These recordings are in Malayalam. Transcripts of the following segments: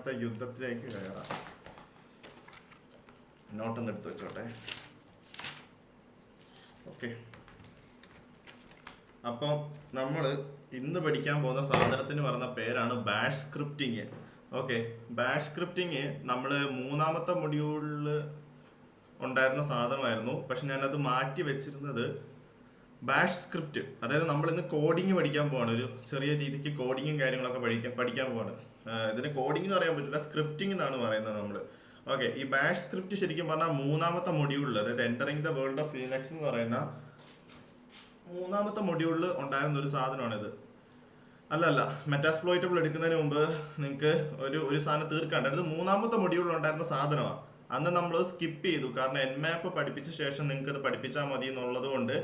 യഥാർത്ഥ യുദ്ധത്തിലേക്ക് കയറാം. നോട്ടൊന്ന് എടുത്ത് വെച്ചോട്ടെ. ഓക്കെ, അപ്പോൾ നമ്മൾ ഇന്ന് പഠിക്കാൻ പോകുന്ന സാധനത്തിന് പറയുന്ന പേരാണ് bash scripting. Okay, bash scripting നമ്മൾ മൂന്നാമത്തെ മൊഡ്യൂളിൽ ഉണ്ടായിരുന്ന സാധനമായിരുന്നു. പക്ഷെ ഞാനത് മാറ്റി വെച്ചിരുന്നത് ബാഷ് സ്ക്രിപ്റ്റ്, അതായത് നമ്മൾ ഇന്ന് കോഡിങ് പഠിക്കാൻ പോവാണ്. ഒരു ചെറിയ രീതിക്ക് കോഡിങ്ങും കാര്യങ്ങളൊക്കെ പഠിക്കാൻ പോവാണ്. ഇതിന് കോഡിംഗ് എന്ന് പറയാൻ പറ്റില്ല, സ്ക്രിപ്റ്റിംഗ് എന്നാണ് പറയുന്നത് നമ്മൾ. ഓക്കെ, ഈ ബാഷ് സ്ക്രിപ്റ്റ് ശരിക്കും പറഞ്ഞാൽ മൂന്നാമത്തെ മൊഡ്യൂളിൽ, അതായത് entering the world of Linux എന്ന് പറയുന്ന മൂന്നാമത്തെ മൊഡ്യൂളിൽ ഉണ്ടായിരുന്ന ഒരു സാധനമാണിത്. അല്ല, മെറ്റാസ്പ്ലോയിറ്റബിൾ എടുക്കുന്നതിന് മുമ്പ് നിങ്ങൾക്ക് ഒരു സാധനം തീർക്കാണ്ട്, ഇത് മൂന്നാമത്തെ മൊഡ്യൂളിൽ ഉണ്ടായിരുന്ന സാധനമാണ്. അന്ന് നമ്മൾ സ്കിപ്പ് ചെയ്തു, കാരണം എൻമാപ്പ് പഠിപ്പിച്ച ശേഷം നിങ്ങൾക്ക് ഇത് പഠിപ്പിച്ചാൽ മതി എന്നുള്ളത് കൊണ്ട്.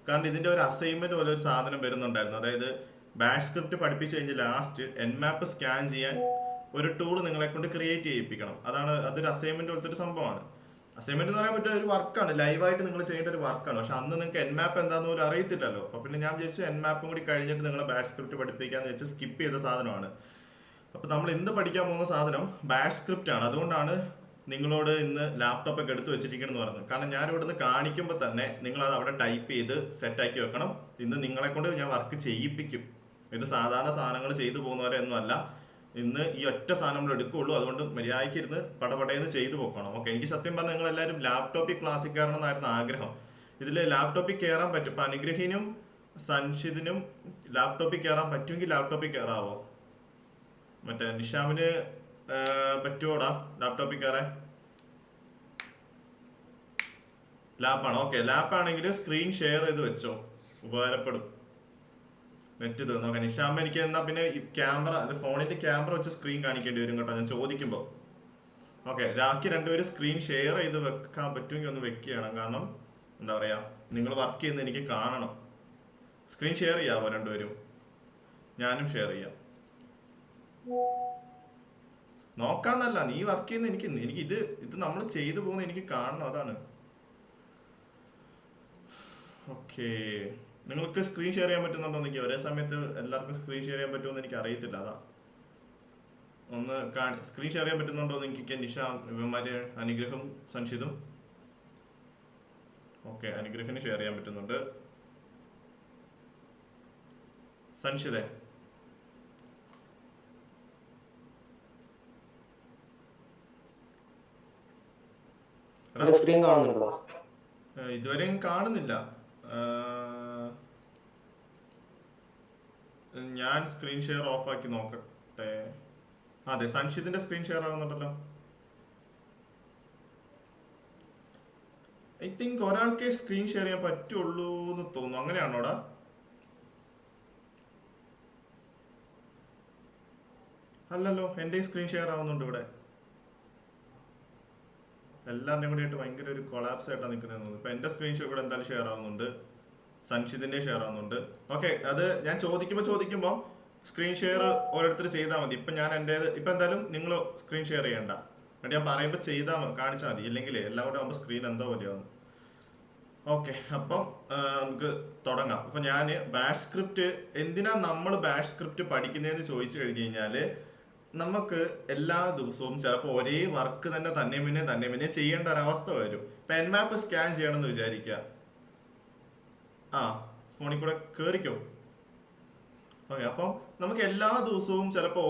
കാരണം ഇതിൻ്റെ ഒരു അസൈൻമെന്റ് പോലെ ഒരു സാധനം വരുന്നുണ്ടായിരുന്നു. അതായത് ബാഷ് സ്ക്രിപ്റ്റ് പഠിപ്പിച്ച് കഴിഞ്ഞ് ലാസ്റ്റ് എൻമാപ്പ് സ്കാൻ ചെയ്യാൻ ഒരു ടൂൾ നിങ്ങളെ കൊണ്ട് ക്രിയേറ്റ് ചെയ്യിപ്പിക്കണം. അതൊരു അസൈൻമെന്റ് പോലത്തെ ഒരു സംഭവമാണ്. അസൈൻമെന്റ് എന്ന് പറയാൻ പറ്റിയ ഒരു വർക്കാണ്, ലൈവായിട്ട് നിങ്ങൾ ചെയ്യേണ്ട ഒരു വർക്കാണ്. പക്ഷെ അന്ന് നിങ്ങൾക്ക് എൻമാപ്പ് എന്താണെന്ന് പോലും അറിയത്തില്ലല്ലോ. അപ്പോൾ പിന്നെ ഞാൻ വിചാരിച്ചു എൻമാപ്പും കൂടി കഴിഞ്ഞിട്ട് നിങ്ങളെ ബാഷ് സ്ക്രിപ്റ്റ് പഠിപ്പിക്കാന്ന് വെച്ച് സ്കിപ്പ് ചെയ്ത സാധനമാണ്. അപ്പോൾ നമ്മൾ ഇന്ന് പഠിക്കാൻ പോകുന്ന സാധനം ബാഷ് സ്ക്രിപ്റ്റ് ആണ്. അതുകൊണ്ടാണ് നിങ്ങളോട് ഇന്ന് ലാപ്ടോപ്പൊക്കെ എടുത്ത് വെച്ചിരിക്കണമെന്ന് പറഞ്ഞു. കാരണം ഞാൻ ഇവിടുന്ന് കാണിക്കുമ്പോൾ തന്നെ നിങ്ങളത് അവിടെ ടൈപ്പ് ചെയ്ത് സെറ്റാക്കി വെക്കണം. ഇന്ന് നിങ്ങളെ കൊണ്ട് ഞാൻ വർക്ക് ചെയ്യിപ്പിക്കും. ഇത് സാധാരണ സാധനങ്ങൾ ചെയ്തു പോകുന്ന പോലെ ഒന്നും അല്ല. ഇന്ന് ഈ ഒറ്റ സാധനം നമ്മൾ എടുക്കുകയുള്ളൂ. അതുകൊണ്ട് മര്യാദയ്ക്ക് ഇരുന്ന് പടപടയെന്ന് ചെയ്തു പോക്കണം. ഓക്കെ, എനിക്ക് സത്യം പറഞ്ഞാൽ നിങ്ങളെല്ലാവരും ലാപ്ടോപ്പിൽ ക്ലാസ്സിൽ കയറണമെന്നായിരുന്നു ആഗ്രഹം. ഇതിൽ ലാപ്ടോപ്പിൽ കയറാൻ പറ്റും. ഇപ്പം അനുഗ്രഹിനും സൻഷിദിനും ലാപ്ടോപ്പിൽ കയറാൻ പറ്റുമെങ്കിൽ ലാപ്ടോപ്പിൽ കയറാവോ? മറ്റേ നിഷാമിന് പറ്റുമോടാ ലാപ്ടോപ്പിൽ കയറാൻ? ലാപ്പാണ്. ഓക്കെ, ലാപ്പാണെങ്കിൽ സ്ക്രീൻ ഷെയർ ചെയ്ത് വെച്ചോ, ഉപകാരപ്പെടും. നെറ്റ് തീർന്നു. ഓക്കെ, നിഷാമ എനിക്ക് എന്നാ പിന്നെ ഈ ക്യാമറ, ഫോണിന്റെ ക്യാമറ വെച്ച് സ്ക്രീൻ കാണിക്കേണ്ടി വരും കേട്ടോ ഞാൻ ചോദിക്കുമ്പോൾ. ഓക്കെ, രാഖി രണ്ടുപേരും സ്ക്രീൻ ഷെയർ ചെയ്ത് വെക്കാൻ പറ്റുമെങ്കിൽ ഒന്ന് വെക്കുകയാണ്. കാരണം എന്താ പറയാ, നിങ്ങൾ വർക്ക് ചെയ്യുന്നത് എനിക്ക് കാണണം. സ്ക്രീൻ ഷെയർ ചെയ്യാവോ രണ്ടുപേരും? ഞാനും ഷെയർ ചെയ്യാം. നോക്കാന്നല്ല, നീ വർക്ക് ചെയ്യുന്ന എനിക്ക് ഇത് നമ്മൾ ചെയ്തു പോകുന്ന എനിക്ക് കാണണം, അതാണ്. ഓക്കെ, നിങ്ങൾക്ക് സ്ക്രീൻ ഷെയർ ചെയ്യാൻ പറ്റുന്നുണ്ടോ? എനിക്ക് ഒരേ സമയത്ത് എല്ലാവർക്കും സ്ക്രീൻ ഷെയർ ചെയ്യാൻ പറ്റുമോ എന്ന് എനിക്ക് അറിയത്തില്ല, അതാ. ഒന്ന് സ്ക്രീൻ ഷെയർ ചെയ്യാൻ പറ്റുന്നുണ്ടോ എന്ന് എനിക്ക് നിഷ, ഇവന്മാര് അനുഗ്രഹം സൻഷിതും. ഓക്കെ, അനുഗ്രഹിന് ഷെയർ ചെയ്യാൻ പറ്റുന്നുണ്ട്. സൻഷിതേ ഇതുവരെയും കാണുന്നില്ല. ഞാൻ സ്ക്രീൻ ഷെയർ ഓഫ് ആക്കി നോക്കട്ടെ. അതെ, സൻഷിതിന്റെ സ്ക്രീൻ ഷെയർ ആകുന്നുണ്ടല്ലോ. ഐ തിങ്ക് ഒരാൾക്കേ സ്ക്രീൻ ഷെയർ ചെയ്യാൻ പറ്റുള്ളൂ എന്ന് തോന്നുന്നു. അങ്ങനെയാണോടാ? അല്ലല്ലോ, എൻ്റെ സ്ക്രീൻ ഷെയർ ആവുന്നുണ്ട് ഇവിടെ. എല്ലാവരുടെയും കൂടി ആയിട്ട് ഭയങ്കര ഒരു കൊളാപ്സ് ആയിട്ടാണ് നിൽക്കുന്നത് തോന്നുന്നു. ഇപ്പം എൻ്റെ സ്ക്രീൻ ഷെയർ ഇവിടെ എന്തായാലും ഷെയർ ആവുന്നുണ്ട്, സൻഷിതിൻ്റെ ഷെയർ ആവുന്നുണ്ട്. ഓക്കെ, അത് ഞാൻ ചോദിക്കുമ്പോൾ സ്ക്രീൻ ഷെയർ ഓരോരുത്തർ ചെയ്താൽ മതി. ഇപ്പം ഞാൻ എൻ്റേത് ഇപ്പം എന്തായാലും നിങ്ങൾ സ്ക്രീൻ ഷെയർ ചെയ്യണ്ട, എന്നിട്ട് ഞാൻ പറയുമ്പോൾ കാണിച്ചാൽ മതി. ഇല്ലെങ്കിൽ എല്ലാം കൂടെ ആകുമ്പോൾ സ്ക്രീൻ എന്തോ പോലെയാവും. ഓക്കെ, അപ്പം നമുക്ക് തുടങ്ങാം. അപ്പം ഞാൻ ബാഷ് സ്ക്രിപ്റ്റ്, എന്തിനാ നമ്മൾ ബാഷ് സ്ക്രിപ്റ്റ് പഠിക്കുന്നതെന്ന് ചോദിച്ചു കഴിഞ്ഞ് കഴിഞ്ഞാൽ, നമുക്ക് എല്ലാ ദിവസവും ചിലപ്പോൾ ഒരേ വർക്ക് തന്നെ പിന്നെ ചെയ്യേണ്ട ഒരവസ്ഥ വരും. ഇപ്പം എൻമാപ്പ് സ്കാൻ ചെയ്യണമെന്ന് വിചാരിക്കുക. ഫോണിൽ കൂടെ കയറിക്കോ. ഓക്കെ, അപ്പം നമുക്ക് എല്ലാ ദിവസവും ചിലപ്പോൾ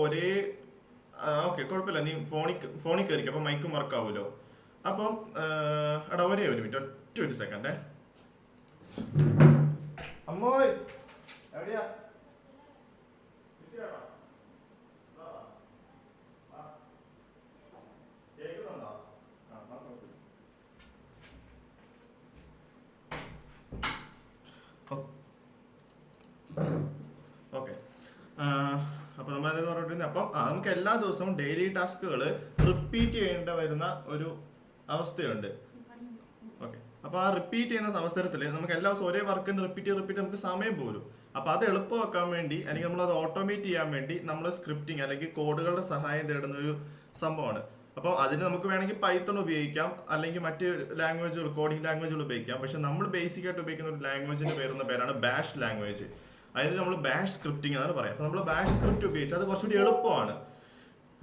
ഓക്കെ കുഴപ്പമില്ല, നീ ഫോണിൽ കയറിക്കോ. അപ്പം മൈക്കും വർക്കാവുമല്ലോ. അപ്പം എടാ ഒരു മിനിറ്റ്, ഒറ്റ സെക്കൻഡേ. അമ്മോയ് എവിടെയാ? ഓക്കെ, അപ്പോൾ നമ്മൾ അതെന്ന് പറഞ്ഞിട്ടുണ്ടെങ്കിൽ അപ്പം നമുക്ക് എല്ലാ ദിവസവും ഡെയിലി ടാസ്കുകൾ റിപ്പീറ്റ് ചെയ്യേണ്ട വരുന്ന ഒരു അവസ്ഥയുണ്ട്. ഓക്കെ, അപ്പോൾ ആ റിപ്പീറ്റ് ചെയ്യുന്ന അവസരത്തിൽ നമുക്ക് എല്ലാ ദിവസവും ഒരേ വർക്കിന് റിപ്പീറ്റ് നമുക്ക് സമയം പോലും. അപ്പോൾ അത് എളുപ്പമാക്കാൻ വേണ്ടി, അല്ലെങ്കിൽ നമ്മളത് ഓട്ടോമേറ്റ് ചെയ്യാൻ വേണ്ടി നമ്മൾ സ്ക്രിപ്റ്റിംഗ് അല്ലെങ്കിൽ കോഡുകളുടെ സഹായം തേടുന്ന ഒരു സംഭവമാണ്. അപ്പോൾ അതിന് നമുക്ക് വേണമെങ്കിൽ പൈത്തൺ ഉപയോഗിക്കാം, അല്ലെങ്കിൽ മറ്റ് ലാംഗ്വേജുകൾ, കോഡിംഗ് ലാംഗ്വേജുകൾ ഉപയോഗിക്കാം. പക്ഷെ നമ്മൾ ബേസിക് ആയിട്ട് ഉപയോഗിക്കുന്ന ഒരു ലാംഗ്വേജിന്റെ പേരാണ് ബാഷ് ലാംഗ്വേജ്. അതിന് നമ്മൾ ബാഷ് സ്ക്രിപ്റ്റിംഗ് എന്നാണ് പറയാം. അപ്പോൾ നമ്മൾ ബാഷ് സ്ക്രിപ്റ്റ് ഉപയോഗിച്ച് അത് കുറച്ചുകൂടി എളുപ്പമാണ്.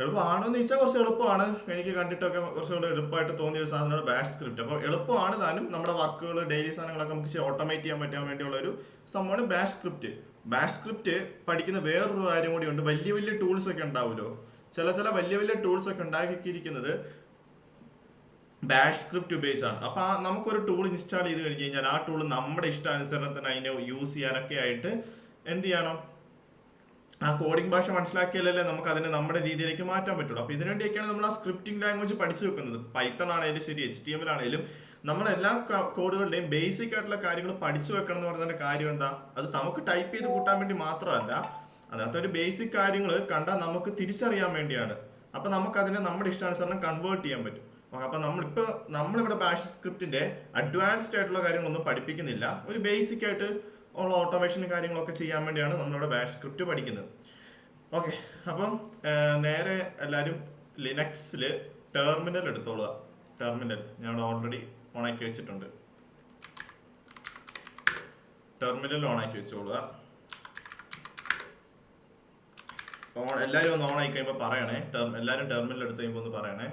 എളുപ്പമാണോ എന്ന് ചോദിച്ചാൽ കുറച്ച് എളുപ്പമാണ്. എനിക്ക് കണ്ടിട്ടൊക്കെ കുറച്ചുകൂടെ എളുപ്പമായിട്ട് തോന്നിയ ഒരു സാധനമാണ് ബാഷ് സ്ക്രിപ്റ്റ്. അപ്പോൾ എളുപ്പമാണ് താനും നമ്മുടെ വർക്കുകൾ ഡെയിലി സാധനങ്ങളൊക്കെ നമുക്ക് ഓട്ടോമേറ്റ് ചെയ്യാൻ പറ്റാൻ വേണ്ടിയുള്ള ഒരു സംഭവമാണ് ബാഷ് സ്ക്രിപ്റ്റ്. ബാഷ് സ്ക്രിപ്റ്റ് പഠിക്കുന്ന വേറൊരു കാര്യം കൂടി ഉണ്ട്. വലിയ വലിയ ടൂൾസ് ഒക്കെ ഉണ്ടാവുമല്ലോ, ചില വലിയ വലിയ ടൂൾസ് ഒക്കെ ഉണ്ടാക്കിയിരിക്കുന്നത് ബാഷ് സ്ക്രിപ്റ്റ് ഉപയോഗിച്ചാണ്. അപ്പൊ നമുക്കൊരു ടൂൾ ഇൻസ്റ്റാൾ ചെയ്ത് കഴിഞ്ഞ് കഴിഞ്ഞാൽ ആ ടൂൾ നമ്മുടെ ഇഷ്ടാനുസരണത്തിന് അതിനെ യൂസ് ചെയ്യാനൊക്കെ ആയിട്ട് എന്ത് ചെയ്യണം, ആ കോഡിംഗ് ഭാഷ മനസ്സിലാക്കിയാലല്ലേ നമുക്ക് അതിനെ നമ്മുടെ രീതിയിലേക്ക് മാറ്റാൻ പറ്റുള്ളൂ. അപ്പൊ ഇതിനുവേണ്ടിയൊക്കെയാണ് നമ്മൾ ആ സ്ക്രിപ്റ്റിംഗ് ലാംഗ്വേജ് പഠിച്ചു വെക്കുന്നത്. പൈത്തൺ ആണെങ്കിലും ശരി, HTML ആണെങ്കിലും നമ്മൾ എല്ലാ കോഡുകളുടെയും ബേസിക് ആയിട്ടുള്ള കാര്യങ്ങൾ പഠിച്ചു വെക്കണം എന്ന് പറയുന്നതിന്റെ കാര്യം എന്താ, അത് നമുക്ക് ടൈപ്പ് ചെയ്ത് കൂട്ടാൻ വേണ്ടി മാത്രമല്ല, അതിനകത്ത് ഒരു ബേസിക് കാര്യങ്ങൾ കണ്ടാൽ നമുക്ക് തിരിച്ചറിയാൻ വേണ്ടിയാണ്. അപ്പൊ നമുക്ക് അതിനെ നമ്മുടെ ഇഷ്ടാനുസരണം കൺവേർട്ട് ചെയ്യാൻ പറ്റും. അപ്പൊ നമ്മളിവിടെ ബാഷ് സ്ക്രിപ്റ്റിന്റെ അഡ്വാൻസ്ഡ് ആയിട്ടുള്ള കാര്യങ്ങളൊന്നും പഠിപ്പിക്കുന്നില്ല. ഒരു ബേസിക് ആയിട്ട് ഉള്ള ഓട്ടോമേഷനും കാര്യങ്ങളൊക്കെ ചെയ്യാൻ വേണ്ടിയാണ് നമ്മളിവിടെ ബാഷ് സ്ക്രിപ്റ്റ് പഠിക്കുന്നത്. ഓക്കെ, അപ്പം നേരെ എല്ലാവരും ലിനക്സിൽ ടെർമിനൽ എടുത്തോളുക. ടെർമിനൽ ഞാൻ ഓൾറെഡി ഓണാക്കി വെച്ചിട്ടുണ്ട്. ടെർമിനൽ ഓണാക്കി വെച്ചോളുക. എല്ലാവരും ഒന്ന് ഓണാക്കി കഴിയുമ്പോൾ പറയണേ. എല്ലാവരും ടെർമിനൽ എടുത്ത് കഴിയുമ്പോൾ ഒന്ന് പറയണേ.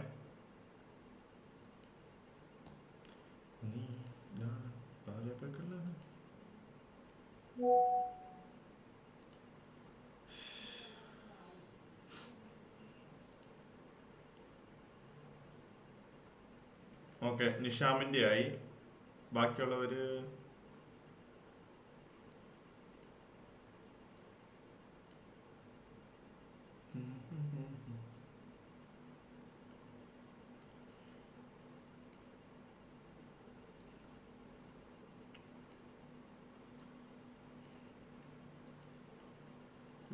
ഓക്കെ, നിഷാമിന്റെ ആയി. ബാക്കിയുള്ളവര്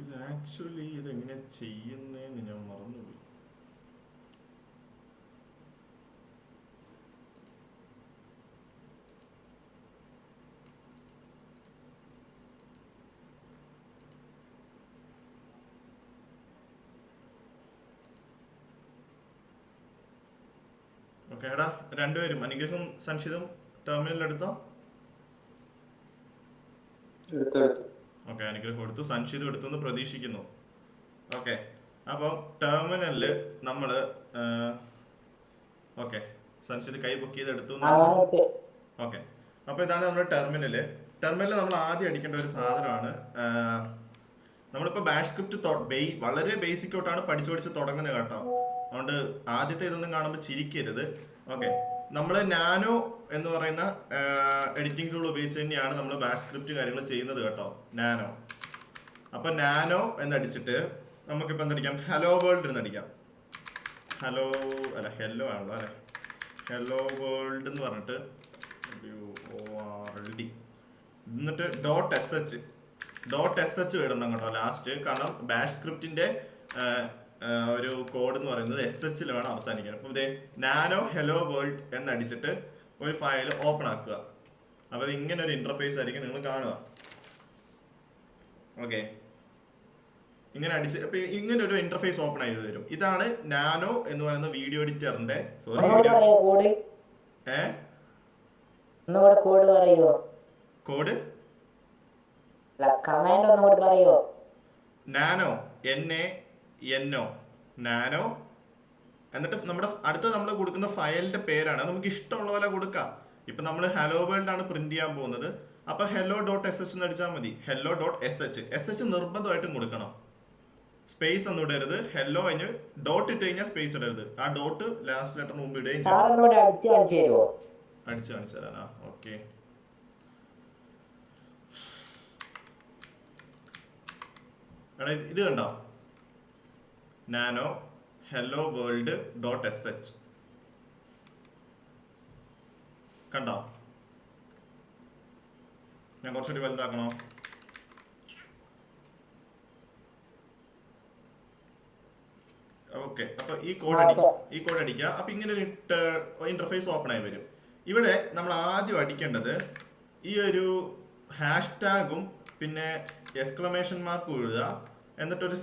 ഇത് ആക്ച്വലി ഇതെങ്ങനെ ചെയ്യുന്നതെന്ന് ഞാൻ മറന്നുപോയി. ഓക്കെ എടാ, രണ്ടുപേരും അനുഗ്രഹം സംക്ഷിതും ടെർമിനൽ എടുത്തോ? ഓക്കെ, അനുഗ്രഹം എടുത്തു, സംക്ഷിതും എടുത്തു പ്രതീക്ഷിക്കുന്നു. ഓക്കെ, അപ്പോൾ ടെർമിനലില് നമ്മള് ഓക്കെ സംക്ഷിത് കൈ ബുക്ക് ചെയ്ത് എടുത്തു. ഓക്കെ, അപ്പൊ ഇതാണ് നമ്മുടെ ടെർമിനല്. ടെർമിനലിൽ നമ്മൾ ആദ്യം അടിക്കേണ്ട ഒരു സാധനമാണ്, നമ്മളിപ്പോൾ ബാഷ് സ്ക്രിപ്റ്റ് വളരെ ബേസിക് തൊട്ടാണ് പഠിച്ച് തുടങ്ങുന്നത് കേട്ടോ. അതുകൊണ്ട് ആദ്യത്തെ ഇതൊന്നും കാണുമ്പോൾ ചിരിക്കരുത്. ഓക്കെ, നമ്മൾ നാനോ എന്ന് പറയുന്ന എഡിറ്റിംഗ് ടൂൾ ഉപയോഗിച്ച് തന്നെയാണ് നമ്മൾ ബാഷ് സ്ക്രിപ്റ്റ് കാര്യങ്ങൾ ചെയ്യുന്നത് കേട്ടോ. നാനോ. അപ്പൊ നാനോ എന്നടിച്ചിട്ട് നമുക്കിപ്പോൾ എന്തടിക്കാം, ഹലോ വേൾഡ് എന്നടിക്കാം. ഹലോ ആണല്ലോ അല്ലെ, ഹലോ വേൾഡ് എന്ന് പറഞ്ഞിട്ട് ORLD, എന്നിട്ട് .sh ഇടണം കേട്ടോ ലാസ്റ്റ്. കാരണം ബാഷ് സ്ക്രിപ്റ്റിന്റെ ഒരു കോഡ് എന്ന് പറയുന്നത് SH വേണം അവസാനിക്കാൻ. അപ്പം ഇതേ നാനോ ഹെലോ വേൾഡ് എന്നടിച്ചിട്ട് ഒരു ഫയൽ ഓപ്പൺ ആക്കുക. അപ്പൊ ഇത് ഇങ്ങനെ ഒരു ഇന്റർഫേസ് ആയിരിക്കും നിങ്ങൾ കാണുക. ഓക്കെ, ഇങ്ങനെ അടിച്ച് അപ്പൊ ഇങ്ങനെ ഒരു ഇന്റർഫേസ് ഓപ്പൺ ആയി വരും. ഇതാണ് നാനോ എന്ന് പറയുന്ന വീഡിയോ എഡിറ്ററിന്റെ കോഡ്. Nano NANO nano. എന്നിട്ട് നമ്മുടെ അടുത്ത നമ്മൾ കൊടുക്കുന്ന ഫയലിന്റെ പേരാണ്. നമുക്ക് ഇഷ്ടമുള്ള പോലെ കൊടുക്കാം. ഇപ്പൊ നമ്മൾ ഹലോ വേൾഡ് ആണ് പ്രിന്റ് ചെയ്യാൻ പോകുന്നത്. അപ്പൊ hello.sh എന്ന് അടിച്ചാൽ മതി. hello.sh നിർബന്ധമായിട്ടും കൊടുക്കണം. സ്പേസ് ഒന്നും ഇടരുത്. ഹെല്ലോ അതിന് ഡോട്ട് ഇട്ട് കഴിഞ്ഞാൽ സ്പേസ് ഇടരുത്. ആ ഡോട്ട് ലാസ്റ്റ് ലെറ്ററിന് മുമ്പ് ഇടുകയും അടിച്ചു കാണിച്ചു തരാനാ. ഓക്കെ, എടാ ഇത് കണ്ടോ, നാനോ ഹെല്ലോ വേൾഡ് .sh കണ്ടോ? ഞാൻ കുറച്ചുകൂടി വലുതാക്കണോ? ഓക്കെ, അപ്പൊ ഈ കോഡ് അടിക്കുക. അപ്പൊ ഇങ്ങനെ ഒരു ഇന്റർഫേസ് ഓപ്പൺ ആയി വരും. ഇവിടെ നമ്മൾ ആദ്യം അടിക്കേണ്ടത് ഈ ഒരു ഹാഷ്ടാഗും പിന്നെ എക്സ്ക്ലമേഷൻ മാർക്കും എഴുതുക. എന്നിട്ടൊരു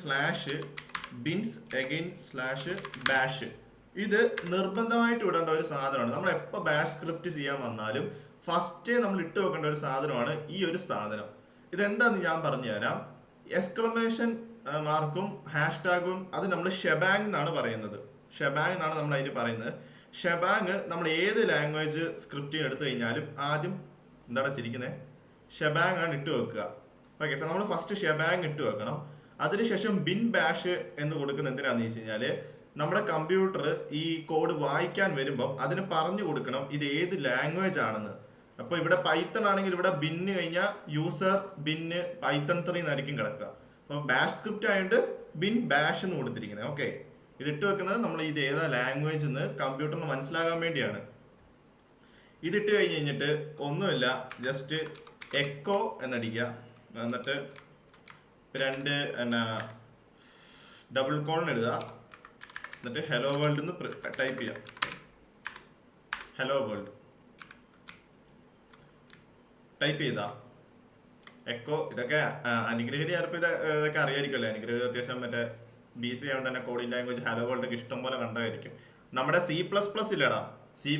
/bins/bash. ഇത് നിർബന്ധമായിട്ട് ഇടേണ്ട ഒരു സാധനമാണ്. നമ്മൾ എപ്പോൾ ബാഷ് സ്ക്രിപ്റ്റ് ചെയ്യാൻ വന്നാലും ഫസ്റ്റേ നമ്മൾ ഇട്ട് വെക്കേണ്ട ഒരു സാധനമാണ് ഈ ഒരു സാധനം. ഇതെന്താന്ന് ഞാൻ പറഞ്ഞു തരാം. എക്സ്ക്ലമേഷൻ മാർക്കും ഹാഷ്ടാഗും അത് നമ്മൾ ഷെബാങ് എന്നാണ് പറയുന്നത്. ഷെബാങ് എന്നാണ് നമ്മൾ അതിന് പറയുന്നത്. ഷെബാങ് നമ്മൾ ഏത് ലാംഗ്വേജ് സ്ക്രിപ്റ്റിംഗ് എടുത്തു കഴിഞ്ഞാലും ആദ്യം എന്താണ് ചിരിക്കുന്നത്, ഷെബാങ് ആണ് ഇട്ട് വെക്കുക. ഓക്കെ, നമ്മൾ ഫസ്റ്റ് ഷെബാങ് ഇട്ട് വെക്കണം. അതിനുശേഷം ബിൻ ബാഷ് എന്ന് കൊടുക്കുന്ന എന്തിനാന്ന് വെച്ച് കഴിഞ്ഞാല് നമ്മുടെ കമ്പ്യൂട്ടർ ഈ കോഡ് വായിക്കാൻ വരുമ്പം അതിന് പറഞ്ഞു കൊടുക്കണം ഇത് ഏത് ലാംഗ്വേജ് ആണെന്ന്. അപ്പൊ ഇവിടെ പൈത്തൺ ആണെങ്കിൽ ഇവിടെ ബിന്ന് കഴിഞ്ഞാൽ യൂസർ ബിന്ന് പൈത്തൺ 3 എന്നായിരിക്കും കിടക്കുക. അപ്പൊ ബാഷ് സ്ക്രിപ്റ്റ് ആയതുകൊണ്ട് ബിൻ ബാഷ് എന്ന് കൊടുത്തിരിക്കുന്നത്. ഓക്കെ, ഇതിട്ട് വെക്കുന്നത് നമ്മൾ ഇത് ഏതാ ലാംഗ്വേജ് എന്ന് കമ്പ്യൂട്ടറിന് മനസ്സിലാകാൻ വേണ്ടിയാണ്. ഇതിട്ട് കഴിഞ്ഞിട്ട് ഒന്നുമില്ല, ജസ്റ്റ് എക്കോ എന്നടിക്കുക. എന്നിട്ട് 2 ഡബിൾ കോളൻ എഴുതുക. എന്നിട്ട് ഹലോ വേൾഡ് എന്ന് ടൈപ്പ് ചെയ്യാം. ഹലോ വേൾഡ് ടൈപ്പ് ചെയ്താ എക്കോ. ഇതൊക്കെ അനുഗ്രഹിന് ചിലപ്പോൾ ഇതൊക്കെ അറിയായിരിക്കുമല്ലോ. അനുഗ്രഹം അത്യാവശ്യം മറ്റേ BC ആയതുകൊണ്ട് തന്നെ കോഡിംഗ് ലാംഗ്വേജ് ഹലോ വേൾഡ് ഒക്കെ ഇഷ്ടം പോലെ കണ്ടായിരിക്കും. നമ്മുടെ C++ ഇല്ലടാ, C++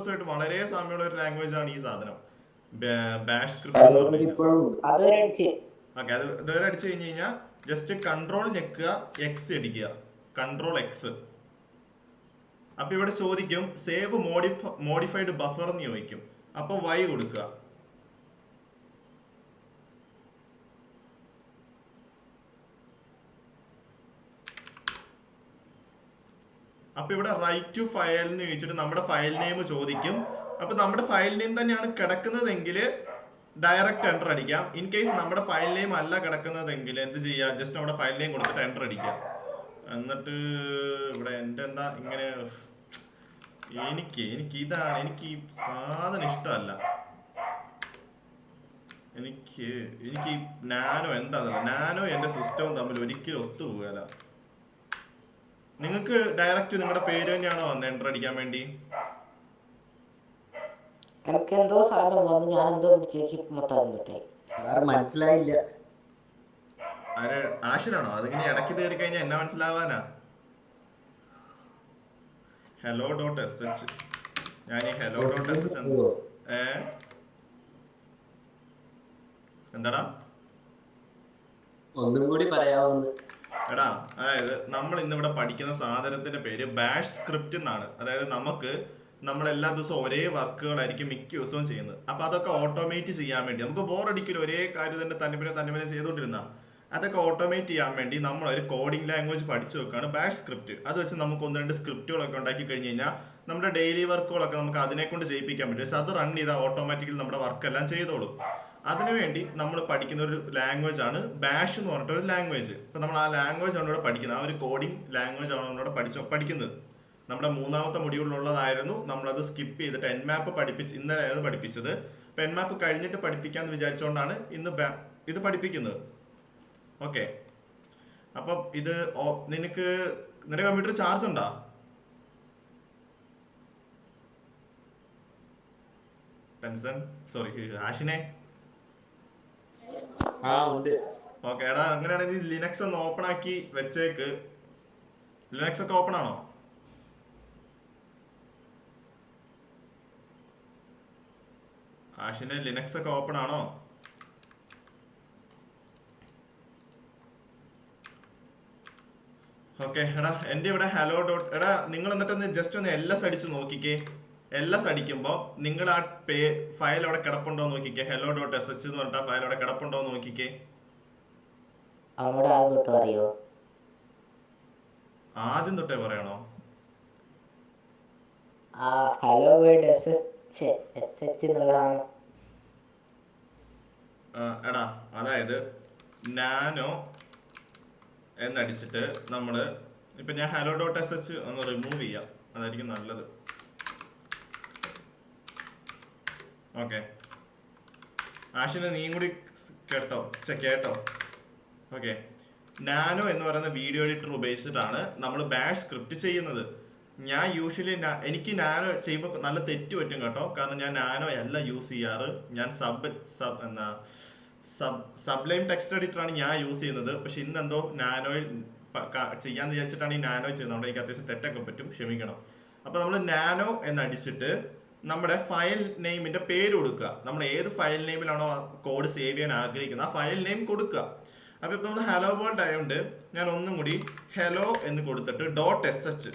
ആയിട്ട് വളരെ സാമ്യമുള്ള ഒരു ലാംഗ്വേജ് ആണ് ഈ സാധനം, ബാഷ് സ്ക്രിപ്റ്റ് എന്ന് പറയുന്നത്. ഓക്കെ, അത് ഇതുവരെ അടിച്ചു കഴിഞ്ഞ് കഴിഞ്ഞാൽ ജസ്റ്റ് കൺട്രോൾ ഞെക്കുക, എക്സ് അടിക്കുക, കൺട്രോൾ എക്സ്. അപ്പൊ ഇവിടെ ചോദിക്കും സേവ് മോഡിഫൈഡ് ബഫർ എന്ന് ചോദിക്കും. അപ്പൊ Y കൊടുക്കുക. അപ്പൊ ഇവിടെ റൈറ്റ് ടു ഫയൽ എന്ന് ചോദിച്ചിട്ട് നമ്മുടെ ഫയൽ നെയിം ചോദിക്കും. അപ്പൊ നമ്മുടെ ഫയൽ നെയിം തന്നെയാണ് കിടക്കുന്നതെങ്കിൽ ഡയറക്റ്റ് എൻ്റർ അടിക്കാം. ഇൻ കേസ് നമ്മുടെ ഫയൽ നെയിം അല്ല കിടക്കുന്നതെങ്കിൽ എന്ത് ചെയ്യുക, ജസ്റ്റ് നമ്മുടെ ഫയൽ നെയിം കൊടുത്തിട്ട് എൻ്റർ അടിക്കാം. എന്നിട്ട് ഇവിടെ എൻ്റെ എന്താ ഇങ്ങനെ, എനിക്ക് ഇതാണ്, എനിക്ക് ഈ സാധനം ഇഷ്ടമല്ല. എനിക്ക് നാനോ എന്താണെന്നല്ല, നാനോ എൻ്റെ സിസ്റ്റവും തമ്മിൽ ഒരിക്കലും ഒത്തുപോകല. നിങ്ങൾക്ക് ഡയറക്റ്റ് നിങ്ങളുടെ പേര് തന്നെയാണോ വന്നത് എൻ്റർ അടിക്കാൻ വേണ്ടി? എനിക്ക് എന്തോ സാധനം വന്നു, ഞാൻ എന്തോ മനസ്സിലായില്ല. ആഷിനാണോ? അതിങ്ങനെ ഇടയ്ക്ക് കയറി കഴിഞ്ഞാൽ എന്നാ മനസ്സിലാവാനാ? hello.sh. ഞാൻ ഈ hello.sh എന്താടാ ഒന്നും കൂടി പറയാവുന്ന എടാ, അതായത് നമ്മൾ ഇന്നിവിടെ പഠിക്കുന്ന സാധനത്തിന്റെ പേര് ബാഷ് സ്ക്രിപ്റ്റ് എന്നാണ്. അതായത് നമ്മൾ എല്ലാ ദിവസവും ഒരേ വർക്കുകളായിരിക്കും മിക്ക ദിവസവും ചെയ്യുന്നത്. അപ്പൊ അതൊക്കെ ഓട്ടോമേറ്റ് ചെയ്യാൻ വേണ്ടി, നമുക്ക് ബോറടിക്കില്ല ഒരേ കാര്യം തന്നെ ചെയ്തുകൊണ്ടിരുന്ന, അതൊക്കെ ഓട്ടോമേറ്റ് ചെയ്യാൻ വേണ്ടി നമ്മൾ ഒരു കോഡിംഗ് ലാംഗ്വേജ് പഠിച്ചു വെക്കുകയാണ് ബാഷ് സ്ക്രിപ്റ്റ്. അത് വെച്ച് നമുക്ക് 1-2 സ്ക്രിപ്റ്റുകളൊക്കെ ഉണ്ടാക്കി കഴിഞ്ഞ് കഴിഞ്ഞാൽ നമ്മുടെ ഡെയിലി വർക്കുകളൊക്കെ നമുക്ക് അതിനെ കൊണ്ട് ചെയ്യിപ്പിക്കാൻ പറ്റും. പക്ഷെ അത് റൺ ചെയ്താൽ ഓട്ടോമാറ്റിക്കലി നമ്മുടെ വർക്കെല്ലാം ചെയ്തോളും. അതിനുവേണ്ടി നമ്മൾ പഠിക്കുന്ന ഒരു ലാംഗ്വേജ് ആണ് ബാഷ് എന്ന് പറഞ്ഞിട്ടൊരു ലാംഗ്വേജ്. ഇപ്പൊ നമ്മൾ ആ ലാംഗ്വേജ് ആണ് ഇവിടെ പഠിക്കുന്നത്, ആ ഒരു കോഡിംഗ് ലാംഗ്വേജ് ആണ് നമ്മളിവിടെ പഠിക്കുന്നത്. നമ്മുടെ 3ാമത്തെ മൊഡ്യൂളിലുള്ളതായിരുന്നു. നമ്മളത് സ്കിപ്പ് ചെയ്തിട്ട് എൻമാപ്പ് ഇന്നലെയായിരുന്നു പഠിപ്പിച്ചത്. അപ്പൊ എൻമാപ്പ് കഴിഞ്ഞിട്ട് പഠിപ്പിക്കാന്ന് വിചാരിച്ചുകൊണ്ടാണ് ഇന്ന് ഇത് പഠിപ്പിക്കുന്നത്. ഓക്കെ, അപ്പം ഇത് നിന്റെ കമ്പ്യൂട്ടർ ചാർജ് ഉണ്ടോ? ആഷിനെ ഓക്കെ എടാ, അങ്ങനെയാണെങ്കിൽ ലിനക്സ് ഒന്ന് ഓപ്പൺ ആക്കി വെച്ചേക്ക്. ലിനക്സ് ഒക്കെ ഓപ്പൺ ആണോ? ആഷിന്റെ ലിനക്സ് ഒക്കെ ഓപ്പൺ ആണോ? ഓക്കെ എടാ, എൻ്റെ ഇവിടെ എടാ നിങ്ങൾ എന്നിട്ടൊന്ന് ജസ്റ്റ് ഒന്ന് LS അടിച്ച് നോക്കിക്കേ. LS അടിക്കുമ്പോൾ നിങ്ങൾ ആ ഫയൽ അവിടെ കിടപ്പുണ്ടോ നോക്കിക്കേ. hello.sh എന്ന് പറഞ്ഞിട്ട് ആ ഫയൽ അവിടെ കിടപ്പുണ്ടോ നോക്കിക്കേ. ആദ്യം തൊട്ടേ പറയണോ? എടാ, അതായത് നാനോ എന്നടിച്ചിട്ട് നമ്മള് ഇപ്പൊ ഞാൻ hello.sh ഒന്ന് റിമൂവ് ചെയ്യാം, അതായിരിക്കും നല്ലത്. ഓക്കെ, ആഷിനെ നീയും കൂടി കേട്ടോ. ഓക്കെ, നാനോ എന്ന് പറയുന്ന വീഡിയോ എഡിറ്റർ ഉപയോഗിച്ചിട്ടാണ് നമ്മൾ ബാഷ് സ്ക്രിപ്റ്റ് ചെയ്യുന്നത്. ഞാൻ യൂഷ്വലി എനിക്ക് നാനോ ചെയ്യുമ്പോൾ നല്ല തെറ്റ് പറ്റും കേട്ടോ. കാരണം ഞാൻ നാനോ അല്ല യൂസ് ചെയ്യാറ്, ഞാൻ സബ്ലൈം ടെക്സ്റ്റ് എഡിറ്ററാണ് ഞാൻ യൂസ് ചെയ്യുന്നത്. പക്ഷെ ഇന്നെന്തോ നാനോയിൽ ചെയ്യാന്ന് വിചാരിച്ചിട്ടാണ് ഈ നാനോ ചെയ്യുന്നത്. അതുകൊണ്ട് എനിക്ക് അത്യാവശ്യം തെറ്റൊക്കെ പറ്റും, ക്ഷമിക്കണം. അപ്പൊ നമ്മൾ നാനോ എന്നടിച്ചിട്ട് നമ്മുടെ ഫയൽ നെയിമിന്റെ പേര് കൊടുക്കുക. നമ്മൾ ഏത് ഫയൽ നെയിമിലാണോ കോഡ് സേവ് ചെയ്യാൻ ആഗ്രഹിക്കുന്നത് ആ ഫയൽ നെയിം കൊടുക്കുക. അപ്പൊ ഇപ്പൊ നമ്മൾ ഹലോ വേൾഡ് ആയതുകൊണ്ട് ഞാൻ ഒന്നും കൂടി ഹലോ എന്ന് കൊടുത്തിട്ട് .sh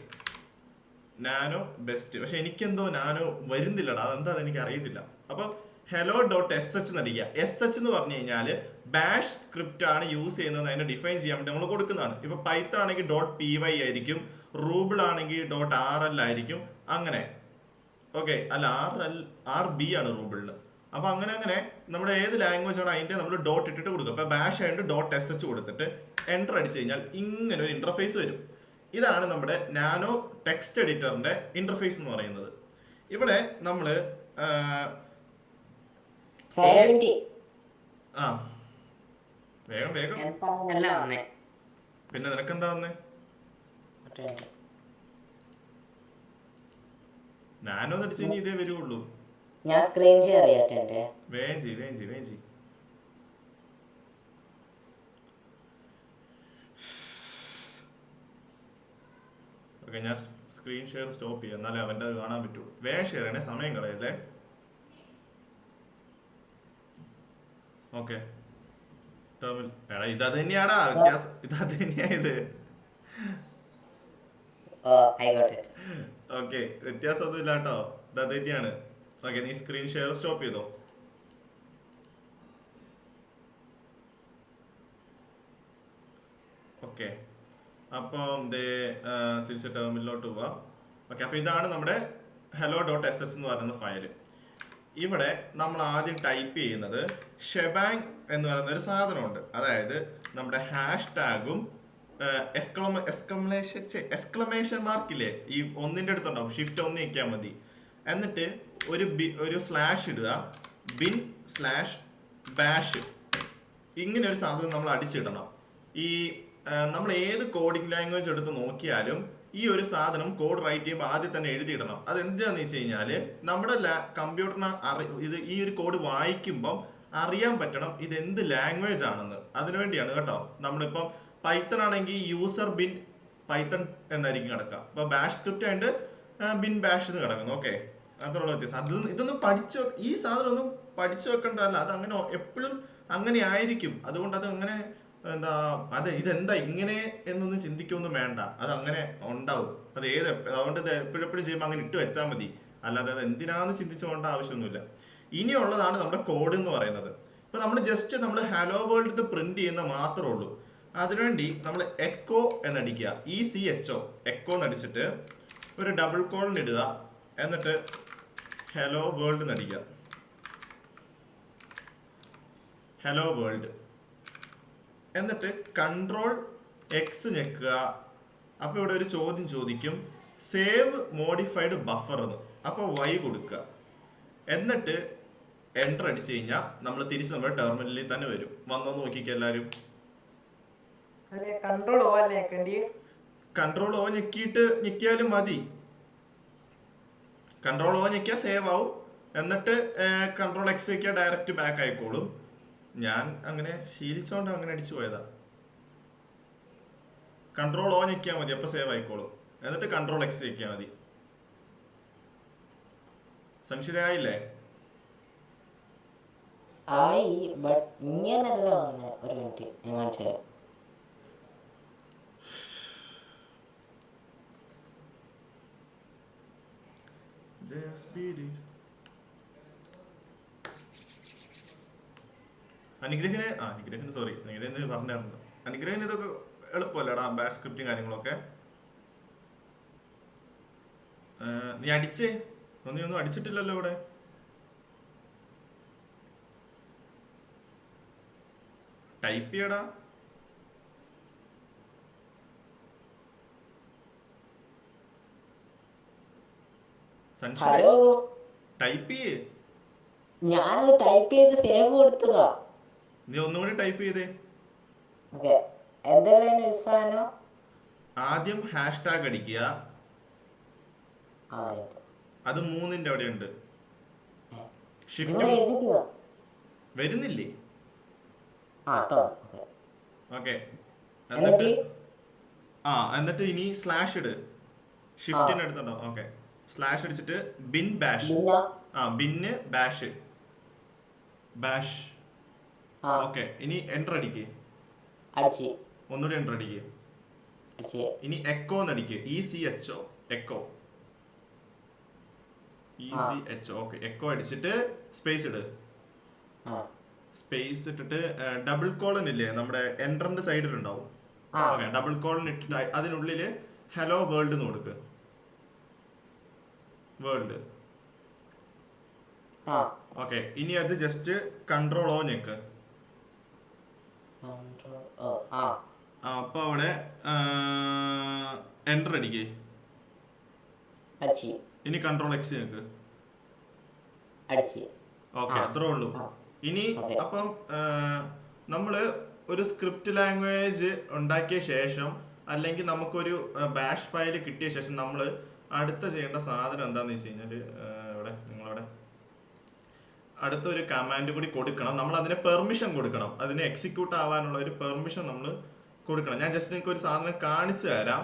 നാനോ ബെസ്റ്റ്. പക്ഷെ എനിക്കെന്തോ നാനോ വരുന്നില്ലടാ, അതെന്താ എനിക്ക് അറിയത്തില്ല. അപ്പൊ hello.sh എന്നടിക്കുക. SH എന്ന് പറഞ്ഞു കഴിഞ്ഞാൽ ബാഷ് സ്ക്രിപ്റ്റ് ആണ് യൂസ് ചെയ്യുന്നത്, അതിനെ ഡിഫൈൻ ചെയ്യാൻ വേണ്ടി നമ്മൾ കൊടുക്കുന്നതാണ്. ഇപ്പൊ പൈത്തൺ ആണെങ്കിൽ .py ആയിരിക്കും, റൂബിൾ ആണെങ്കിൽ .rl ആയിരിക്കും, അങ്ങനെ. ഓക്കെ, അല്ല RB ആണ് റൂബിളിന്. അപ്പൊ അങ്ങനെ അങ്ങനെ നമ്മുടെ ഏത് ലാംഗ്വേജ് ആണ് അതിന്റെ നമ്മൾ ഡോട്ട് ഇട്ടിട്ട് കൊടുക്കുക. അപ്പൊ ബാഷ് ആയിട്ട് .sh കൊടുത്തിട്ട് എൻ്റർ അടിച്ചു കഴിഞ്ഞാൽ ഇങ്ങനെ ഒരു ഇന്റർഫേസ് വരും. ഇതാണ് നമ്മുടെ നാനോ ടെക്സ്റ്റ് എഡിറ്ററിന്റെ ഇന്റർഫേസ് എന്ന് പറയുന്നത്. ഇവിടെ നമ്മൾ ആ വേഗം വേഗം. പിന്നെ നിനക്കെന്താ വന്നേ? നാനോ അടിച്ചു കഴിഞ്ഞാൽ ഇതേ വരുള്ളൂ. ഞാൻ സ്ക്രീൻ ഷെയർ ചെയ്യട്ടെ. വേഗം ചെയ്യ് വേഗം ചെയ്യ് വേഗം ചെയ്യ്. ഓക്കെ, ഞാൻ സ്ക്രീൻ ഷെയർ സ്റ്റോപ്പ് ചെയ്യാം, എന്നാലേ അവൻ്റെ അത് കാണാൻ പറ്റുള്ളൂ. വേഗം ഷെയർ ചെയ്യണേ, സമയം കളയല്ലേ. ഓക്കെ, എടാ ഇതത് തന്നെയാടാ വ്യത്യാസം, ഇതത് തന്നെയാ ഇത്. ഓക്കെ, വ്യത്യാസമൊന്നും ഇല്ല കേട്ടോ, ഇതത് തന്നെയാണ്. ഓക്കെ, നീ സ്ക്രീൻ ഷെയർ സ്റ്റോപ്പ് ചെയ്തോ. ഓക്കെ, അപ്പം തിരിച്ച് ടെർമിനലിലോട്ട് പോവാം. ഓക്കെ, അപ്പോൾ ഇതാണ് നമ്മുടെ hello.sh എന്ന് പറയുന്ന ഫയല്. ഇവിടെ നമ്മൾ ആദ്യം ടൈപ്പ് ചെയ്യുന്നത് ഷെബാങ് എന്ന് പറയുന്ന ഒരു സാധനമുണ്ട്. അതായത് നമ്മുടെ ഹാഷ് ടാഗും എക്സ്ക്ലമേഷൻ മാർക്കില്ലേ, ഈ ഒന്നിൻ്റെ അടുത്തുണ്ടാവും, ഷിഫ്റ്റ് 1 നിൽക്കാൻ മതി. എന്നിട്ട് ഒരു സ്ലാഷ് ഇടുക, bin/bash. ഇങ്ങനെ ഒരു സാധനം നമ്മൾ അടിച്ചിടണം. ഈ നമ്മൾ ഏത് കോഡിംഗ് ലാംഗ്വേജ് എടുത്ത് നോക്കിയാലും ഈ ഒരു സാധനം കോഡ് റൈറ്റ് ചെയ്യുമ്പോൾ ആദ്യം തന്നെ എഴുതിയിടണം. അത് എന്താണെന്ന് വെച്ച് കഴിഞ്ഞാൽ നമ്മുടെ കമ്പ്യൂട്ടറിന് ഈ ഒരു കോഡ് വായിക്കുമ്പം അറിയാൻ പറ്റണം ഇത് എന്ത് ലാംഗ്വേജ് ആണെന്ന്. അതിനുവേണ്ടിയാണ് കേട്ടോ. നമ്മളിപ്പം പൈത്തൺ ആണെങ്കിൽ യൂസർ ബിൻ പൈത്തൺ എന്നായിരിക്കും കിടക്കുക. അപ്പോൾ ബാഷ് സ്ക്രിപ്റ്റ് ആയിട്ട് ബിൻ ബാഷ് എന്ന് കിടക്കുന്നു. ഓക്കെ, അതുള്ള വ്യത്യാസം. ഇതൊന്നും ഈ സാധനം ഒന്നും പഠിച്ചു വെക്കേണ്ടതല്ല, അത് അങ്ങനെ എപ്പോഴും അങ്ങനെ ആയിരിക്കും. അതുകൊണ്ട് അത് അങ്ങനെ ഇതെന്താ ഇങ്ങനെ എന്നൊന്നും ചിന്തിക്കൊന്നും വേണ്ട, അത് അങ്ങനെ ഉണ്ടാവും. അതുകൊണ്ട് ഇത് എപ്പോഴെപ്പോഴും ചെയ്യുമ്പോൾ അങ്ങനെ ഇട്ട് വെച്ചാൽ മതി, അല്ലാതെ അത് എന്തിനാന്ന് ചിന്തിച്ചു പോകേണ്ട ആവശ്യമൊന്നുമില്ല. ഇനിയുള്ളതാണ് നമ്മുടെ കോഡ് എന്ന് പറയുന്നത്. ഇപ്പൊ നമ്മൾ ജസ്റ്റ് ഹലോ വേൾഡ് പ്രിന്റ് ചെയ്യുന്ന മാത്രമേ ഉള്ളൂ. അതിനുവേണ്ടി നമ്മൾ എക്കോ എന്നടിക്കുക, ECHO എക്കോ എന്നടിച്ചിട്ട് ഒരു ഡബിൾ കോളൻ ഇടുക, എന്നിട്ട് ഹലോ വേൾഡ് എന്നടിക്കുക, ഹലോ വേൾഡ്. എന്നിട്ട് Ctrl+X ഞെക്കുക. അപ്പോൾ ഇവിടെ ഒരു ചോദ്യം ചോദിക്കും, സേവ് മോഡിഫൈഡ് ബഫർ എന്ന്. അപ്പോൾ Y കൊടുക്കുക, എന്നിട്ട് എൻ്റർ അടിച്ചു കഴിഞ്ഞാൽ നമ്മൾ തിരിച്ച് നമ്മുടെ ടെർമിനലിൽ തന്നെ വരും. വന്നോ നോക്കിക്കുക എല്ലാവരും. Ctrl+O ഞെക്കിയാലും മതി. Ctrl+O ഞെക്കിയാൽ സേവ് ആവും. എന്നിട്ട് Ctrl+X ഞെക്കിയാൽ ഡയറക്റ്റ് ബാക്ക് ആയിക്കോളും. ഞാൻ അങ്ങനെ ശീലിച്ചോണ്ട് അങ്ങനെ അടിച്ചു പോയതാ. Ctrl+O ഞെക്കിയാൽ മതി, അപ്പൊ സേവ് ആയിക്കോളും. എന്നിട്ട് Ctrl+X ഞെക്കിയാൽ മതി. സംശയമായില്ലേ? അനുഗ്രഹിന് സോറി, അനുഗ്രഹിന് പറഞ്ഞിട്ടുണ്ട്. അനുഗ്രഹിന് ഇതൊക്കെ എളുപ്പമല്ലേടാ, ബാഷ് സ്ക്രിപ്റ്റും കാര്യങ്ങളൊക്കെ. നീ അടിച്ചേ, നീ ഒന്നും അടിച്ചിട്ടില്ലല്ലോ ഇവിടെ. ടൈപ്പ് ചെയ്യടാ. ടൈപ്പ് ചെയ്യേ. ഞാനത് ടൈപ്പ് ചെയ്ത് സേവ് കൊടുത്തതാ. നീ ഒന്നുകൂടി ടൈപ്പ് ചെയ്തേ. ആദ്യം ഹാഷ് ടാഗ് അടിക്കുക, അത് 3ന്റെ അവിടെ ഉണ്ട്. ഷിഫ്റ്റ് വരുന്നില്ലേ? ഓക്കെ, എന്നിട്ട് ഇനി സ്ലാഷ് ഇട്, ഷിഫ്റ്റിന് അടുത്തുണ്ടോ? ഓക്കെ, സ്ലാഷ് അടിച്ചിട്ട് bin bash. Bin bash. Okay, ഇനി എൻ്റർ അടിക്ക്. അടിച്ച് ഒന്നുകൂടി എൻ്റർ അടിക്കുക. അടിച്ച് ഇനി echo എന്നടിക്കുക. ECHO echo. ECHO. Okay, echo അടിച്ചിട്ട് സ്പേസ് ഇട്. സ്പേസ് ഇട്ടിട്ട് ഡബിൾ കോളൻ ഇല്ലേ നമ്മുടെ എൻട്രന്റെ സൈഡിൽ ഉണ്ടാവും. ഓക്കെ, ഡബിൾ കോളൻ ഇട്ടിട്ട് അതിനുള്ളിൽ ഹലോ വേൾഡ് എന്ന് കൊടുക്കുക. വേൾഡ്. ഓക്കെ, ഇനി അത് ജസ്റ്റ് കൺട്രോൾ ഓ ഞെക്ക്. അപ്പൊ അവിടെ എൻ്റർ അടിക്കേ. ഇനി കൺട്രോൾ X ഞെക്ക്. ഓക്കെ, അത്രേ ഉള്ളൂ. ഇനി അപ്പം നമ്മള് ഒരു സ്ക്രിപ്റ്റ് ലാംഗ്വേജ് ഉണ്ടാക്കിയ ശേഷം അല്ലെങ്കിൽ നമുക്കൊരു ബാഷ് ഫയൽ കിട്ടിയ ശേഷം നമ്മൾ അടുത്ത ചെയ്യേണ്ട സാധനം എന്താന്ന് വെച്ച് കഴിഞ്ഞാല് ഇവിടെ നിങ്ങളവിടെ അടുത്തൊരു കമാൻഡ് കൂടി കൊടുക്കണം. നമ്മൾ അതിന് പെർമിഷൻ കൊടുക്കണം. അതിന് എക്സിക്യൂട്ട് ആവാനുള്ള ഒരു പെർമിഷൻ നമ്മൾ കൊടുക്കണം. ഞാൻ ജസ്റ്റ് നിങ്ങൾക്ക് ഒരു സാധനം കാണിച്ചു തരാം,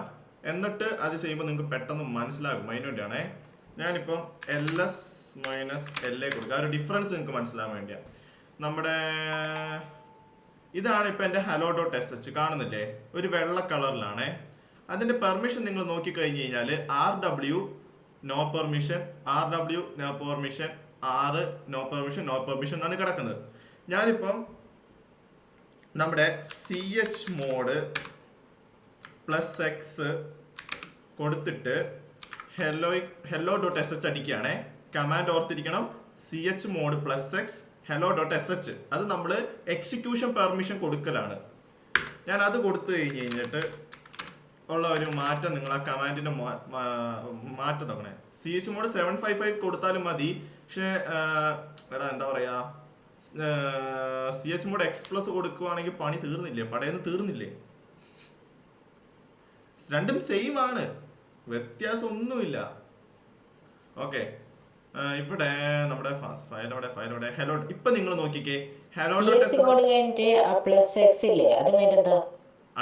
എന്നിട്ട് അത് ചെയ്യുമ്പോൾ നിങ്ങൾക്ക് പെട്ടെന്ന് മനസ്സിലാകും. അതിന് വേണ്ടിയാണേ ഞാനിപ്പം LS - LA കൊടുക്കുക. ആ ഒരു ഡിഫറൻസ് നിങ്ങൾക്ക് മനസ്സിലാകാൻ വേണ്ടിയാണ്. നമ്മുടെ ഇതാണ് ഇപ്പം എൻ്റെ hello.sh കാണുന്നില്ലേ, ഒരു വെള്ള കളറിലാണേ. അതിൻ്റെ പെർമിഷൻ നിങ്ങൾ നോക്കിക്കഴിഞ്ഞ് കഴിഞ്ഞാൽ RW no permission, RW no permission, R no permission, no permission എന്നാണ് കിടക്കുന്നത്. ഞാനിപ്പം നമ്മുടെ chmod +X കൊടുത്തിട്ട് hello.sh അടിക്കുകയാണേ. കമാൻഡ് ഓർത്തിരിക്കണം, chmod +X hello.sh. അത് നമ്മൾ എക്സിക്യൂഷൻ പെർമിഷൻ കൊടുക്കലാണ്. ഞാൻ അത് കൊടുത്തു കഴിഞ്ഞിട്ട് ഉള്ള ഒരു മാറ്റം നിങ്ങൾ ആ കമാൻഡിന്റെ മാറ്റം നോക്കണേ. chmod 755 കൊടുത്താലും മതി. പക്ഷേ എന്താ പറയാ, chmod X+ കൊടുക്കുവാണെങ്കിൽ പണി തീർന്നില്ലേ, പടയെന്ന് തീർന്നില്ലേ. രണ്ടും സെയിം ആണ്, വ്യത്യാസം ഒന്നുമില്ല. ഓക്കെ, ഇവിടെ നമ്മുടെ ഫയലോടെ ഹലോ. ഇപ്പൊ നിങ്ങൾ നോക്കിക്കേ,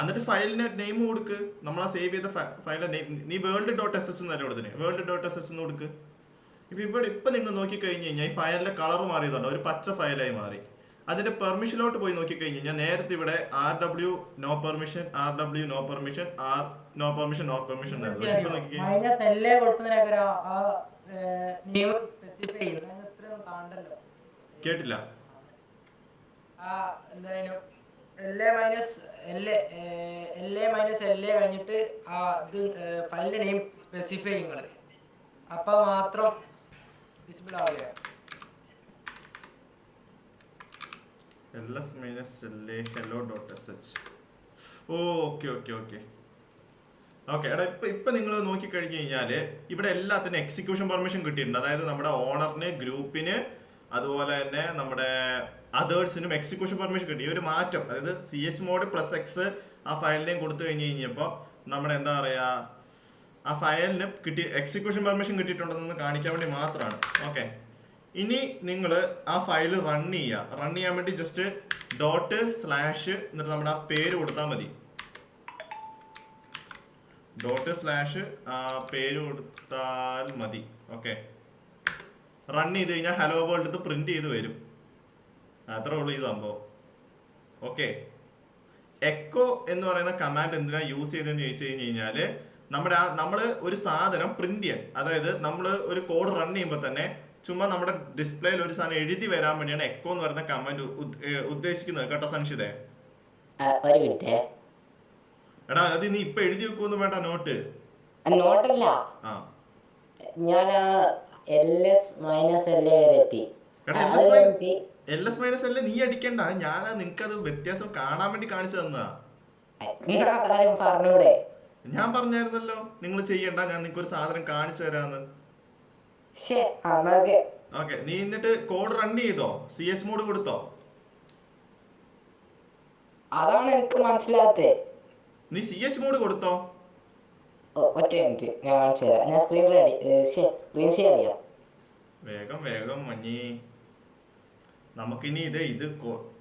എന്നിട്ട് ഫയലിന് നെയിം കൊടുക്ക്. നമ്മളാ സേവ് ചെയ്ത ഫയലിന്റെ നെയിം നീ world.sh എന്നല്ല കൊടുത്തിനെ, world.sh എന്ന് കൊടുക്ക്. ഇപ്പൊ നിങ്ങൾ നോക്കിക്കഴിഞ്ഞ് കഴിഞ്ഞാൽ ഈ ഫയലിന്റെ കളർ മാറിയതുകൊണ്ട് ഒരു പച്ച ഫയലായി മാറി. അതിന്റെ പെർമിഷനിലോട്ട് പോയി നോക്കിക്കഴിഞ്ഞ് കഴിഞ്ഞാൽ നേരത്തെ ഇവിടെ RW no permission, RW no permission, R no permission, no permission എന്നായിരുന്നു. പക്ഷെ ഇപ്പൊ നോക്കിക്കേ, കേട്ടില്ല. കഴിഞ്ഞിട്ട് ഫയലിന്റെ നെയിം സ്പെസിഫൈ ചെയ്യുന്നത് അപ്പൊ മാത്രം വിസിബിൾ ആവില്ല. LS - LA hello.sh. ഓക്കെ എടാ, ഇപ്പൊ നിങ്ങൾ നോക്കിക്കഴിഞ്ഞ് കഴിഞ്ഞാല് ഇവിടെ എല്ലാത്തിനും എക്സിക്യൂഷൻ പെർമിഷൻ കിട്ടിയിട്ടുണ്ട്. അതായത് നമ്മുടെ ഓണറിന്, ഗ്രൂപ്പിന്, അതുപോലെ തന്നെ നമ്മുടെ അതേഴ്സിനും എക്സിക്യൂഷൻ പെർമിഷൻ കിട്ടി. ഈ ഒരു മാറ്റം, അതായത് chmod +X ആ ഫയലിനെയും കൊടുത്തു കഴിഞ്ഞ് കഴിഞ്ഞപ്പോൾ നമ്മുടെ എന്താ പറയാ, ആ ഫയലിന് കിട്ടി എക്സിക്യൂഷൻ പെർമിഷൻ കിട്ടിയിട്ടുണ്ടെന്ന് കാണിക്കാൻ വേണ്ടി മാത്രമാണ്. ഓക്കെ, ഇനി നിങ്ങൾ ആ ഫയൽ റൺ ചെയ്യാൻ വേണ്ടി ജസ്റ്റ് ./ എന്നിട്ട് നമ്മുടെ ആ പേര് കൊടുത്താൽ മതി. ./ പേര് കൊടുത്താൽ മതി. ഓക്കെ, റൺ ചെയ്ത് കഴിഞ്ഞാൽ ഹലോ വേൾഡ് പ്രിന്റ് ചെയ്ത് വരും. അത്രേ ഉള്ളൂ ഈ സംഭവം. ഓക്കെ, എക്കോ എന്ന് പറയുന്ന കമാൻഡ് എന്തിനാ യൂസ് ചെയ്തതെന്ന് ചോദിച്ചു കഴിഞ്ഞ് കഴിഞ്ഞാല് നമ്മൾ ഒരു സാധനം പ്രിന്റ് ചെയ്യാൻ, അതായത് നമ്മൾ ഒരു കോഡ് റൺ ചെയ്യുമ്പോൾ തന്നെ ചുമ്മാ നമ്മുടെ ഡിസ്പ്ലേയിൽ ഒരു സാധനം എഴുതി വരാൻ വേണ്ടിയാണ് എക്കോ എന്ന് പറയുന്ന കമാൻഡ് ഉദ്ദേശിക്കുന്നത്. കേട്ടോ സംശിതേ? എടാ, അത് നീ ഇപ്പൊ എഴുതി വെക്കുമെന്ന് വേണ്ട, നോട്ടല്ല. ഞാൻ LS - LA വരെ എത്തി. LS - LA നീ അടിക്കണ്ട, ഞാൻ നിനക്കത് വ്യത്യാസം കാണാൻ വേണ്ടി കാണിച്ചു തന്നതാ. പറഞ്ഞൂടെ? ഞാൻ പറഞ്ഞായിരുന്നല്ലോ നിങ്ങൾ ചെയ്യണ്ട, ഞാൻ നിങ്ങൾക്ക് ഒരു സാധനം കാണിച്ചു തരാന്ന്. ഓക്കെ, നീ എന്നിട്ട് കോഡ് റൺ ചെയ്തോ? chmod കൊടുത്തോ? അതാണ് എനിക്ക് മനസ്സിലാത്തേ. നീ chmod കൊടുത്തോ? ഒറ്റ മിനിറ്റ്, ഞാൻ സ്ക്രീൻ ഷെയർ ചെയ്യാം. വേഗം മഞ്ഞി. നമുക്കിനി ഇത്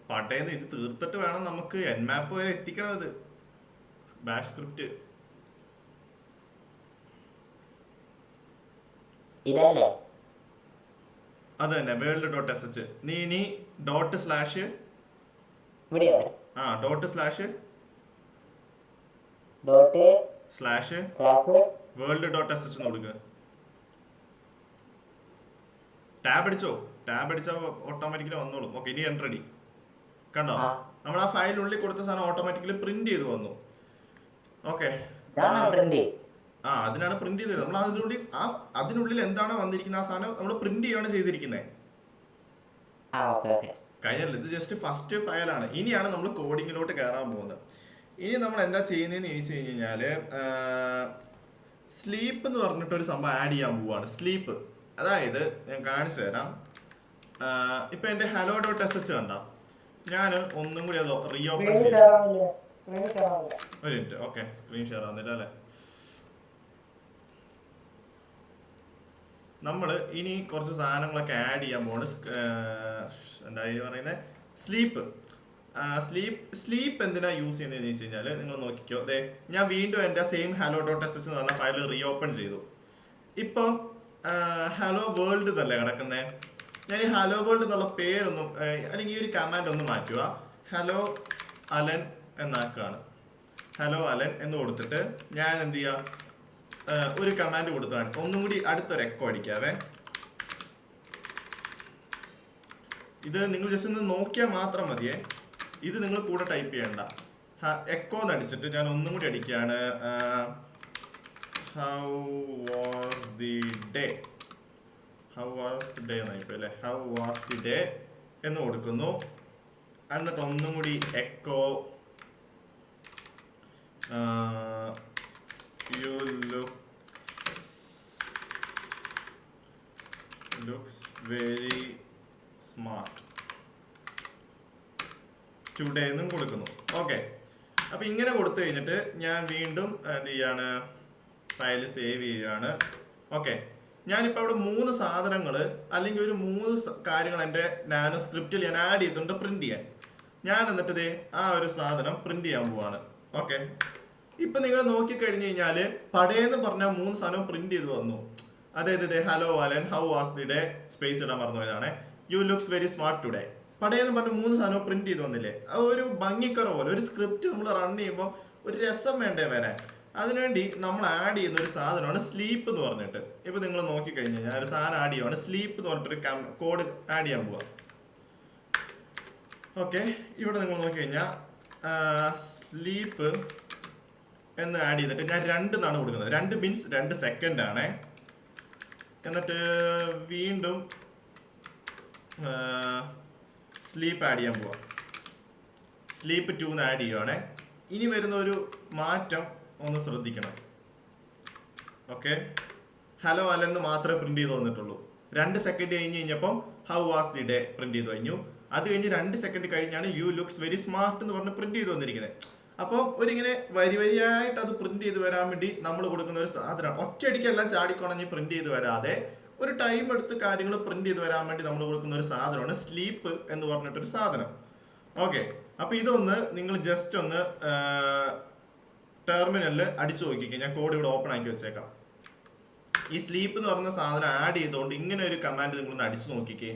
പട്ടേന്ന് ഇത് തീർത്തിട്ട് വേണം നമുക്ക് nmap വരെ എത്തിക്കണം. ഇത് ബാഷ് സ്ക്രിപ്റ്റ് ഇതല്ലേ? അത് തന്നെ, world.sh. നീ ./ ഇവിടെയോ? ./ Dot slash slash world dot S H എന്ന് കൊടുക്കുക. ടാബ് അടിച്ചോ, ടാബ് അടിച്ചാൽ ഓട്ടോമാറ്റിക്കലി വന്നോളും. ഓക്കെ, ഇനി എൻ്റർ അടി. കണ്ടോ, നമ്മൾ ആ ഫയലിനുള്ളിൽ കൊടുത്ത സാധനം ഓട്ടോമാറ്റിക്കലി പ്രിന്റ് ചെയ്ത് വന്നു. ഓക്കെ, അതിനാണ് പ്രിന്റ് ചെയ്തത്. നമ്മൾ അതിനുള്ളിൽ എന്താണ് വന്നിരിക്കുന്നത് ആ സാധനം നമ്മൾ പ്രിന്റ് ചെയ്യാണ് ചെയ്തിരിക്കുന്നത്. കഴിഞ്ഞല്ലോ, ഇത് ജസ്റ്റ് ഫസ്റ്റ് ഫയലാണ്. ഇനിയാണ് നമ്മൾ കോഡിങ്ങിലോട്ട് കയറാൻ പോകുന്നത്. ഇനി നമ്മൾ എന്താ ചെയ്യുന്നതെന്ന് ചോദിച്ചു കഴിഞ്ഞാൽ സ്ലീപ്പ് എന്ന് പറഞ്ഞിട്ടൊരു സംഭവം ആഡ് ചെയ്യാൻ പോവാണ്. സ്ലീപ്പ്, അതായത് ഞാൻ കാണിച്ചു തരാം. ഇപ്പം എൻ്റെ ഹലോ ഡോട്ട് എസ് എച്ച് കണ്ട, ഞാൻ ഒന്നും കൂടി അത് റീഓപ്പൺ ചെയ്യാം. ഒരു മിനിറ്റ്. ഓക്കെ, സ്ക്രീൻ ഷെയർ ആവുന്നില്ല അല്ലേ. നമ്മൾ ഇനി കുറച്ച് സാധനങ്ങളൊക്കെ ആഡ് ചെയ്യാൻ പോവാണ്. എന്താ പറയുന്നത്, സ്ലീപ്പ്. സ്ലീപ്പ് എന്തിനാ യൂസ് ചെയ്യുന്നതെന്ന് വെച്ച് കഴിഞ്ഞാൽ നിങ്ങൾ നോക്കിക്കോ. അതെ, ഞാൻ വീണ്ടും എൻ്റെ same hello dot S H എന്ന് പറഞ്ഞ ഫയൽ റീഓപ്പൺ ചെയ്തു. ഇപ്പം ഹലോ വേൾഡ് തന്നെ കിടക്കുന്നത്. ഞാൻ ഈ ഹലോ വേൾഡ് എന്നുള്ള പേരൊന്നും അല്ലെങ്കിൽ ഈ ഒരു കമാൻഡ് ഒന്ന് മാറ്റുക. ഹലോ അലൻ എന്നാക്കുകയാണ്. ഹലോ അലൻ എന്ന് കൊടുത്തിട്ട് ഞാൻ എന്ത് ചെയ്യുക, ഒരു കമാൻഡ് കൊടുത്താണ്. ഒന്നും കൂടി അടുത്തൊരു എക്കോ അടിക്കാവേ. ഇത് നിങ്ങൾ ജസ്റ്റ് ഒന്ന് നോക്കിയാൽ മാത്രം മതിയേ, ഇത് നിങ്ങൾ കൂടെ ടൈപ്പ് ചെയ്യണ്ട. എക്കോ എന്ന് അടിച്ചിട്ട് ഞാൻ ഒന്നും കൂടി അടിക്കുകയാണ്. How was the day, how was the day എന്നായിപ്പോ അല്ലേ, ഹൗ വാസ് ദി ഡേ എന്ന് കൊടുക്കുന്നു. എന്നിട്ട് ഒന്നും കൂടി echo you looks very smart today എന്നും കൊടുക്കുന്നു. ഓക്കെ, അപ്പം ഇങ്ങനെ കൊടുത്തു കഴിഞ്ഞിട്ട് ഞാൻ വീണ്ടും എന്ത് ചെയ്യാണ്, ഫയൽ സേവ് ചെയ്യുകയാണ്. ഓക്കെ, ഞാനിപ്പോൾ അവിടെ 3 സാധനങ്ങൾ അല്ലെങ്കിൽ ഒരു 3 കാര്യങ്ങൾ എൻ്റെ നാനോ സ്ക്രിപ്റ്റിൽ ഞാൻ ആഡ് ചെയ്തിട്ടുണ്ട് പ്രിന്റ് ചെയ്യാൻ. ഞാൻ എന്നിട്ട് ഇതേ ആ ഒരു സാധനം പ്രിന്റ് ചെയ്യാൻ പോവാണ്. ഓക്കെ, ഇപ്പൊ നിങ്ങൾ നോക്കിക്കഴിഞ്ഞു കഴിഞ്ഞാൽ പടയെന്ന് പറഞ്ഞ 3 സാധനം പ്രിന്റ് ചെയ്ത് വന്നു. അതായത് hello Alan, how was the day, space ഇടാൻ മറന്നുപോയതാണ്, you looks very smart today. പടയെന്ന് പറഞ്ഞ 3 സാധനം പ്രിന്റ് ചെയ്ത് വന്നില്ലേ. ഒരു ഭംഗിക്കറ പോലെ ഒരു സ്ക്രിപ്റ്റ് നമ്മൾ റൺ ചെയ്യുമ്പോൾ ഒരു രസം വേണ്ടേ വരാൻ. അതിനുവേണ്ടി നമ്മൾ ആഡ് ചെയ്യുന്ന ഒരു സാധനമാണ് സ്ലീപ്പ് എന്ന് പറഞ്ഞിട്ട്. ഇപ്പൊ നിങ്ങൾ നോക്കിക്കഴിഞ്ഞു കഴിഞ്ഞാൽ ഒരു സാധനം ആഡ് ചെയ്യുവാണ്, സ്ലീപ്പ് എന്ന് പറഞ്ഞിട്ടൊരു കോഡ് ആഡ് ചെയ്യാൻ പോവാ. ഓക്കെ, ഇവിടെ നിങ്ങൾ നോക്കിക്കഴിഞ്ഞാൽ സ്ലീപ്പ് എന്ന് ആഡ് ചെയ്തിട്ട് ഞാൻ 2 എന്നാണ് കൊടുക്കുന്നത്. 2 മീൻസ് 2 സെക്കൻഡ് ആണ്. എന്നിട്ട് വീണ്ടും സ്ലീപ്പ് ആഡ് ചെയ്യാൻ പോവാം. സ്ലീപ്പ് 2 എന്ന് ആഡ് ചെയ്യുവാണേ. ഇനി വരുന്ന ഒരു മാറ്റം ഒന്ന് ശ്രദ്ധിക്കണം. ഓക്കെ, ഹലോ അല്ലെന്ന് മാത്രമേ പ്രിന്റ് ചെയ്ത് വന്നിട്ടുള്ളൂ. 2 സെക്കൻഡ് കഴിഞ്ഞ് കഴിഞ്ഞപ്പം how was the day print ചെയ്ത് കഴിഞ്ഞു. അത് കഴിഞ്ഞ് 2 സെക്കൻഡ് കഴിഞ്ഞാണ് യു ലുക്സ് വെരി സ്മാർട്ട് എന്ന് പറഞ്ഞ് പ്രിന്റ് ചെയ്ത് വന്നിരിക്കുന്നത്. അപ്പോൾ ഒരിങ്ങനെ വരിയായിട്ട് അത് പ്രിന്റ് ചെയ്ത് വരാൻ വേണ്ടി നമ്മൾ കൊടുക്കുന്ന ഒരു സാധനം. ഒറ്റയടിക്കെല്ലാം ചാടിക്കൊണഞ്ഞ് പ്രിന്റ് ചെയ്ത് വരാതെ ഒരു ടൈം എടുത്ത് കാര്യങ്ങൾ പ്രിന്റ് ചെയ്ത് വരാൻ വേണ്ടി നമ്മൾ കൊടുക്കുന്ന ഒരു സാധനമാണ് സ്ലീപ്പ് എന്ന് പറഞ്ഞിട്ടൊരു സാധനം. ഓക്കെ, അപ്പോൾ ഇതൊന്ന് നിങ്ങൾ ജസ്റ്റ് ഒന്ന് ടെർമിനലിൽ അടിച്ചു നോക്കിക്കുക. ഞാൻ കോഡ് ഇവിടെ ഓപ്പൺ ആക്കി വെച്ചേക്കാം. ഈ സ്ലീപ്പ് എന്ന് പറയുന്ന സാധനം ആഡ് ചെയ്തുകൊണ്ട് ഇങ്ങനെ ഒരു കമാൻഡ് നിങ്ങളൊന്ന് അടിച്ചു നോക്കിക്കേ.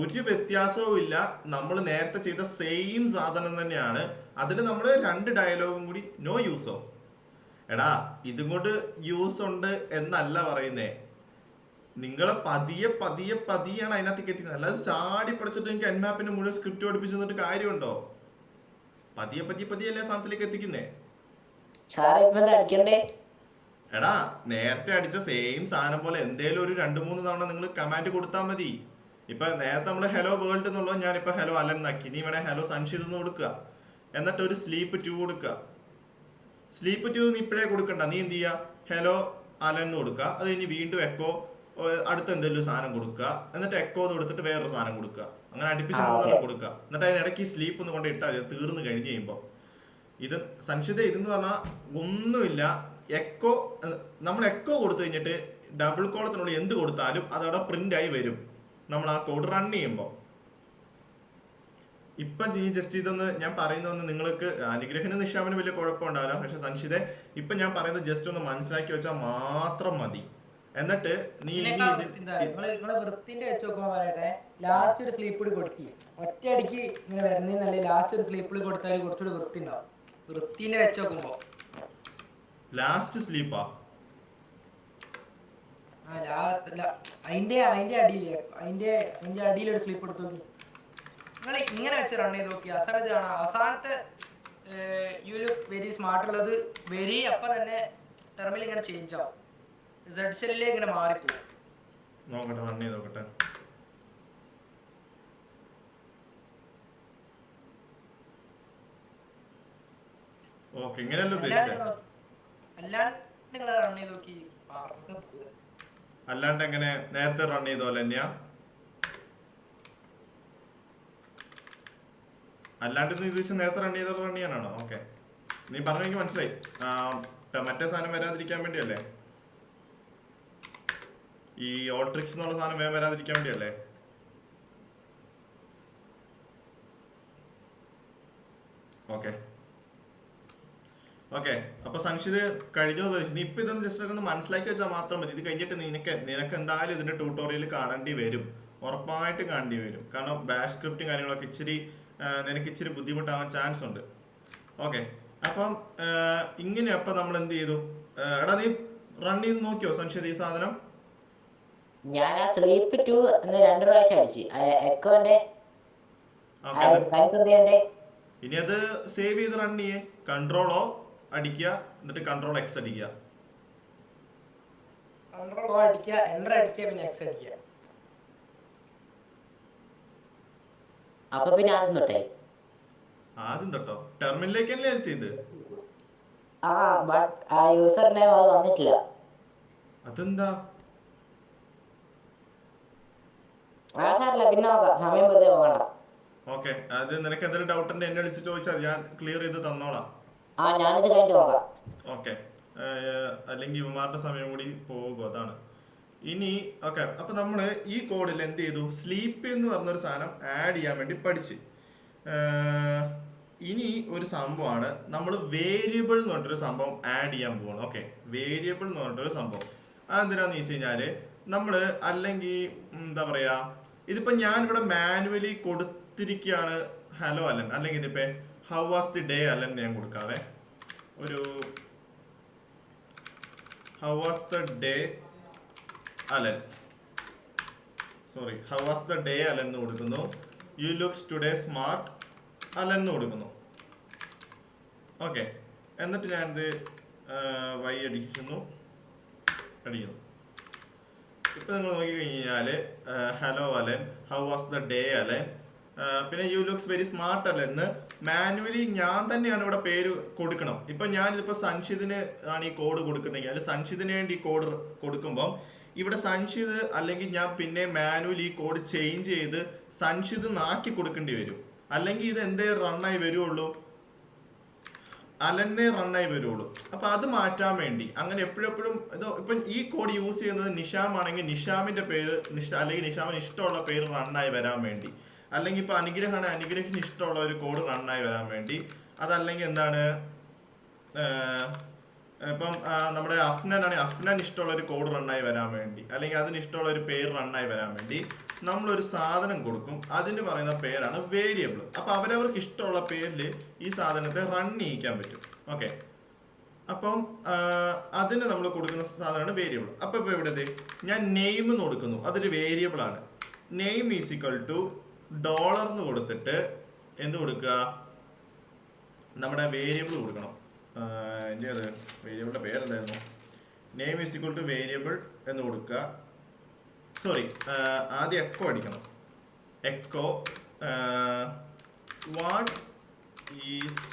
ഒരു വ്യത്യാസവും ഇല്ല. നമ്മൾ നേരത്തെ ചെയ്ത സെയിം സാധനം തന്നെയാണ്. അതിൽ നമ്മൾ 2 ഡയലോഗും കൂടി നോ യൂസോ. എടാ, ഇതും കൊണ്ട് യൂസ് ഉണ്ട് എന്നല്ല പറയുന്നേ. നിങ്ങളെ പതിയാണ് അതിനകത്തേക്ക് എത്തിക്കുന്നത്. അല്ലാതെ ചാടി പഠിച്ചിട്ട് എനിക്ക് എൻമാപ്പിന്റെ മുഴുവൻ സ്ക്രിപ്റ്റ് പഠിപ്പിച്ചു തന്നിട്ട് കാര്യമുണ്ടോ? പതിയല്ലേ സാധനത്തിലേക്ക് എത്തിക്കുന്നേ. എടാ, നേരത്തെ അടിച്ച സെയിം സാധനം പോലെ എന്തേലും ഒരു 2-3 തവണ നിങ്ങൾ കമാൻഡ് കൊടുത്താൽ മതി. ഇപ്പൊ നേരത്തെ നമ്മൾ ഹലോ വേൾഡ് എന്നുള്ളത് ഞാനിപ്പോ ഹലോ അലൻ എന്നാക്കി. നീ വേണേ ഹലോ സൺഷിത് എന്ന് കൊടുക്കുക. എന്നിട്ട് ഒരു സ്ലീപ്പ് 2 കൊടുക്കുക. സ്ലീപ്പ് 2 നീ ഇപ്പോഴേ കൊടുക്കണ്ട. നീ എന്ത് ചെയ്യുക, ഹലോ അലൻ എന്ന് കൊടുക്കുക. അത് കഴിഞ്ഞ് വീണ്ടും എക്കോ അടുത്ത എന്തെങ്കിലും സാധനം കൊടുക്കുക. എന്നിട്ട് എക്കോ എന്ന് കൊടുത്തിട്ട് വേറൊരു സാധനം കൊടുക്കുക. അങ്ങനെ അടുപ്പിച്ച് 3 കൊടുക്കുക. എന്നിട്ട് അതിനിടയ്ക്ക് ഈ സ്ലീപ്പ് ഒന്ന് കൊണ്ട് ഇട്ടാൽ തീർന്നു കഴിഞ്ഞ് കഴിയുമ്പോൾ ഇത് സൺഷിത ഇതെന്ന് പറഞ്ഞാൽ ഒന്നുമില്ല. എക്കോ നമ്മൾ എക്കോ കൊടുത്തു കഴിഞ്ഞിട്ട് ഡബിൾ കോളത്തിനുള്ള എന്ത് കൊടുത്താലും അതവിടെ പ്രിന്റ് ആയി വരും നമ്മൾ ആ കോഡ് റൺ ചെയ്യുമ്പോൾ. ഇപ്പൊ നീ ജസ്റ്റ് ഇതൊന്ന് ഞാൻ പറയുന്നതൊന്ന് നിങ്ങൾക്ക് അനുഗ്രഹന നിശാമിന് വലിയ കുഴപ്പമുണ്ടാവില്ല. പക്ഷെ സൻഷിത ഇപ്പൊ ഞാൻ പറയുന്നത് ജസ്റ്റ് ഒന്ന് മനസ്സിലാക്കി വെച്ചാൽ മാത്രം മതി. എന്നിട്ട് നീ വൃത്തിന്റെ വെച്ച് നോക്കുമ്പോ പറയട്ടെ, ലാസ്റ്റ് ഒരു സ്ലീപ്പ് കൂടി കൊടുക്കി ഒറ്റയടിക്ക് ഇങ്ങനെ വരുന്നല്ലേ. ലാസ്റ്റ് ഒരു സ്ലീപ്പ് കൊടുത്താൽ കുറച്ചുകൂടി വൃത്തി ഉണ്ടാവും. വൃത്തിന്റെ വെച്ച് നോക്കുമ്പോ ലാസ്റ്റ് സ്ലീപ്പാ? അതിന്റെ അടിയില് അതിന്റെ അടിയിൽ ഒരു സ്ലീപ്പ് എടുത്തു നോക്കി. നിങ്ങൾ ഇങ്ങനെ വെച്ച് റൺ ചെയ്ത് നോക്കി. ആ സമയത്ത് കാണാം അവസാനത്തെ യു ലുക്ക് വെരി സ്മാർട്ട് ഉള്ളത് വെരി അപ്പൊ തന്നെ ടെർമിൽ ഇങ്ങനെ ചേഞ്ച് ആവും. സെഡ് സെല്ലിലേക്ക് ഇങ്ങനെ മാറിപ്പോകും. നോക്കട്ടെ, റൺ ചെയ്ത് നോക്കട്ടെ. ഓക്കെ, ഇങ്ങനെയല്ല ഉദ്ദേശിച്ചത്. അല്ലാണ്ട് എങ്ങനെ നേരത്തെ റൺ ചെയ്ത പോലെ തന്നെയാ? അല്ലാണ്ട് നീ ഉദ്ദേശിച്ച നേരത്തെ റൺ ചെയ്ത റൺ ചെയ്യാനാണോ? ഓക്കെ, നീ പറഞ്ഞ എനിക്ക് മനസ്സിലായി. മറ്റേ സാധനം വരാതിരിക്കാൻ വേണ്ടിയല്ലേ? ഈ ഓൾട്രിക്സ് എന്നുള്ള സാധനം വേഗം വരാതിരിക്കാൻ വേണ്ടിയല്ലേ? ഓക്കെ ഓക്കെ, അപ്പൊ സംശയത് കഴിഞ്ഞു. നീ ഇപ്പൊ ഇതൊന്ന് ജസ്റ്റ് ഒന്ന് മനസ്സിലാക്കി വെച്ചാൽ മാത്രം മതി. ഇത് കഴിഞ്ഞിട്ട് നിനക്ക് എന്തായാലും ഇതിന്റെ ട്യൂട്ടോറിയൽ കാണേണ്ടി വരും, ഉറപ്പായിട്ട് കാണേണ്ടി വരും. കാരണം ബാഷ് സ്ക്രിപ്റ്റും കാര്യങ്ങളൊക്കെ നിനക്ക് ഇച്ചിരി ബുദ്ധിമുട്ടാവാൻ ചാൻസ് ഉണ്ട്. ഓക്കെ, അപ്പം ഇങ്ങനെ അപ്പൊ നമ്മൾ എന്ത് ചെയ്തു? എടാ നീ റൺ ചെയ്ത് നോക്കിയോ സംശയത് ഈ സാധനം? ഞാൻ ആ സ്ലീപ്പ് 2 എന്ന് 2 പ്രാവശ്യം അടിച്ച് എക്കോന്റെ ഇനി അത് സേവ് ചെയ്ത് റൺ ചെയ്യേ. കൺട്രോളോ അടിക്കുക, എന്നിട്ട് കൺട്രോൾ എക്സ് അടിക്കുക. അപ്പൊ പിന്നെ ആദ്യം തൊട്ടോ ടെർമിനലിലേക്ക് അല്ലേ എത്തിയത്? യൂസർ നെയിം അത് വന്നിട്ടില്ല. അതെന്താ? സാറില്ല, പിന്നെ നോക്കാം, സമയം വെറുതെ പോകണ്ട. ഓക്കെ, അത് നിനക്ക് എന്തെങ്കിലും ഡൗട്ട് ഉണ്ട് എന്നെ വിളിച്ച് ചോദിച്ചാൽ ഞാൻ ക്ലിയർ ചെയ്ത് തന്നോളാം. ഞാനിത് കഴിഞ്ഞിട്ട് നോക്കാം. ഓക്കെ, അല്ലെങ്കിൽ ഇവന്മാരുടെ സമയം കൂടി പോകും, അതാണ്. ഇനി ഓക്കെ, അപ്പൊ നമ്മള് ഈ കോഡിൽ എന്ത് ചെയ്തു? സ്ലീപ്പ് എന്ന് പറഞ്ഞൊരു സാധനം ആഡ് ചെയ്യാൻ വേണ്ടി പഠിച്ച്. ഇനി ഒരു സംഭവമാണ് നമ്മൾ വേരിയബിൾ എന്ന് പറഞ്ഞിട്ടൊരു സംഭവം ആഡ് ചെയ്യാൻ പോകണം. ഓക്കെ, വേരിയബിൾ എന്ന് പറഞ്ഞിട്ടൊരു സംഭവം അതെന്തിനാന്ന് വെച്ച് കഴിഞ്ഞാല് നമ്മള് അല്ലെങ്കിൽ എന്താ പറയാ, ഇതിപ്പോ ഞാനിവിടെ മാനുവലി കൊടുത്തിരിക്കുകയാണ് ഹലോ അലൻ, അല്ലെങ്കിൽ ഇതിപ്പോ how was the day Alan ഞാൻ കൊടുക്കാവേ. ഒരു how was the day Alan, sorry, how was the day Alan എന്ന് കൊടുക്കുന്നു. You looks today smart Alan എന്ന് കൊടുക്കുന്നു. ഓക്കെ, എന്നിട്ട് ഞാനിത് വൈ അടിക്കുന്നു. ഇപ്പൊ നിങ്ങൾ നോക്കി കഴിഞ്ഞാല് hello Alan, how was the day Alan, പിന്നെ യു ലുക്സ് വെരി സ്മാർട്ട് അല്ലെന്ന് മാനുവലി ഞാൻ തന്നെയാണ് ഇവിടെ പേര് കൊടുക്കണം. ഇപ്പൊ ഞാനിതിപ്പോ സൻഷിതിന് ആണ് ഈ കോഡ് കൊടുക്കുന്നെങ്കിൽ, അല്ലെങ്കിൽ സൻഷിതിന് വേണ്ടി ഈ കോഡ് കൊടുക്കുമ്പോൾ ഇവിടെ സൻഷിത് അല്ലെങ്കിൽ ഞാൻ പിന്നെ മാനുവലി ഈ കോഡ് ചേഞ്ച് ചെയ്ത് സൻഷിത് നാക്കി കൊടുക്കേണ്ടി വരും. അല്ലെങ്കിൽ ഇത് എന്തേ റണ്ണായി വരുള്ളൂ, അലന്നെ റണ്ണായി വരുള്ളൂ. അപ്പൊ അത് മാറ്റാൻ വേണ്ടി അങ്ങനെ എപ്പോഴെപ്പോഴും ഇത് ഇപ്പം ഈ കോഡ് യൂസ് ചെയ്യുന്നത് നിഷാം ആണെങ്കിൽ നിഷാമിന്റെ പേര് അല്ലെങ്കിൽ നിഷാമിന് ഇഷ്ടമുള്ള പേര് റണ്ണായി വരാൻ വേണ്ടി, അല്ലെങ്കിൽ ഇപ്പൊ അനുഗ്രഹമാണ് അനുഗ്രഹിന് ഇഷ്ടമുള്ള ഒരു കോഡ് റണ്ണായി വരാൻ വേണ്ടി, അതല്ലെങ്കിൽ എന്താണ് ഇപ്പം നമ്മുടെ അഫ്നാനാണെങ്കിൽ അഫ്നാൻ ഇഷ്ടമുള്ള ഒരു കോഡ് റണ്ണായി വരാൻ വേണ്ടി, അല്ലെങ്കിൽ അതിന് ഇഷ്ടമുള്ള ഒരു പേര് റണ്ണായി വരാൻ വേണ്ടി നമ്മളൊരു സാധനം കൊടുക്കും. അതിന് പറയുന്ന പേരാണ് വേരിയബിൾ. അപ്പൊ അവരവർക്ക് ഇഷ്ടമുള്ള പേരിൽ ഈ സാധനത്തെ റൺ ചെയ്യിക്കാൻ പറ്റും. ഓക്കെ, അപ്പം അതിന് നമ്മൾ കൊടുക്കുന്ന സാധനമാണ് വേരിയബിൾ. അപ്പൊ ഇപ്പൊ ഇവിടെ ഞാൻ നെയിം എന്ന് കൊടുക്കുന്നു, അതൊരു വേരിയബിൾ ആണ്. Name is equal to dollar എന്ന് കൊടുത്തിട്ട് എന്ത് കൊടുക്കുക? നമ്മുടെ വേരിയബിൾ കൊടുക്കണം. എൻ്റെ അത് വേരിയബിളിന്റെ പേരെന്തായിരുന്നു? Name is equal to variable എന്ന് കൊടുക്കുക. സോറി, ആദ്യം എക്കോ അടിക്കണം. Echo what is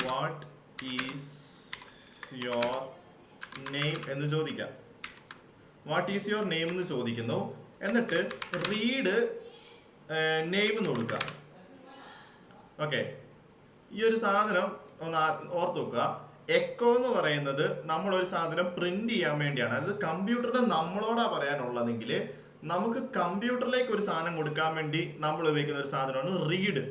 what is your name എന്ന് ചോദിക്കാം. വാട്ട് ഈസ് യുവർ നെയിം എന്ന് ചോദിക്കുന്നു. എന്നിട്ട് റീഡ് നെയിം എന്ന് കൊടുക്കുക. ഓക്കെ, ഈ ഒരു സാധനം ഒന്ന് ഓർത്ത് വെക്കുക. എക്കോ എന്ന് പറയുന്നത് നമ്മളൊരു സാധനം പ്രിന്റ് ചെയ്യാൻ വേണ്ടിയാണ്. അത് കമ്പ്യൂട്ടറിന് നമ്മളോടാ പറയാനുള്ളതെങ്കിൽ നമുക്ക് കമ്പ്യൂട്ടറിലേക്ക് ഒരു സാധനം കൊടുക്കാൻ വേണ്ടി നമ്മൾ ഉപയോഗിക്കുന്ന ഒരു സാധനമാണ് റീഡ്.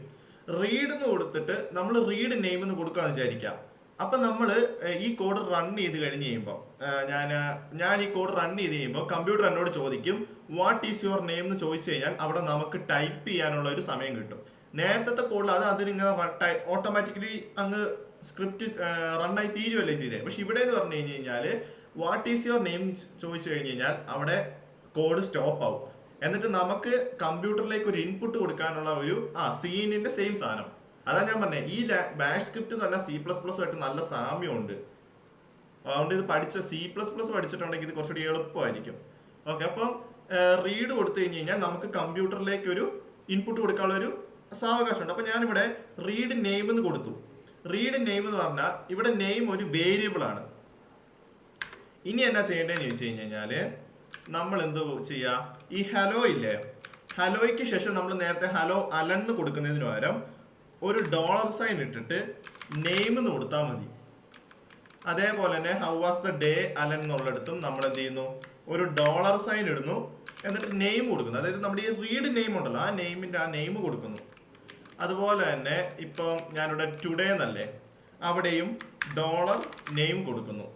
റീഡ് എന്ന് കൊടുത്തിട്ട് നമ്മൾ റീഡ് നെയിം എന്ന് കൊടുക്കാന്ന് വിചാരിക്കാം. അപ്പൊ നമ്മൾ ഈ കോഡ് റൺ ചെയ്ത് കഴിഞ്ഞ് കഴിയുമ്പോൾ ഞാൻ ഈ കോഡ് റൺ ചെയ്ത് കഴിയുമ്പോൾ കമ്പ്യൂട്ടർ എന്നോട് ചോദിക്കും വാട്ട് ഈസ് യുവർ നെയിം എന്ന് ചോദിച്ചു കഴിഞ്ഞാൽ അവിടെ നമുക്ക് ടൈപ്പ് ചെയ്യാനുള്ള ഒരു സമയം കിട്ടും. നേരത്തെ കോഡിൽ അതിനിങ്ങനെ ഓട്ടോമാറ്റിക്കലി അങ്ങ് സ്ക്രിപ്റ്റ് റണ്ണായി തീരുവല്ലേ ചെയ്തേ. പക്ഷെ ഇവിടെ എന്ന് പറഞ്ഞു കഴിഞ്ഞ് കഴിഞ്ഞാൽ വാട്ട് ഈസ് യുവർ നെയിം ചോദിച്ചു കഴിഞ്ഞ് കഴിഞ്ഞാൽ അവിടെ കോഡ് സ്റ്റോപ്പ് ആവും. എന്നിട്ട് നമുക്ക് കമ്പ്യൂട്ടറിലേക്ക് ഒരു ഇൻപുട്ട് കൊടുക്കാനുള്ള ഒരു സീനിന്റെ സെയിം സാധനം. അതാ ഞാൻ പറഞ്ഞത്, ഈ ബാഷ് സ്ക്രിപ്റ്റ് എന്ന് പറഞ്ഞാൽ C++ ആയിട്ട് നല്ല സാമ്യമുണ്ട്. അതുകൊണ്ട് ഇത് C++ പഠിച്ചിട്ടുണ്ടെങ്കിൽ ഇത് കുറച്ചുകൂടി എളുപ്പമായിരിക്കും. ഓക്കെ, അപ്പം റീഡ് കൊടുത്തു കഴിഞ്ഞ് കഴിഞ്ഞാൽ നമുക്ക് കമ്പ്യൂട്ടറിലേക്ക് ഒരു ഇൻപുട്ട് കൊടുക്കാനുള്ള ഒരു സാവകാശമുണ്ട്. അപ്പം ഞാനിവിടെ റീഡ് നെയിം എന്ന് കൊടുത്തു. റീഡ് നെയിം എന്ന് പറഞ്ഞാൽ ഇവിടെ നെയിം ഒരു വേരിയബിൾ ആണ്. ഇനി എന്നാ ചെയ്യേണ്ടതെന്ന് ചോദിച്ചു കഴിഞ്ഞ് കഴിഞ്ഞാൽ നമ്മൾ എന്ത് ചെയ്യുക, ഈ ഹലോ ഇല്ലേ, ഹലോയ്ക്ക് ശേഷം നമ്മൾ നേരത്തെ ഹലോ അലൻ എന്ന് കൊടുക്കുന്നതിന് പകരം ഒരു $സൈൻ ഇട്ടിട്ട് നെയിം എന്ന് കൊടുത്താൽ മതി. അതേപോലെ തന്നെ how was the day Alan എന്നുള്ളിടത്തും നമ്മൾ എന്ത് ചെയ്യുന്നു, ഒരു $സൈൻ ഇടുന്നു, എന്നിട്ട് നെയിം കൊടുക്കുന്നു. അതായത് നമ്മുടെ ഈ റീഡ് നെയിം ഉണ്ടല്ലോ, ആ നെയിമിൻ്റെ ആ നെയിം കൊടുക്കുന്നു. അതുപോലെ തന്നെ ഇപ്പം ഞാനിവിടെ ടുഡേ എന്നല്ലേ, അവിടെയും $നെയിം കൊടുക്കുന്നു.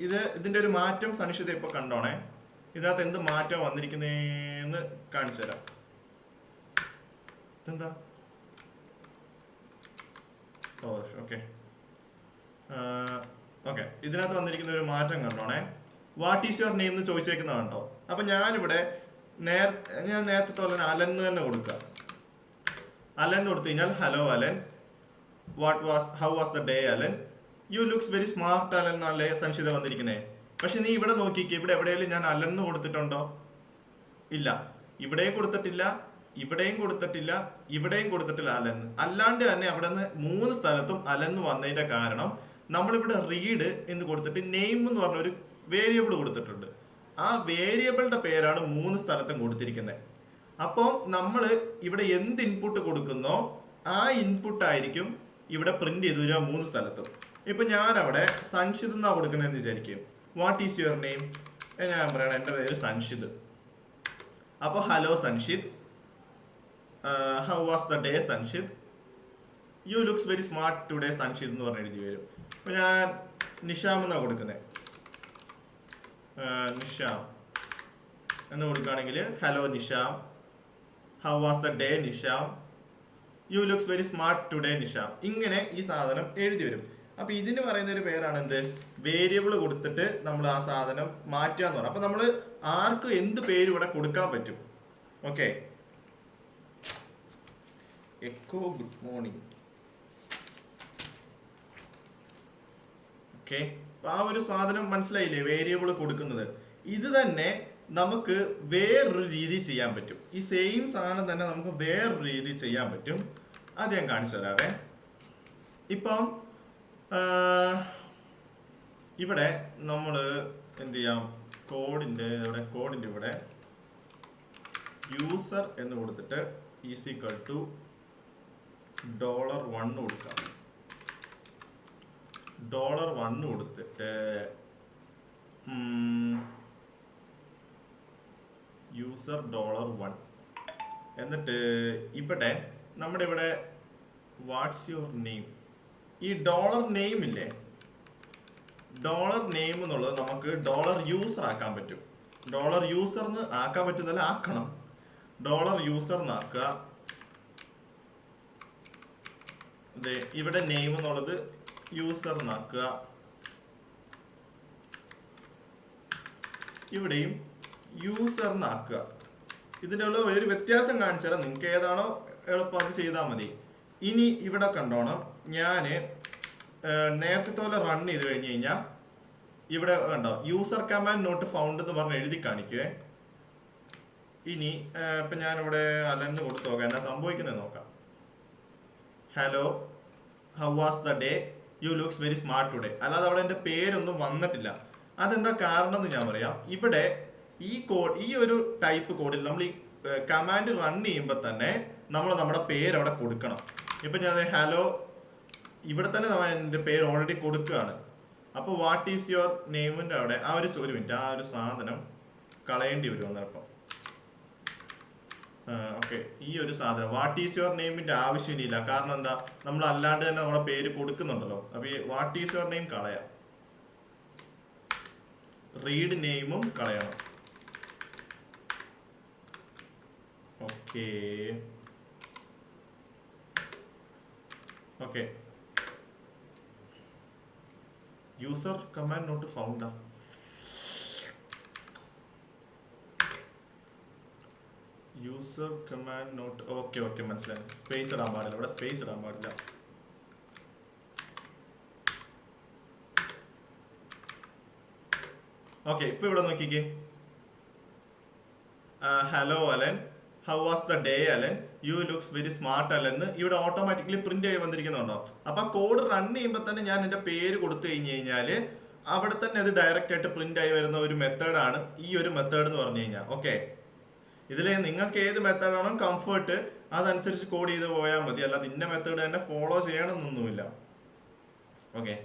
ഇതിൻ്റെ ഒരു മാറ്റം സനിഷിത ഇപ്പോൾ കണ്ടോണേ. ഇതിനകത്ത് എന്ത് മാറ്റം വന്നിരിക്കുന്നതെന്ന് കാണിച്ചു തരാം. ഇതെന്താ, ഓക്കെ, ഇതിനകത്ത് വന്നിരിക്കുന്ന ഒരു മാറ്റം കണ്ടോണേ. വാട്ട് ഈസ് യുവർ നെയിം എന്ന് ചോദിച്ചേക്കുന്നത് കണ്ടോ. അപ്പം ഞാനിവിടെ ഞാൻ നേരത്തെ പോലെ അലൻ എന്ന് തന്നെ കൊടുക്കുക. അലൻ കൊടുത്തു കഴിഞ്ഞാൽ hello Alan, how was the day Alan, you looks very smart Alan എന്നല്ലേ സംശിത വന്നിരിക്കുന്നത്. പക്ഷെ നീ ഇവിടെ നോക്കിക്കേ, ഇവിടെ എവിടെയെങ്കിലും ഞാൻ അലൻ എന്ന് കൊടുത്തിട്ടുണ്ടോ? ഇല്ല, ഇവിടെയും കൊടുത്തിട്ടില്ല, ഇവിടെയും കൊടുത്തിട്ടില്ല, ഇവിടെയും കൊടുത്തിട്ടില്ല അലൻ. അല്ലാണ്ട് തന്നെ അവിടെ നിന്ന് 3 സ്ഥലത്തും അലൻ വന്നതിന്റെ കാരണം നമ്മളിവിടെ റീഡ് എന്ന് കൊടുത്തിട്ട് നെയിം എന്ന് പറഞ്ഞ ഒരു വേരിയബിൾ കൊടുത്തിട്ടുണ്ട്. ആ വേരിയബിളിന്റെ പേരാണ് 3 സ്ഥലത്തും കൊടുത്തിരിക്കുന്നത്. അപ്പോൾ നമ്മൾ ഇവിടെ എന്ത് ഇൻപുട്ട് കൊടുക്കുന്നോ ആ ഇൻപുട്ട് ആയിരിക്കും ഇവിടെ പ്രിന്റ് ചെയ്ത് വരിക 3 സ്ഥലത്തും. ഇപ്പൊ ഞാൻ അവിടെ സൻഷിത് എന്നാ കൊടുക്കുന്നതെന്ന് വിചാരിക്കും. What is your name? ഞാൻ പറയണം എൻ്റെ പേര് സൻഷിത്. അപ്പോൾ hello Sanshith, how was the day Sanshith, you looks very smart today Sanshith എന്ന് പറഞ്ഞ് എഴുതി വരും. അപ്പോൾ ഞാൻ നിഷാം എന്നാണ് കൊടുക്കുന്നത്. നിഷാം എന്ന് കൊടുക്കുകയാണെങ്കിൽ hello Nisham, how was the day Nisham, U looks very smart today Nisham. ഇങ്ങനെ ഈ സാധനം എഴുതി വരും. അപ്പൊ ഇതിന് പറയുന്ന ഒരു പേരാണ് എന്ത്, വേരിയബിൾ കൊടുത്തിട്ട് നമ്മൾ ആ സാധനം മാറ്റുക എന്ന് പറയും. അപ്പൊ നമ്മൾ ആർക്കും എന്ത് പേര് ഇവിടെ കൊടുക്കാൻ പറ്റും. Okay, echo good morning. Okay, ആ ഒരു സാധനം മനസ്സിലായില്ലേ, വേരിയബിൾ കൊടുക്കുന്നത്. ഇത് തന്നെ നമുക്ക് വേറൊരു രീതി ചെയ്യാൻ പറ്റും. ഈ സെയിം സാധനം തന്നെ നമുക്ക് വേറൊരു രീതി ചെയ്യാൻ പറ്റും. അത് ഞാൻ കാണിച്ചു തരാവേ. ഇപ്പം ഇവിടെ നമ്മൾ എന്ത് ചെയ്യാം, കോഡിൻ്റെ ഇവിടെ യൂസർ എന്ന് കൊടുത്തിട്ട് ഈസിക്വൽ ടു $1 കൊടുക്കാം. $1 കൊടുത്തിട്ട് യൂസർ $1, എന്നിട്ട് ഇവിടെ നമ്മുടെ ഇവിടെ വാട്ട്സ് യുവർ നെയിം, ഈ $നെയിം ഇല്ലേ, $നെയിം എന്നുള്ളത് നമുക്ക് $യൂസർ ആക്കാൻ പറ്റും. $യൂസർ എന്ന് ആക്കാൻ പറ്റുന്നല്ല, ആക്കണം. $യൂസർ എന്നാക്കുക. ഇവിടെ നെയിം എന്നുള്ളത് യൂസർ എന്നാക്കുക. ഇവിടെയും യൂസർ എന്നാക്കുക. ഇതിൻ്റെ ഉള്ള ഒരു വ്യത്യാസം കാണിച്ചാൽ നിങ്ങൾക്ക് ഏതാണോ എളുപ്പം അത് ചെയ്താൽ മതി. ഇനി ഇവിടെ കണ്ടോണം, ഞാൻ നേരത്തെ പോലെ റൺ ചെയ്ത് കഴിഞ്ഞ് കഴിഞ്ഞാൽ ഇവിടെ കണ്ടോ യൂസർ കമാൻഡ് നോട്ട് ഫൗണ്ട് എന്ന് പറഞ്ഞ് എഴുതി കാണിക്കുവേ. ഇനി ഇപ്പം ഞാനിവിടെ അലന്ന് കൊടുത്തു നോക്കാം എന്നാ സംഭവിക്കുന്നത് നോക്കാം. Hello, how was the day, U looks very smart today. അല്ലാതെ അവിടെ എൻ്റെ പേരൊന്നും വന്നിട്ടില്ല. അതെന്താ കാരണം എന്ന് ഞാൻ പറയാം. ഇവിടെ ഈ ഒരു ടൈപ്പ് കോഡിൽ നമ്മൾ ഈ കമാൻഡ് റൺ ചെയ്യുമ്പോൾ തന്നെ നമ്മൾ നമ്മുടെ പേര് അവിടെ കൊടുക്കണം. ഇപ്പം ഞാൻ ഹലോ, ഇവിടെ തന്നെ എൻ്റെ പേര് ഓൾറെഡി കൊടുക്കുകയാണ്. അപ്പോൾ വാട്ട് ഈസ് യുവർ നെയിമിൻ്റെ അവിടെ ആ ഒരു മിനിറ്റ്, ആ ഒരു സാധനം കളയേണ്ടി വരും അന്നേരം. ഓക്കെ, ഈ ഒരു സാധനം വാട്ട് ഈസ് യുവർ നെയിമിൻ്റെ ആവശ്യമില്ല. കാരണം എന്താ, നമ്മൾ അല്ലാണ്ട് തന്നെ നമ്മുടെ പേര് കൊടുക്കുന്നുണ്ടല്ലോ. അപ്പോൾ ഈ വാട്ട് ഈസ് യുവർ നെയിം കളയാം, റീഡ് നെയിമും കളയണം. Okay, okay, user command not found. User command not, okay okay മനസ്സിലായി. സ്പേസ് ഇടാൻ പാടില്ല, ഇവിടെ സ്പേസ് ഇടാൻ പാടില്ല. ഓക്കെ, ഇപ്പൊ ഇവിടെ നോക്കിക്കേ. Hello Alan, how was the day Alan, you looks very smart Alan എന്ന് ഇവിടെ ഓട്ടോമാറ്റിക്കലി പ്രിന്റ് ആയി വന്നിരിക്കുന്നുണ്ടോ? അപ്പൊ കോഡ് റൺ ചെയ്യുമ്പോൾ തന്നെ ഞാൻ എന്റെ പേര് കൊടുത്തു കഴിഞ്ഞു കഴിഞ്ഞാല് അവിടെ തന്നെ അത് ഡയറക്റ്റ് ആയിട്ട് പ്രിന്റ് ആയി വരുന്ന ഒരു മെത്തേഡാണ് ഈ ഒരു മെത്തേഡ് എന്ന് പറഞ്ഞു കഴിഞ്ഞാൽ. ഓക്കെ, ഇതിൽ നിങ്ങൾക്ക് ഏത് മെത്തേഡാണോ കംഫർട്ട് അതനുസരിച്ച് കോഡ് ചെയ്ത് പോയാൽ മതി, അല്ലാതെ ഇന്ന മെത്തേഡ് തന്നെ ഫോളോ ചെയ്യണമെന്നൊന്നുമില്ല. ഓക്കെ,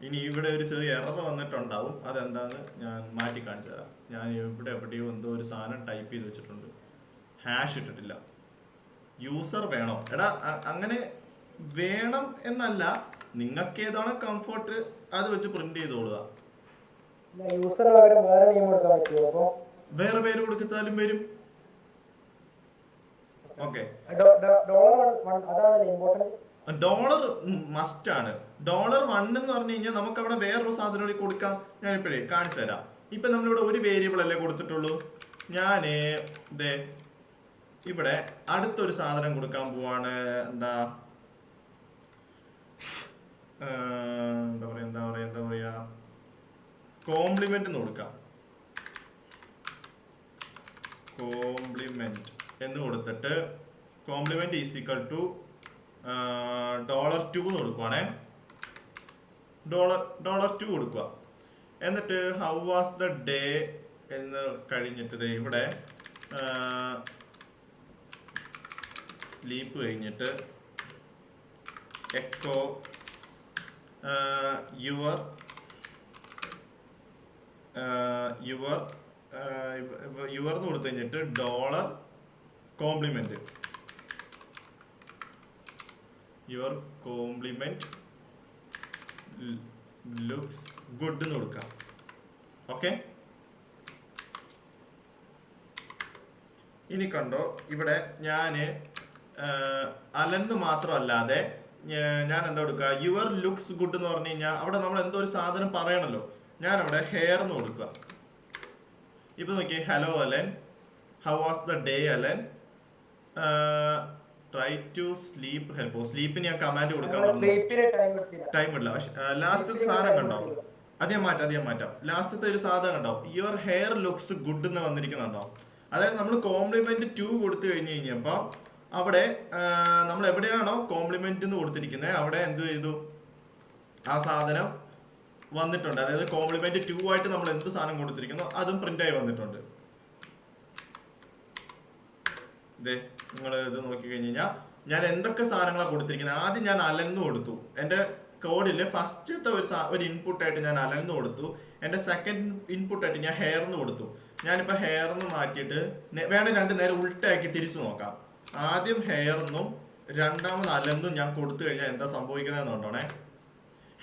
ഇനി ഇവിടെ ഒരു ചെറിയ എറർ വന്നിട്ടുണ്ടാവും, അതെന്താന്ന് ഞാൻ മാറ്റി കാണിച്ചു തരാം. ഞാൻ ഇവിടെ എവിടെയോ എന്തോ ഒരു സാധനം ടൈപ്പ് ചെയ്ത് വെച്ചിട്ടുണ്ട്, ഹാഷ് ഇട്ടിട്ടില്ല. യൂസർ വേണോ? എടാ അങ്ങനെ വേണം എന്നല്ല, നിങ്ങൾക്ക് ഏതാണോ കംഫർട്ട് അത് വെച്ച് പ്രിന്റ് ചെയ്തോളുക. വേറെ പേര് കൊടുത്താലും വരും. ഓക്കെ, ഡോളർ മസ്റ്റ് ആണ്. $1 എന്ന് പറഞ്ഞു കഴിഞ്ഞാൽ നമുക്ക് അവിടെ വേറൊരു സാധനം കൂടി കൊടുക്കാം. ഞാൻ ഇപ്പോഴേ കാണിച്ചു തരാം. ഇപ്പൊ നമ്മളിവിടെ ഒരു വേരിയബിൾ അല്ലേ കൊടുത്തിട്ടുള്ളൂ. ഞാന് ഇവിടെ അടുത്തൊരു സാധനം കൊടുക്കാൻ പോവാണ്. എന്താ പറയാ കോംപ്ലിമെന്റ് എന്ന് കൊടുക്കാം. കോംപ്ലിമെന്റ് എന്ന് കൊടുത്തിട്ട് കോംപ്ലിമെന്റ് ഈസ് ഈക്വൽ ടു $2 എന്ന് കൊടുക്കുവാണേ. $2 കൊടുക്കുക. എന്നിട്ട് ഹൗ വാസ് ദ ഡേ എന്ന് കഴിഞ്ഞിട്ട് ഇവിടെ സ്ലീപ്പ് കഴിഞ്ഞിട്ട് എക്കോ യുവർ എന്ന് കൊടുത്തു കഴിഞ്ഞിട്ട് $compliment your compliment looks good എന്ന് കൊടുക്കാം. ഓക്കെ, ഇനി കണ്ടോ ഇവിടെ ഞാന് അലന്ന് മാത്രമല്ലാതെ ഞാൻ എന്താ കൊടുക്കുക, യുവർ ലുക്സ് ഗുഡ് എന്ന് പറഞ്ഞു കഴിഞ്ഞാൽ അവിടെ നമ്മൾ എന്തോ ഒരു സാധനം പറയണല്ലോ. ഞാൻ അവിടെ ഹെയർ എന്ന് കൊടുക്കുക. ഇപ്പൊ നോക്കിയേ, hello Alan, how was the day Alan, try to sleep help. സ്ലീപ്പിന് ഞാൻ കമാൻഡ് കൊടുക്കാൻ പറഞ്ഞു, ടൈം ഇല്ല. പക്ഷെ ലാസ്റ്റത്തെ സാധനം കണ്ടോ, അധികം മാറ്റാം. ലാസ്റ്റത്തെ ഒരു സാധനം കണ്ടോ, യുവർ ഹെയർ ലുക്സ് ഗുഡ് എന്ന് വന്നിരിക്കുന്നുണ്ടോ? അതായത് നമ്മൾ കോംപ്ലിമെന്റ് 2 കൊടുത്തു കഴിഞ്ഞ് കഴിഞ്ഞപ്പോ അവിടെ നമ്മൾ എവിടെയാണോ കോംപ്ലിമെന്റ് എന്ന് കൊടുത്തിരിക്കുന്നത് അവിടെ എന്ത് ചെയ്തു, ആ സാധനം വന്നിട്ടുണ്ട്. അതായത് കോംപ്ലിമെന്റ് 2 ആയിട്ട് നമ്മൾ എന്ത് സാധനം കൊടുത്തിരിക്കുന്നു അതും പ്രിന്റ് ആയി വന്നിട്ടുണ്ട്. നിങ്ങൾ ഇത് നോക്കി കഴിഞ്ഞ് കഴിഞ്ഞാൽ ഞാൻ എന്തൊക്കെ സാധനങ്ങളാണ് കൊടുത്തിരിക്കുന്നത്. ആദ്യം ഞാൻ അലന്ന് കൊടുത്തു. എൻ്റെ കോഡിൽ ഫസ്റ്റത്തെ ഒരു ഇൻപുട്ടായിട്ട് ഞാൻ അലന്ന് കൊടുത്തു. എൻ്റെ സെക്കൻഡ് ഇൻപുട്ടായിട്ട് ഞാൻ ഹെയർ എന്ന് കൊടുത്തു. ഞാനിപ്പോൾ ഹെയർ എന്ന് മാറ്റിയിട്ട് വേണം 2 നേരം ഉൾട്ടാക്കി തിരിച്ചു നോക്കാം. ആദ്യം ഹെയർ എന്നും രണ്ടാമത് അലന്നും ഞാൻ കൊടുത്തു കഴിഞ്ഞാൽ എന്താ സംഭവിക്കുന്നതെന്ന് കണ്ടോണേ.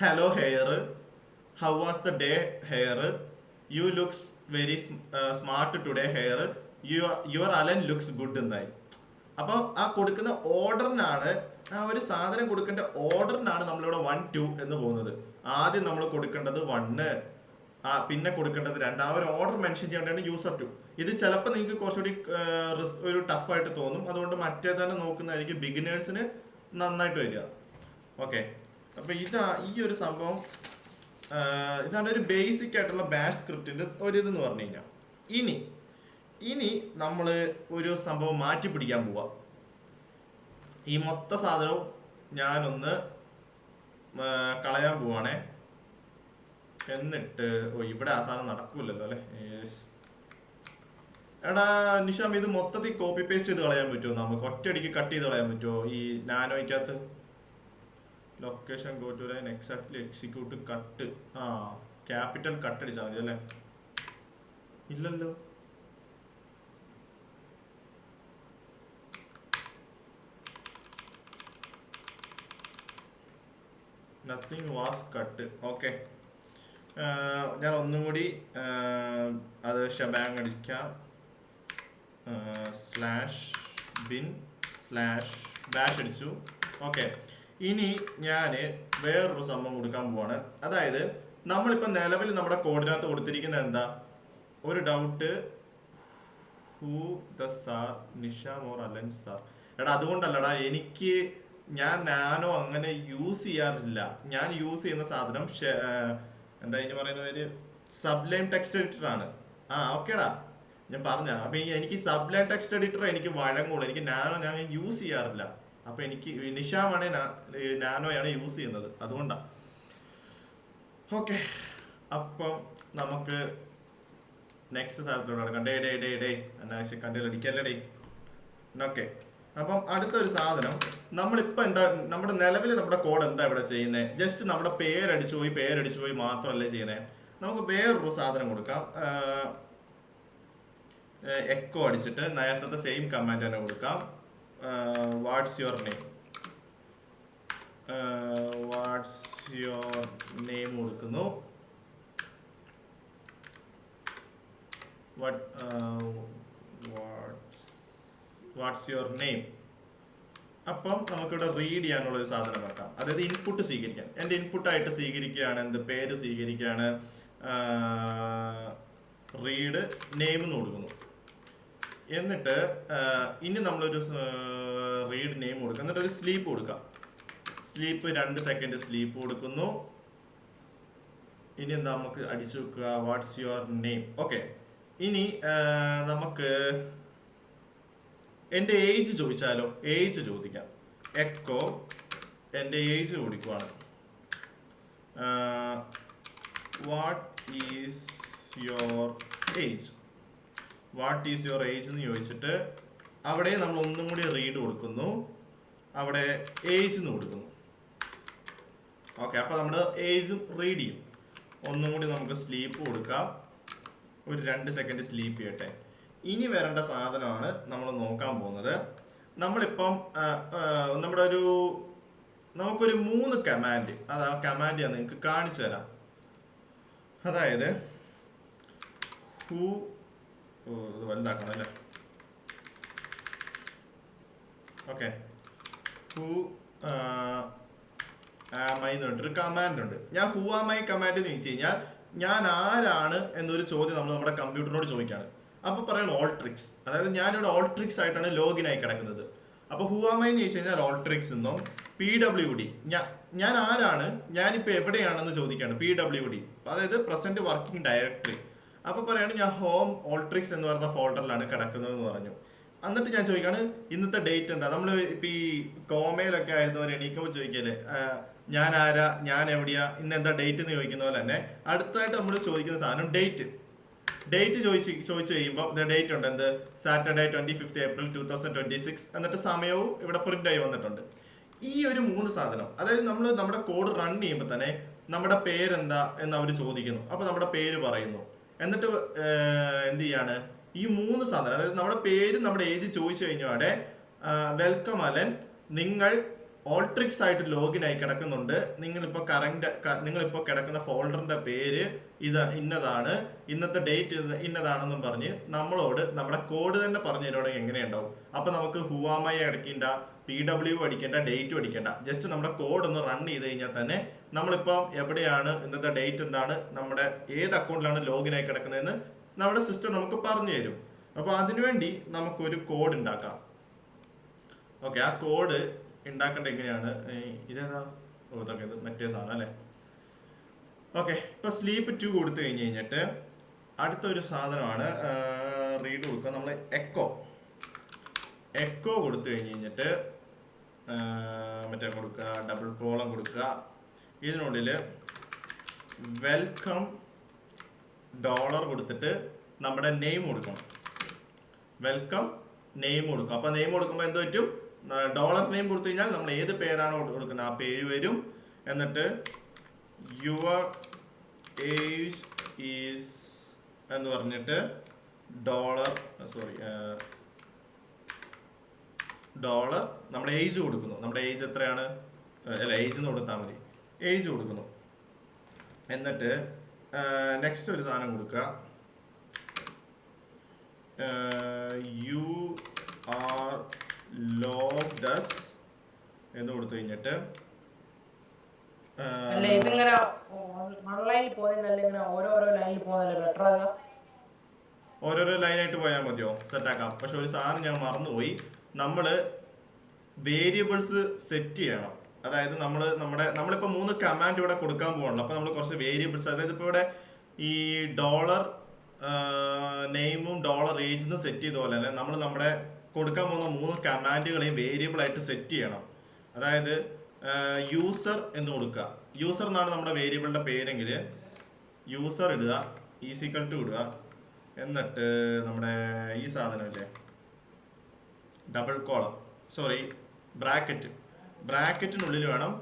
Hello hair, how was the day hair, you looks very smart today hair, your Alan looks good എന്നായി. അപ്പം ആ കൊടുക്കുന്ന ഓർഡറിനാണ്, ആ ഒരു സാധനം കൊടുക്കേണ്ട ഓർഡറിനാണ് നമ്മളിവിടെ 1, 2 എന്ന് പോകുന്നത്. ആദ്യം നമ്മൾ കൊടുക്കേണ്ടത് 1, പിന്നെ കൊടുക്കേണ്ടത് 2. ആ ഒരു ഓർഡർ മെൻഷൻ ചെയ്യേണ്ടതാണ് യൂസർ 2. ഇത് ചിലപ്പോൾ നിങ്ങൾക്ക് കുറച്ചുകൂടി ഒരു ടഫായിട്ട് തോന്നും. അതുകൊണ്ട് മറ്റേ തന്നെ നോക്കുന്നതായിരിക്കും ബിഗിനേഴ്സിന് നന്നായിട്ട് വരിക. ഓക്കെ, അപ്പോൾ ഈ ഒരു സംഭവം ഇതാണ് ഒരു ബേസിക് ആയിട്ടുള്ള ബാഷ് സ്ക്രിപ്റ്റിൻ്റെ ഒരു ഇതെന്ന് പറഞ്ഞു കഴിഞ്ഞാൽ. ഇനി നമ്മൾ ഒരു സംഭവം മാറ്റി പിടിക്കാൻ പോവാം. ഈ മൊത്ത സാധനവും ഞാനൊന്ന് കളയാൻ പോവാണേ. എന്നിട്ട് ഇവിടെ ആ സാധനം നടക്കൂലല്ലോ അല്ലേ. എടാ നിഷാം, ഇത് മൊത്തത്തിൽ കോപ്പി പേസ്റ്റ് ചെയ്ത് കളയാൻ പറ്റുമോ? നമുക്ക് ഒറ്റയടിക്ക് കട്ട് ചെയ്ത് കളയാൻ പറ്റുമോ ഈ നാനോയ്ക്കകത്ത്? Location go to line exactly execute cut. Capital cut അടിച്ചാൽ മതി അല്ലേ? ഇല്ലല്ലോ. Nothing was cut. ഓക്കെ, ഞാൻ ഒന്നും കൂടി അത് ഷബാങ് അടിക്കാം. /bin/file ബാഷ് അടിച്ചു. ഓക്കെ, ഇനി ഞാൻ വേറൊരു സംഭവം കൊടുക്കാൻ പോവാണ്. അതായത് നമ്മളിപ്പോൾ നിലവിൽ നമ്മുടെ കോഡിനകത്ത് കൊടുത്തിരിക്കുന്നത് എന്താ, ഒരു doubt who the sir Nisha more Allen sir. എടാ അതുകൊണ്ടല്ലടാ, എനിക്ക് ഞാൻ നാനോ അങ്ങനെ യൂസ് ചെയ്യാറില്ല. ഞാൻ യൂസ് ചെയ്യുന്ന സാധനം എന്താ ഇതിന് പറയുന്ന പേര്, സബ്ലൈം ടെക്സ്റ്റ് എഡിറ്റർ ആണ്. ഓക്കേടാ, ഞാൻ പറഞ്ഞ. അപ്പൊ എനിക്ക് സബ്ലൈം ടെക്സ്റ്റ് എഡിറ്റർ എനിക്ക് വഴങ്ങുള്ളൂ. എനിക്ക് നാനോ ഞാൻ യൂസ് ചെയ്യാറില്ല. അപ്പൊ എനിക്ക് നിഷാമാണ് നാനോയാണ് യൂസ് ചെയ്യുന്നത്, അതുകൊണ്ടാ. ഓക്കെ, അപ്പം നമുക്ക് നെക്സ്റ്റ് സ്ഥലത്തോട് നടക്കാം. ഡേ അനാവശ്യം കണ്ടിലടിക്കല്ലേ. ഓക്കെ, അപ്പം അടുത്തൊരു സാധനം നമ്മളിപ്പോൾ എന്താ, നമ്മുടെ നിലവിൽ നമ്മുടെ കോഡ് എന്താ ഇവിടെ ചെയ്യുന്നത്, ജസ്റ്റ് നമ്മുടെ പേരടിച്ചു പോയി മാത്രമല്ലേ ചെയ്യുന്നത്. നമുക്ക് വേറൊരു സാധനം കൊടുക്കാം. എക്കോ അടിച്ചിട്ട് നേരത്തെ സെയിം കമാൻഡ് തന്നെ കൊടുക്കാം. വാട്ട്സ് യുവർ നെയിം കൊടുക്കുന്നു. What's your name. അപ്പം നമുക്കിവിടെ റീഡ് ചെയ്യാനുള്ള ഒരു സാധനം വെക്കാം. അതായത് ഇൻപുട്ട് സ്വീകരിക്കാൻ, എൻ്റെ ഇൻപുട്ടായിട്ട് സ്വീകരിക്കുകയാണ് എന്ത്, പേര് സ്വീകരിക്കുകയാണ്. റീഡ് നെയിം എന്ന് കൊടുക്കുന്നു. എന്നിട്ട് ഇനി നമ്മളൊരു റീഡ് നെയിം കൊടുക്കുക. എന്നിട്ട് ഒരു സ്ലീപ്പ് കൊടുക്കാം. സ്ലീപ്പ് 2 സെക്കൻഡ് സ്ലീപ്പ് കൊടുക്കുന്നു. ഇനി എന്താ നമുക്ക് അടിച്ചു വെക്കുക, വാട്ട്സ് യുവർ നെയിം. ഓക്കെ, ഇനി നമുക്ക് എൻ്റെ ഏജ് ചോദിച്ചാലോ, ഏജ് ചോദിക്കാം. എക്കോ എൻ്റെ ഏജ് കൊടുക്കുവാണ്. വാട്ട് ഈസ് യുവർ ഏജ് എന്ന് ചോദിച്ചിട്ട് അവിടെ നമ്മൾ ഒന്നും കൂടി റീഡ് കൊടുക്കുന്നു. അവിടെ ഏജ് എന്ന് കൊടുക്കുന്നു. ഓക്കെ, അപ്പോൾ നമ്മുടെ ഏജും റീഡ് ചെയ്യും. ഒന്നും കൂടി നമുക്ക് സ്ലീപ്പ് കൊടുക്കാം. ഒരു 2 സെക്കൻഡ് സ്ലീപ്പ് ചെയ്യട്ടെ. ഇനി വരേണ്ട സാധനമാണ് നമ്മൾ നോക്കാൻ പോകുന്നത്. നമ്മളിപ്പം നമുക്കൊരു 3 കമാൻഡ്, അത് ആ കമാൻഡ് ഞാൻ നിങ്ങൾക്ക് കാണിച്ചു തരാം. അതായത് ഇത് വലുതാക്കണം അല്ലേ. ഓക്കെ, ഹൂ ആമൈ എന്ന് പറഞ്ഞിട്ടൊരു കമാൻഡ് ഉണ്ട്. ഞാൻ ഹൂ ആമൈ കമാൻഡ് എന്ന് ചോദിച്ചു കഴിഞ്ഞാൽ ഞാൻ ആരാണ് എന്നൊരു ചോദ്യം നമ്മൾ നമ്മുടെ കമ്പ്യൂട്ടറിനോട് ചോദിക്കുകയാണ്. അപ്പോൾ പറയണം ഓൾട്രിക്സ്. അതായത് ഞാനിവിടെ ഓൾട്രിക്സ് ആയിട്ടാണ് ലോഗിൻ ആയി കിടക്കുന്നത്. അപ്പോൾ ഹൂ ആമൈ എന്ന് ചോദിച്ചു കഴിഞ്ഞാൽ ഓൾട്രിക്സ് എന്നും, PWD ഞാൻ ആരാണ്, ഞാനിപ്പോൾ എവിടെയാണെന്ന് ചോദിക്കുകയാണ്. PWD അതായത് പ്രസന്റ് വർക്കിംഗ് ഡയറക്ടറി. അപ്പോൾ പറയാണ് ഞാൻ ഹോം ഓൾട്രിക്സ് എന്ന് പറയുന്ന ഫോൾഡറിലാണ് കിടക്കുന്നതെന്ന് പറഞ്ഞു. എന്നിട്ട് ഞാൻ ചോദിക്കാണ് ഇന്നത്തെ ഡേറ്റ് എന്താ. നമ്മൾ ഇപ്പം ഈ കോമയിലൊക്കെ ആയിരുന്നവർ എണീക്കുമ്പോൾ ചോദിക്കല്ലേ ഞാൻ ആരാ, ഞാൻ എവിടെയാ, ഇന്ന് എന്താ ഡേറ്റ് എന്ന് ചോദിക്കുന്ന പോലെ തന്നെ അടുത്തായിട്ട് നമ്മൾ ചോദിക്കുന്ന സാധനം ഡേറ്റ് ചോദിച്ചു കഴിയുമ്പോൾ ഡേറ്റ് ഉണ്ട്. എന്ത്, സാറ്റർഡേ 25 ഏപ്രിൽ 2026. എന്നിട്ട് സമയവും ഇവിടെ പ്രിന്റ് ആയി വന്നിട്ടുണ്ട്. ഈ ഒരു 3 സാധനം, അതായത് നമ്മൾ നമ്മുടെ കോഡ് റൺ ചെയ്യുമ്പോൾ തന്നെ നമ്മുടെ പേരെന്താ എന്ന് അവർ ചോദിക്കുന്നു. അപ്പോൾ നമ്മുടെ പേര് പറയുന്നു. എന്നിട്ട് എന്ത് ചെയ്യാണ്, ഈ 3 സാധനം, അതായത് നമ്മുടെ പേര് നമ്മുടെ ഏജ് ചോദിച്ചു കഴിഞ്ഞാൽ വെൽക്കം അലൻ, നിങ്ങൾ ഓൾട്രിക്സ് ആയിട്ട് ലോഗിൻ ആയി കിടക്കുന്നുണ്ട്, നിങ്ങളിപ്പോൾ കിടക്കുന്ന ഫോൾഡറിന്റെ പേര് ഇന്നതാണ്, ഇന്നത്തെ ഡേറ്റ് ഇന്നതാണെന്നും പറഞ്ഞ് നമ്മളോട് നമ്മുടെ കോഡ് തന്നെ പറഞ്ഞു തരുവാണെങ്കിൽ എങ്ങനെയുണ്ടാവും. അപ്പൊ നമുക്ക് ഹുവാമൈ അടിക്കേണ്ട, PW അടിക്കേണ്ട, ഡേറ്റും അടിക്കേണ്ട. ജസ്റ്റ് നമ്മുടെ കോഡ് ഒന്ന് റൺ ചെയ്ത് കഴിഞ്ഞാൽ തന്നെ നമ്മളിപ്പം എവിടെയാണ്, ഇന്നത്തെ ഡേറ്റ് എന്താണ്, നമ്മുടെ ഏത് അക്കൗണ്ടിലാണ് ലോഗിൻ ആയി കിടക്കുന്നതെന്ന് നമ്മുടെ സിസ്റ്റം നമുക്ക് പറഞ്ഞു തരും. അപ്പോൾ അതിനുവേണ്ടി നമുക്കൊരു കോഡ് ഉണ്ടാക്കാം. ഓക്കെ, ആ കോഡ് ഉണ്ടാക്കേണ്ടത് എങ്ങനെയാണ്, ഇതേതാ, ഇതൊക്കെ ഇത് മറ്റേ സാധനം അല്ലേ. ഓക്കെ, ഇപ്പോൾ സ്ലീപ്പ് 2 കൊടുത്തു കഴിഞ്ഞിട്ട് അടുത്തൊരു സാധനമാണ് റീഡ് കൊടുക്കുക. നമ്മൾ എക്കോ കൊടുത്തു കഴിഞ്ഞിട്ട് മറ്റേ കൊടുക്കുക, ഡബിൾ കോളം കൊടുക്കുക. ഇതിനുള്ളിൽ വെൽക്കം ഡോളർ കൊടുത്തിട്ട് നമ്മുടെ നെയിം കൊടുക്കണം. വെൽക്കം നെയിം കൊടുക്കും. അപ്പോൾ നെയിം കൊടുക്കുമ്പോൾ എന്ത് പറ്റും, ഡോളർ നെയിം കൊടുത്തു കഴിഞ്ഞാൽ നമ്മൾ ഏത് പേരാണോ കൊടുക്കുന്നത് ആ പേര് വരും. എന്നിട്ട് യുവർ ഏജ് ഈസ് എന്ന് പറഞ്ഞിട്ട് ഡോളർ നമ്മുടെ ഏജ് കൊടുക്കുന്നു. നമ്മുടെ ഏജ് എത്രയാണ്, അല്ല ഏജ് എന്ന് കൊടുത്താൽ മതി, ഏജ് കൊടുക്കുന്നു. എന്നിട്ട് നെക്സ്റ്റ് ഒരു സാധനം കൊടുക്കുക, യു ആർ ലോഗ്ഡ് അസ് എന്ന് കൊടുത്തു കഴിഞ്ഞിട്ട് അല്ല ഇതിങ്ങനെ ഓൺലൈനിൽ പോകുന്നതല്ല, ഇങ്ങനെ ഓരോരോ ലൈനിൽ പോകുന്നതല്ലേ ബെറ്റർ ആകാം? ഓരോരോ ലൈനായിട്ട് പോയാൽ മതിയോ? സെറ്റാക്കാം. പക്ഷെ ഒരു സാധനം ഞാൻ മറന്നുപോയി. നമ്മൾ വേരിയബിൾസ് സെറ്റ് ചെയ്യണം. അതായത് നമ്മളിപ്പോൾ 3 കമാൻഡ് ഇവിടെ കൊടുക്കാൻ പോകണല്ലോ. അപ്പോൾ നമ്മൾ കുറച്ച് വേരിയബിൾസ്, അതായത് ഇപ്പോൾ ഇവിടെ ഈ ഡോളർ നെയിമും ഡോളർ ഏജ് സെറ്റ് ചെയ്ത പോലെ അല്ലെ നമ്മൾ നമ്മുടെ കൊടുക്കാൻ പോകുന്ന 3 കമാൻഡുകളെയും വേരിയബിൾ ആയിട്ട് സെറ്റ് ചെയ്യണം. അതായത് യൂസർ എന്ന് കൊടുക്കുക. യൂസർ എന്നാണ് നമ്മുടെ വേരിയബിളിന്റെ പേരെങ്കിൽ യൂസർ ഇടുക, ഈസിക്കൽ ടു ഇടുക. എന്നിട്ട് നമ്മുടെ ഈ സാധനമില്ലേ, ഡബിൾ കോളം, സോറി ബ്രാക്കറ്റിനുള്ളിൽ വേണം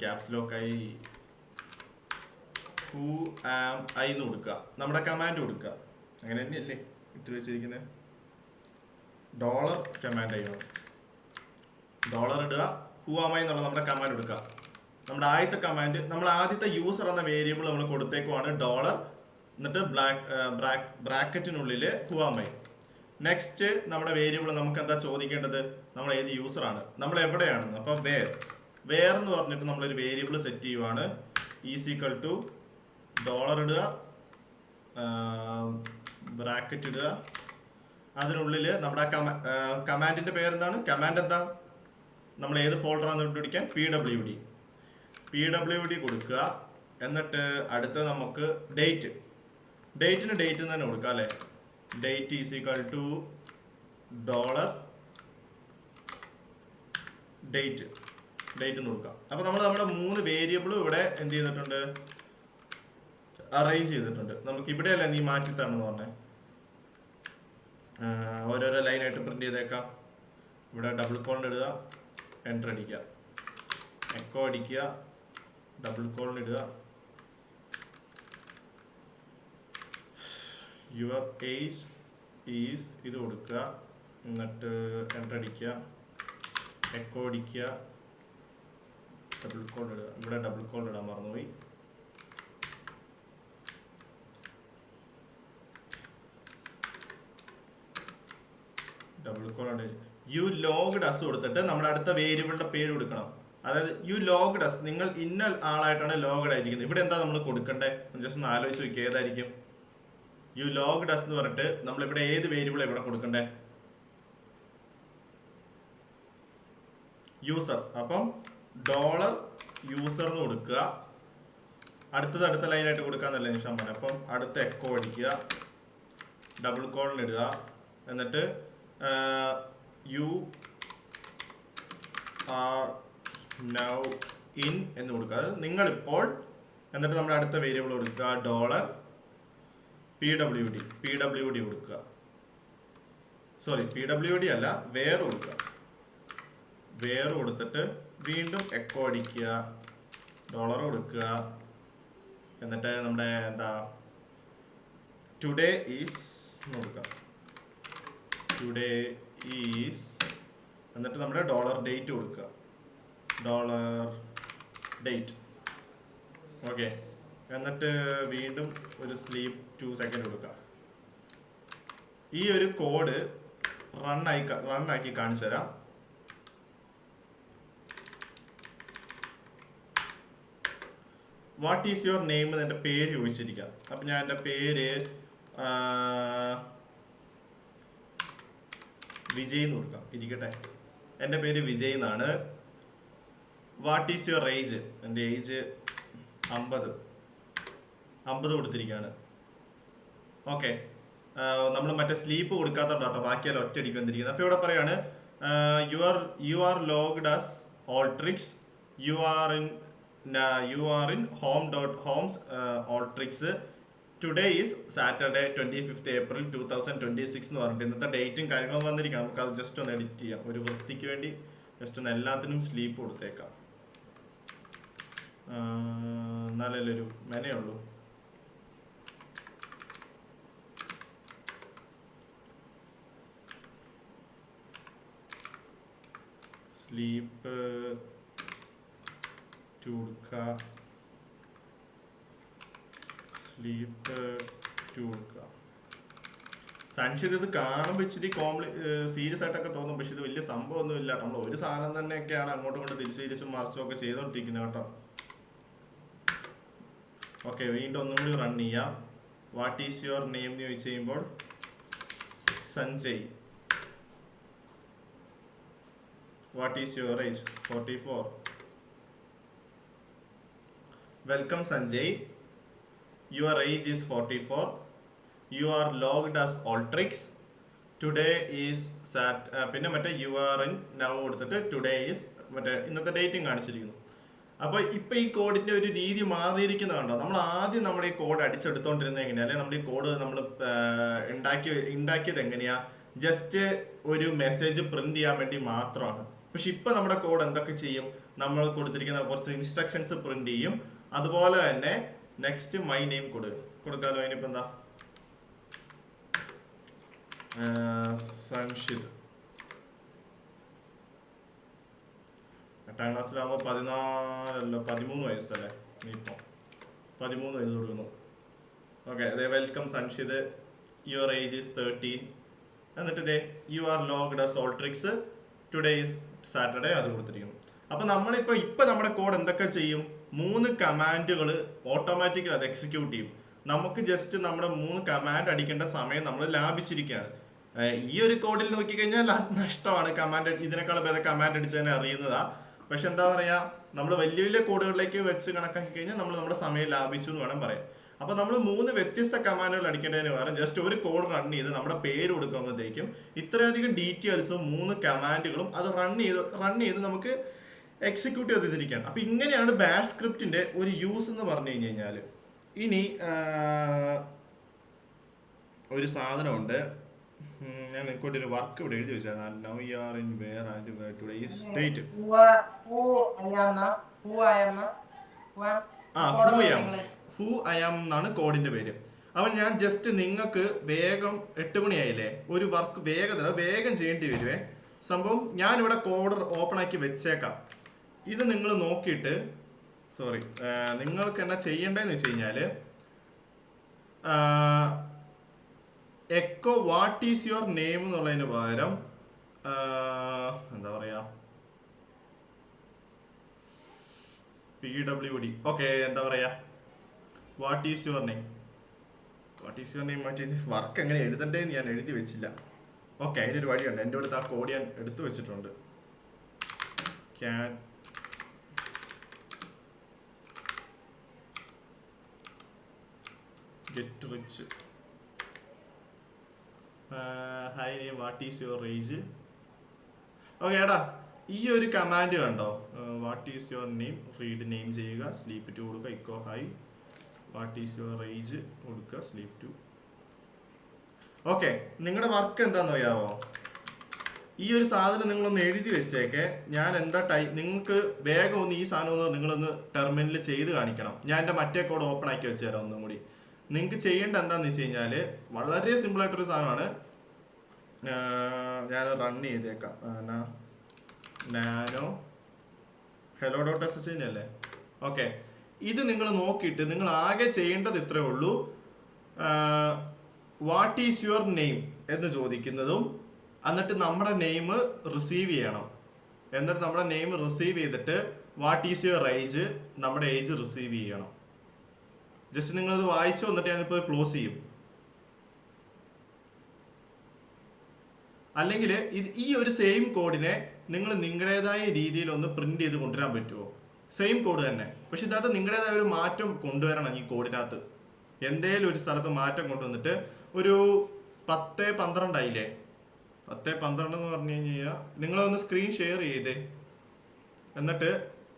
ക്യാപ്സ് ലോക്കായി ഹൂ ആം ഐ എന്ന് കൊടുക്കുക. നമ്മുടെ കമാൻഡ് കൊടുക്കുക. അങ്ങനെ തന്നെയല്ലേ ഇട്ട് വെച്ചിരിക്കുന്നത്? ഡോളർ കമാൻഡ് ചെയ്യണം. ഡോളർ ഇടുക, ഹൂ ആം ഐ എന്നുള്ള നമ്മുടെ കമാൻഡ് എടുക്കുക. നമ്മുടെ ആദ്യത്തെ കമാൻഡ്, നമ്മൾ ആദ്യത്തെ യൂസർ എന്ന വേരിയബിൾ നമ്മൾ കൊടുത്തേക്കുവാണ് ഡോളർ, എന്നിട്ട് ബ്രാക്കറ്റിനുള്ളിൽ ഹൂ ആം ഐ. നെക്സ്റ്റ് നമ്മുടെ വേരിയബിൾ നമുക്ക് എന്താ ചോദിക്കേണ്ടത്? നമ്മൾ ഏത് യൂസറാണ്, നമ്മൾ എവിടെയാണെന്ന്. അപ്പോൾ വേർ എന്ന് പറഞ്ഞിട്ട് നമ്മളൊരു വേരിയബിൾ സെറ്റ് ചെയ്യുവാണ്. ഈസിക്കൽ ടു ഡോളർ ഇടുക, ബ്രാക്കറ്റ് ഇടുക. അതിനുള്ളിൽ നമ്മുടെ കമാൻഡിന്റെ പേരെന്താണ്? കമാൻഡ് എന്താ? നമ്മൾ ഏത് ഫോൾഡറാണ് കണ്ടുപിടിക്കാൻ? PWD കൊടുക്കുക. എന്നിട്ട് അടുത്ത നമുക്ക് ഡേറ്റിന് ഡേറ്റ് തന്നെ കൊടുക്കുക അല്ലേ. Date is equal to dollar date എന്ന് കൊടുക്കാം. അപ്പോൾ നമ്മൾ നമ്മുടെ 3 വേരിയബിളും ഇവിടെ എന്ത് ചെയ്തിട്ടുണ്ട്? അറേഞ്ച് ചെയ്തിട്ടുണ്ട്. നമുക്ക് ഇവിടെയല്ല നീ മാറ്റി തരണം എന്ന് പറഞ്ഞേ. ഓരോരോ ലൈനായിട്ട് പ്രിന്റ് ചെയ്തേക്കാം. ഇവിടെ ഡബിൾ കോളൻ ഇടുക, എൻ്റർ അടിക്കുക, എക്കോ അടിക്കുക, ഡബിൾ കോളൻ ഇടുക, യുവർ ഏജ് ഈസ് ഇത് കൊടുക്കുക, എന്നിട്ട് എൻ്റർ അടിക്കുക, എക്കോ അടിക്കുക, ഡബിൾ കോളൻ ഇടുക. ഇവിടെ ഡബിൾ കോളൻ ഇടാൻ മറന്നുപോയി. Double colon you logged as കൊടുത്തിട്ട് നമ്മുടെ അടുത്ത വേരിയബിളിന്റെ പേര് കൊടുക്കണം. അതായത് യു ലോഗ്ഡ് അസ്, നിങ്ങൾ ഇന്ന ആളായിട്ടാണ് ലോഗ്ഡ് ആയിരിക്കുന്നത്. ഇവിടെ എന്താ നമ്മൾ കൊടുക്കണ്ടേ? ജസ്റ്റ് ഒന്ന് ആലോചിച്ച് നോക്കി ഏതായിരിക്കും? യു ലോഗ്ഡ് അസ് എന്ന് പറഞ്ഞിട്ട് നമ്മൾ ഇവിടെ ഏത് വേരിയബിൾ ഇവിടെ കൊടുക്കണ്ടേ? യൂസർ. അപ്പം ഡോളർ യൂസർ എന്ന് കൊടുക്കുക. അടുത്ത ലൈനായിട്ട് കൊടുക്കാന്നല്ലേ നിഷാൻ പറഞ്ഞത്. അപ്പം അടുത്ത എക്കോ അടിക്കുക, ഡബിൾ കോളൻ ഇടുക, എന്നിട്ട് യു ആർ നൗ ഇൻ എന്ന് കൊടുക്കുക. അത് നിങ്ങളിപ്പോൾ. എന്നിട്ട് നമ്മുടെ അടുത്ത വേരിയബിൾ കൊടുക്കുക ഡോളർ PWD കൊടുക്കുക. സോറി PWD അല്ല, വേർ കൊടുക്കുക. വേർ കൊടുത്തിട്ട് വീണ്ടും എക്കോ അടിക്കുക, ഡോളർ കൊടുക്കുക. എന്നിട്ട് നമ്മുടെ എന്താ ടുഡേ ഈസ് കൊടുക്കുക. ടുഡേ ഈസ്, എന്നിട്ട് നമ്മുടെ ഡോളർ ഡേറ്റ് കൊടുക്കുക. Dollar date. ഓക്കെ. എന്നിട്ട് വീണ്ടും ഒരു സ്ലീപ്പ് 2 സെക്കൻഡ് കൊടുക്കുക. ഈ ഒരു കോഡ് റണ്ണാക്കി കാണിച്ചു തരാം. വാട്ട് ഈസ് യുവർ നെയിം എന്ന് എൻ്റെ പേര് ചോദിച്ചിരിക്കാം. അപ്പം ഞാൻ എൻ്റെ പേര് വിജയ് എന്ന് കൊടുക്കാം. ഇരിക്കട്ടെ, എൻ്റെ പേര് വിജയ് എന്നാണ്. What is your age? എൻ്റെ ഏജ് 50 കൊടുത്തിരിക്കുകയാണ്. ഓക്കെ. നമ്മൾ മറ്റേ സ്ലീപ്പ് കൊടുക്കാത്തോട്ടോ, ബാക്കിയല്ല ഒറ്റയടിക്ക് വന്നിരിക്കുന്നത്. അപ്പോൾ ഇവിടെ പറയാണ് you are logged as Oltrix, you are in homes Oltrix. Today is Saturday 25th April 2026 എന്ന് പറഞ്ഞിട്ട് ഇന്നത്തെ ഡേറ്റും കാര്യങ്ങളും വന്നിരിക്കണം. നമുക്ക് അത് ജസ്റ്റ് ഒന്ന് എഡിറ്റ് ചെയ്യാം. ഒരു വൃത്തിക്ക് വേണ്ടി ജസ്റ്റ് ഒന്ന് എല്ലാത്തിനും സ്ലീപ്പ് കൊടുത്തേക്കാം. എന്നാലല്ലേ ഒരു മെനയുള്ളൂ. സ്ലീപ്പ് കൊടുക്കുക, സ്ലീപ്പ് കൊടുക്കുക. സൻഷിത് ഇത് കാണുമ്പോൾ ഇച്ചിരി സീരിയസ് ആയിട്ടൊക്കെ തോന്നും, പക്ഷെ ഇത് വലിയ സംഭവമൊന്നും ഇല്ല. നമ്മൾ ഒരു സാധനം തന്നെയൊക്കെയാണ് അങ്ങോട്ടും ഇങ്ങോട്ടും തിരിച്ചും മറിച്ചും ഒക്കെ ചെയ്തോണ്ടിരിക്കുന്നത് കേട്ടോ. ഓക്കെ, വീണ്ടും ഒന്നും കൂടി റൺ ചെയ്യാം. വാട്ട് ഈസ് യുവർ നെയിം എന്ന് ചോദിച്ചു കഴിയുമ്പോൾ Sanjay. What is your age? 44. Welcome Sanjay, your age is 44. You are logged as Alteryx. Today is പിന്നെ മറ്റേ യു ആർ ഇൻ നൗ കൊടുത്തിട്ട് ടുഡേ ഈസ് മറ്റേ ഇന്നത്തെ ഡേറ്റും കാണിച്ചിരിക്കുന്നു. അപ്പോൾ ഇപ്പം ഈ കോഡിൻ്റെ ഒരു രീതി മാറിയിരിക്കുന്നത് കണ്ടോ. നമ്മൾ ആദ്യം നമ്മുടെ ഈ കോഡ് അടിച്ചെടുത്തോണ്ടിരുന്നത് എങ്ങനെയാണ്, അല്ലെങ്കിൽ നമ്മുടെ ഈ കോഡ് നമ്മൾ ഉണ്ടാക്കിയത് എങ്ങനെയാ, ജസ്റ്റ് ഒരു മെസ്സേജ് പ്രിന്റ് ചെയ്യാൻ വേണ്ടി മാത്രമാണ്. പക്ഷെ ഇപ്പം നമ്മുടെ കോഡ് എന്തൊക്കെ ചെയ്യും, നമ്മൾ കൊടുത്തിരിക്കുന്ന കുറച്ച് ഇൻസ്ട്രക്ഷൻസ് പ്രിന്റ് ചെയ്യും. അതുപോലെ തന്നെ നെക്സ്റ്റ് മൈ നെയിം കൊടുക്കാമല്ലോ. അതിനിപ്പോൾ എന്താ സൻഷിത്. 8ാം ക്ലാസ്സിലാകുമ്പോൾ 13 വയസ്സല്ലേ, ഇനിയിപ്പോൾ 13 വയസ്സ് കൊടുക്കുന്നു. ഓക്കെ, അതെ. Welcome Sanshith, your age is 13. എന്നിട്ട് ഇതേ you are logged as Oltrix, today is Saturday, അത് കൊടുത്തിരിക്കുന്നു. അപ്പോൾ ഇപ്പം നമ്മുടെ കോഡ് എന്തൊക്കെ ചെയ്യും, 3 കമാൻഡുകൾ ഓട്ടോമാറ്റിക്കലി അത് എക്സിക്യൂട്ട് ചെയ്യും. നമുക്ക് ജസ്റ്റ് നമ്മുടെ 3 കമാൻഡ് അടിക്കേണ്ട സമയം നമ്മൾ ലാഭിച്ചിരിക്കുകയാണ്. ഈ ഒരു കോഡിൽ നോക്കിക്കഴിഞ്ഞാൽ നഷ്ടമാണ്. കമാൻഡ് ഇതിനേക്കാൾ ഭേദം കമാൻഡ് അടിച്ച് തന്നെ അറിയുന്നതാ. പക്ഷെ എന്താ പറയുക, നമ്മൾ വലിയ വലിയ കോഡുകളിലേക്ക് വെച്ച് കണക്കാക്കി കഴിഞ്ഞാൽ നമ്മൾ നമ്മുടെ സമയം ലാഭിച്ചു എന്ന് വേണം പറയാം. അപ്പോൾ നമ്മൾ 3 വ്യത്യസ്ത കമാൻഡുകൾ അടിക്കേണ്ടതിന് പകരം ജസ്റ്റ് ഒരു കോഡ് റൺ ചെയ്ത് നമ്മുടെ പേര് കൊടുക്കുമ്പോഴത്തേക്കും ഇത്രയധികം ഡീറ്റെയിൽസും 3 കമാൻഡുകളും അത് റൺ ചെയ്ത് നമുക്ക് എക്സിക്യൂട്ട് ചെയ്തിരിക്കുകയാണ്. അപ്പോൾ ഇങ്ങനെയാണ് ബാഷ് സ്ക്രിപ്റ്റിന്റെ ഒരു യൂസ് എന്ന് പറഞ്ഞു കഴിഞ്ഞാൽ. ഇനി ഒരു സാധനമുണ്ട്, ഞാൻ നിങ്ങൾക്ക് ഒരു വർക്ക് ഇവിടെ എഴുതി വെച്ചാൽ now you are in where and where today is date. Who I am എന്നാണ് കോഡിന്റെ പേര്. അപ്പം ഞാൻ ജസ്റ്റ് നിങ്ങൾക്ക് വേഗം 8 മണിയായില്ലേ, ഒരു വർക്ക് വേഗം ചെയ്യേണ്ടി വരുവേ. സംഭവം ഞാനിവിടെ കോഡ് ഓപ്പൺ ആക്കി വെച്ചേക്കാം. ഇത് നിങ്ങൾ നോക്കിയിട്ട് നിങ്ങൾക്ക് എന്നാ ചെയ്യേണ്ടതെന്ന് വെച്ച് കഴിഞ്ഞാൽ echo what is your name എന്നുള്ളതിന് പകരം എന്താ പറയാ PWD. ഓക്കെ, എന്താ പറയാ വാട്ട് ഈസ് യുവർ നെയിം മറ്റേ വർക്ക് എങ്ങനെ എഴുതണ്ടേന്ന് ഞാൻ എഴുതി വെച്ചില്ല. ഓക്കെ, അതിനൊരു വഴിയുണ്ട്. എൻ്റെ അടുത്ത് ആ കോഡ് ഞാൻ എടുത്തു വെച്ചിട്ടുണ്ട്. Get rich. High name, what is your age. Okay എടാ, ഈ ഒരു കമാൻഡ് കണ്ടോ, what is your name, read name ചെയ്യുക, സ്ലീപ്പ് ടു കൊടുക്കുക, eco high, what is your age കൊടുക്കുക, സ്ലീപ്പ് ടു. ഓക്കെ, നിങ്ങളുടെ വർക്ക് എന്താണെന്നറിയാവോ, ഈ ഒരു സാധനം നിങ്ങളൊന്ന് എഴുതി വെച്ചേക്കെ. ഞാൻ എന്താ നിങ്ങൾക്ക് വേഗം ഒന്ന് ഈ സാധനം നിങ്ങളൊന്ന് ടെർമിനലിൽ ചെയ്ത് കാണിക്കണം. ഞാൻ എൻ്റെ മറ്റേ കോഡ് ഓപ്പൺ ആക്കി വെച്ച് തരാം ഒന്നും കൂടി. നിങ്ങൾക്ക് ചെയ്യേണ്ട എന്താണെന്ന് വെച്ച് കഴിഞ്ഞാൽ വളരെ സിമ്പിളായിട്ടൊരു സാധനമാണ്. ഞാൻ റൺ ചെയ്തേക്കാം. നാനോ hello.sh അല്ലേ. ഓക്കെ, ഇത് നിങ്ങൾ നോക്കിയിട്ട് നിങ്ങൾ ആകെ ചെയ്യേണ്ടത് ഇത്രേ ഉള്ളൂ. വാട്ട് ഈസ് യുവർ നെയിം എന്ന് ചോദിക്കുന്നതും, എന്നിട്ട് നമ്മുടെ നെയിം റിസീവ് ചെയ്യണം. എന്നിട്ട് നമ്മുടെ നെയിം റിസീവ് ചെയ്തിട്ട് വാട്ട് ഈസ് യുവർ ഏജ്, നമ്മുടെ ഏജ് റിസീവ് ചെയ്യണം. ജസ്റ്റ് നിങ്ങളത് വായിച്ചു വന്നിട്ട് ഞാനിപ്പോൾ ക്ലോസ് ചെയ്യും. അല്ലെങ്കിൽ ഈ ഒരു സെയിം കോഡിനെ നിങ്ങൾ നിങ്ങളുടേതായ രീതിയിൽ ഒന്ന് പ്രിന്റ് ചെയ്ത് കൊണ്ടുവരാൻ പറ്റുമോ? സെയിം കോഡ് തന്നെ, പക്ഷെ ഇതിനകത്ത് നിങ്ങളുടേതായ ഒരു മാറ്റം കൊണ്ടുവരണം. ഈ കോഡിനകത്ത് എന്തേലും ഒരു സ്ഥലത്ത് മാറ്റം കൊണ്ടുവന്നിട്ട് ഒരു 10-12 ആയില്ലേ, 10-12 എന്ന് പറഞ്ഞു കഴിഞ്ഞാൽ നിങ്ങളൊന്ന് സ്ക്രീൻ ഷെയർ ചെയ്തേ. എന്നിട്ട്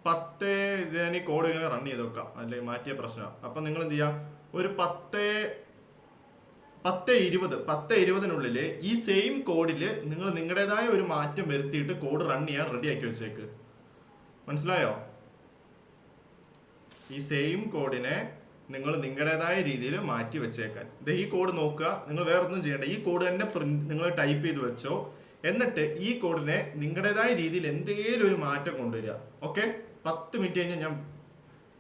10 ഇത് ഞാൻ ഈ കോഡ് ഇങ്ങനെ റൺ ചെയ്ത് വെക്കാം, അല്ലെങ്കിൽ മാറ്റിയ പ്രശ്നമാണ്. അപ്പം നിങ്ങൾ എന്ത് ചെയ്യാം, ഒരു 10-20 ഈ സെയിം കോഡിൽ നിങ്ങൾ നിങ്ങളുടേതായ ഒരു മാറ്റം വരുത്തിയിട്ട് കോഡ് റൺ ചെയ്യാൻ റെഡി ആക്കി വെച്ചേക്ക്. മനസ്സിലായോ? ഈ സെയിം കോഡിനെ നിങ്ങൾ നിങ്ങളുടേതായ രീതിയിൽ മാറ്റി വെച്ചേക്കാൻ. ഈ കോഡ് നോക്കുക, നിങ്ങൾ വേറെ ഒന്നും ചെയ്യേണ്ട. ഈ കോഡ് തന്നെ നിങ്ങൾ ടൈപ്പ് ചെയ്ത് വെച്ചോ. എന്നിട്ട് ഈ കോഡിനെ നിങ്ങളുടേതായ രീതിയിൽ എന്തെങ്കിലും ഒരു മാറ്റം കൊണ്ടുവരിക. ഓക്കെ, 10 മിനിറ്റ് കഴിഞ്ഞാൽ ഞാൻ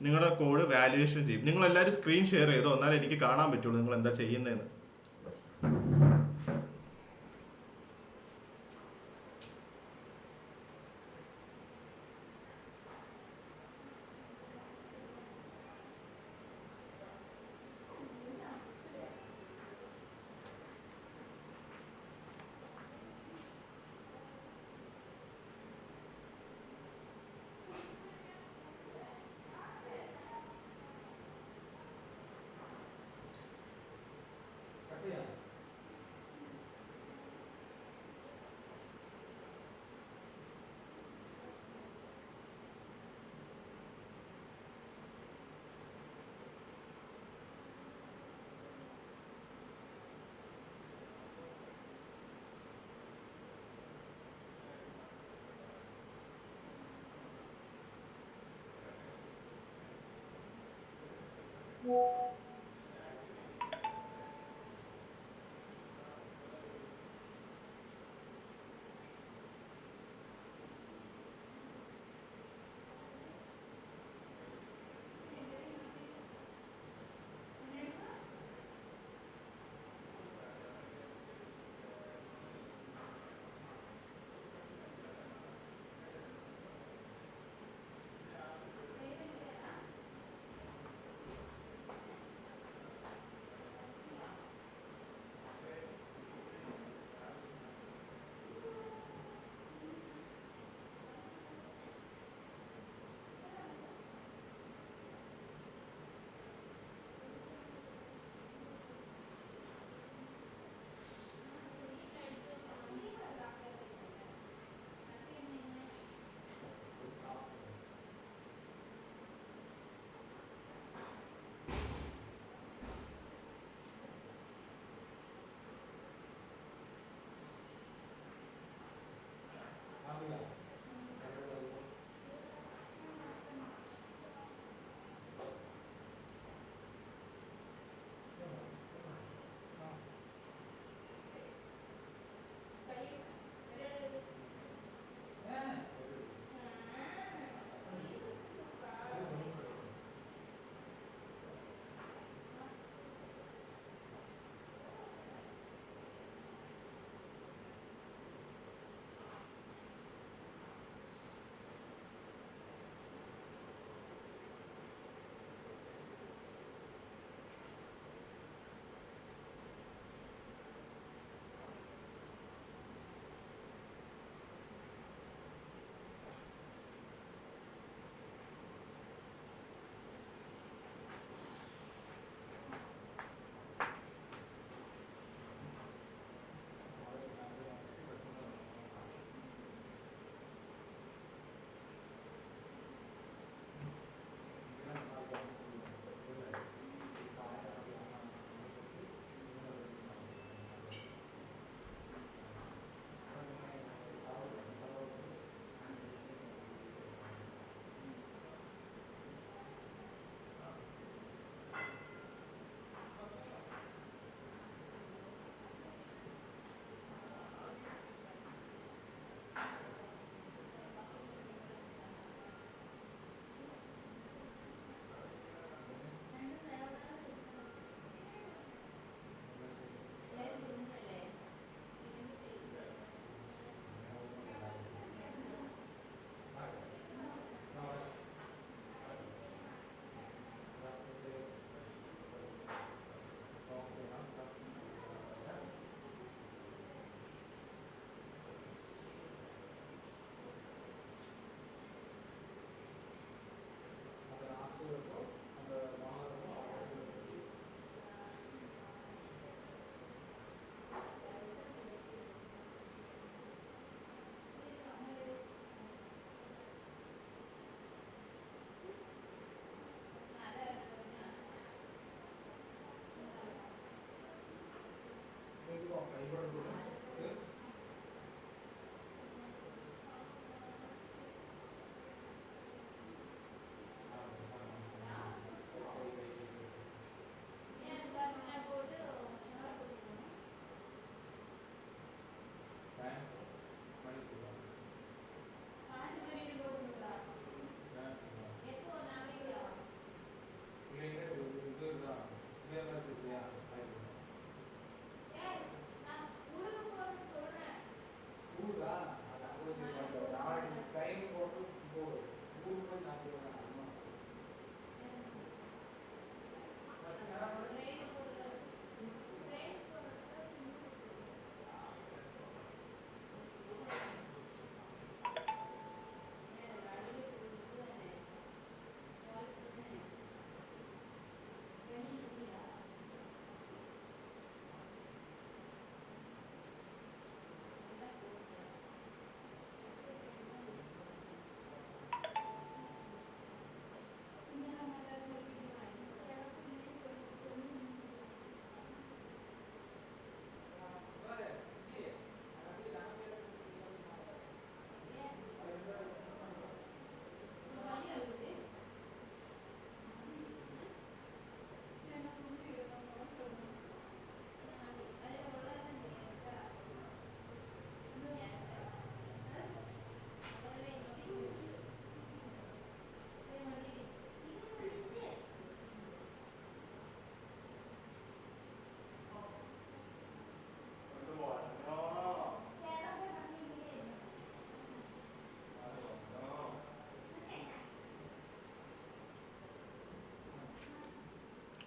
നിങ്ങളുടെ കോഡ് വാല്യുവേഷൻ ചെയ്യും. നിങ്ങൾ എല്ലാവരും സ്ക്രീൻ ഷെയർ ചെയ്തോ, എന്നാലേ എനിക്ക് കാണാൻ പറ്റുള്ളൂ നിങ്ങൾ എന്താ ചെയ്യുന്നതെന്ന്.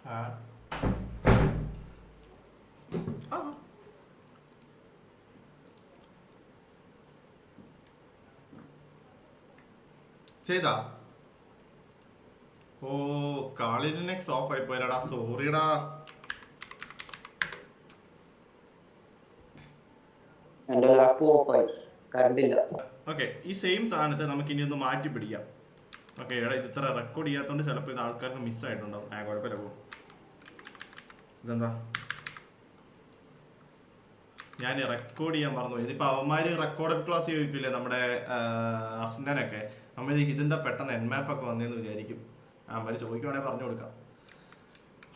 ആ. ആ. ചെയ്താ? ഓ, കാളിനെക്സ് ഓഫ് ആയി പോയടാ, സോറിടാ. എന്റെ ലാപ്പ് ഓഫായി, കറണ്ട് ഇല്ല. ഓക്കെ, ഈ സെയിം സാധനത്തെ നമുക്ക് ഇനി ഒന്ന് മാറ്റി പിടിക്കാം. ഓക്കെ, എടാ ഇത് ഇത്ര റെക്കോർഡ് ചെയ്യാത്തതുകൊണ്ട് ചിലപ്പോൾ ഇത് ആൾക്കാർക്ക് മിസ്സായിട്ടുണ്ടാവും. കുഴപ്പമില്ല, പോകും. ഇതെന്താ ഞാൻ റെക്കോർഡ് ചെയ്യാൻ പറഞ്ഞു. ഇതിപ്പോൾ അവന്മാര് റെക്കോർഡഡ് ക്ലാസ് ചോദിക്കില്ലേ നമ്മുടെ അഫ്നനൊക്കെ. നമ്മൾ ഇതെന്താ പെട്ടെന്ന് എൻമാപ്പ് ഒക്കെ വന്നതെന്ന് വിചാരിക്കും. അവന്മാർ ചോദിക്കുവാണെങ്കിൽ പറഞ്ഞു കൊടുക്കാം.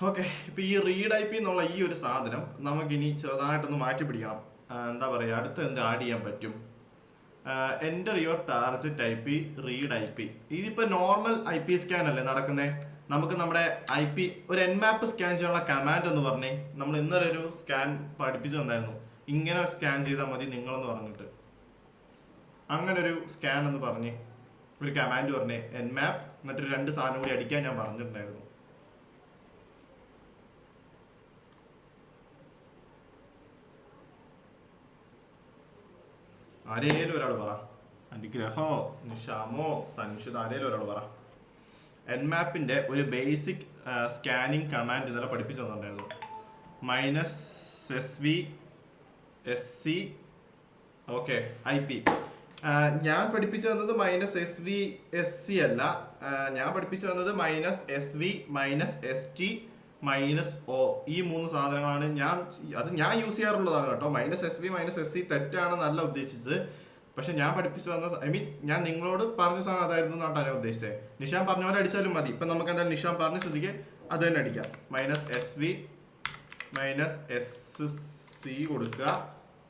ഓക്കെ, ഇപ്പം ഈ റീഡ് ഐ പി എന്നുള്ള ഈ ഒരു സാധനം നമുക്കിനി ചെറുതായിട്ടൊന്ന് മാറ്റി പിടിക്കണം. എന്താ പറയുക, അടുത്ത് എന്ത് ആഡ് ചെയ്യാൻ പറ്റും? Enter your target I P, read I P. ഇതിപ്പോൾ നോർമൽ ഐ പി സ്കാൻ അല്ലേ നടക്കുന്നത്. നമുക്ക് നമ്മുടെ ഐ പി ഒരു എൻമാപ്പ് സ്കാൻ ചെയ്യാനുള്ള കമാൻഡ് എന്ന് പറഞ്ഞേ. നമ്മൾ ഇന്നലെ ഒരു സ്കാൻ പഠിപ്പിച്ചു തന്നായിരുന്നു. ഇങ്ങനെ സ്കാൻ ചെയ്താൽ മതി നിങ്ങളെന്ന് പറഞ്ഞിട്ട്. അങ്ങനെ ഒരു സ്കാൻ എന്ന് പറഞ്ഞ് ഒരു കമാൻഡ് പറഞ്ഞേ, എൻമാപ്പ്, എന്നിട്ട് 2 സാധനം കൂടി അടിക്കാൻ ഞാൻ പറഞ്ഞിട്ടുണ്ടായിരുന്നു. ആരേലും ഒരാൾ പറ. അനുഗ്രഹോ, നിഷാമോ, സൻഷിത്, ആരേലും ഒരാൾ പറ. എൻമാപ്പിന്റെ ഒരു ബേസിക് സ്കാനിങ് കമാൻഡ് ഇന്നലെ പഠിപ്പിച്ചു തന്നിട്ടുണ്ടായിരുന്നു. -SV SC okay I P. ഞാൻ പഠിപ്പിച്ചു തന്നത് -SV SC അല്ല. ഞാൻ പഠിപ്പിച്ചു തന്നത് -SV -ST -O. ഈ 3 സാധനങ്ങളാണ് ഞാൻ യൂസ് ചെയ്യാറുള്ളതാണ് കേട്ടോ. -SV -SC തെറ്റാണെന്നല്ല ഉദ്ദേശിച്ചത്. പക്ഷെ ഞാൻ പഠിപ്പിച്ചു തന്ന ഞാൻ നിങ്ങളോട് പറഞ്ഞ സാധനം അതായിരുന്നു എന്നാണ് ഞാൻ ഉദ്ദേശിച്ചത്. നിഷാൻ പറഞ്ഞ പോലെ അടിച്ചാലും മതി. ഇപ്പം നമുക്ക് എന്തായാലും നിഷാൻ പറഞ്ഞ സ്ഥിതിക്ക് അത് തന്നെ അടിക്കാം. -SV -SC കൊടുക്കുക.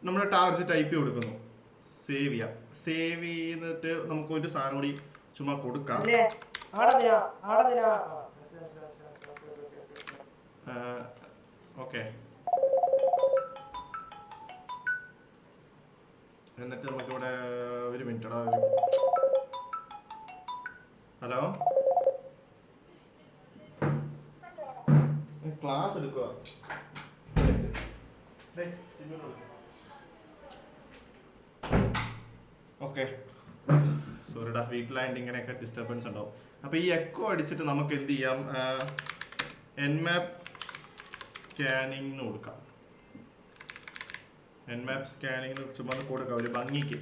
നമ്മുടെ ടാർജറ്റ് ഐ പി കൊടുക്കുന്നു. സേവ് ചെയ്യാം. സേവ് ചെയ്തിട്ട് നമുക്ക് ഒരു സാധനം കൂടി ചുമ്മാ കൊടുക്കാം. ഓക്കെ, എന്നിട്ട് നമുക്കിവിടെ ഒരു മിനിറ്റടാ. ഹലോ, ക്ലാസ് എടുക്കുക. ഓക്കെ, സോറിടാ, വീട്ടിലായിട്ട് ഇങ്ങനെയൊക്കെ ഡിസ്റ്റർബൻസ് ഉണ്ടാവും. അപ്പോൾ ഈ എക്കോ അടിച്ചിട്ട് നമുക്ക് എന്ത് ചെയ്യാം? എൻമാപ്പ് സ്കാനിങ് കൊടുക്കാം. എൻമാപ്പ് സ്കാനിങ്ങിന് ചുമ്മാ കൊടുക്കാം ഒരു ഭംഗിക്ക്.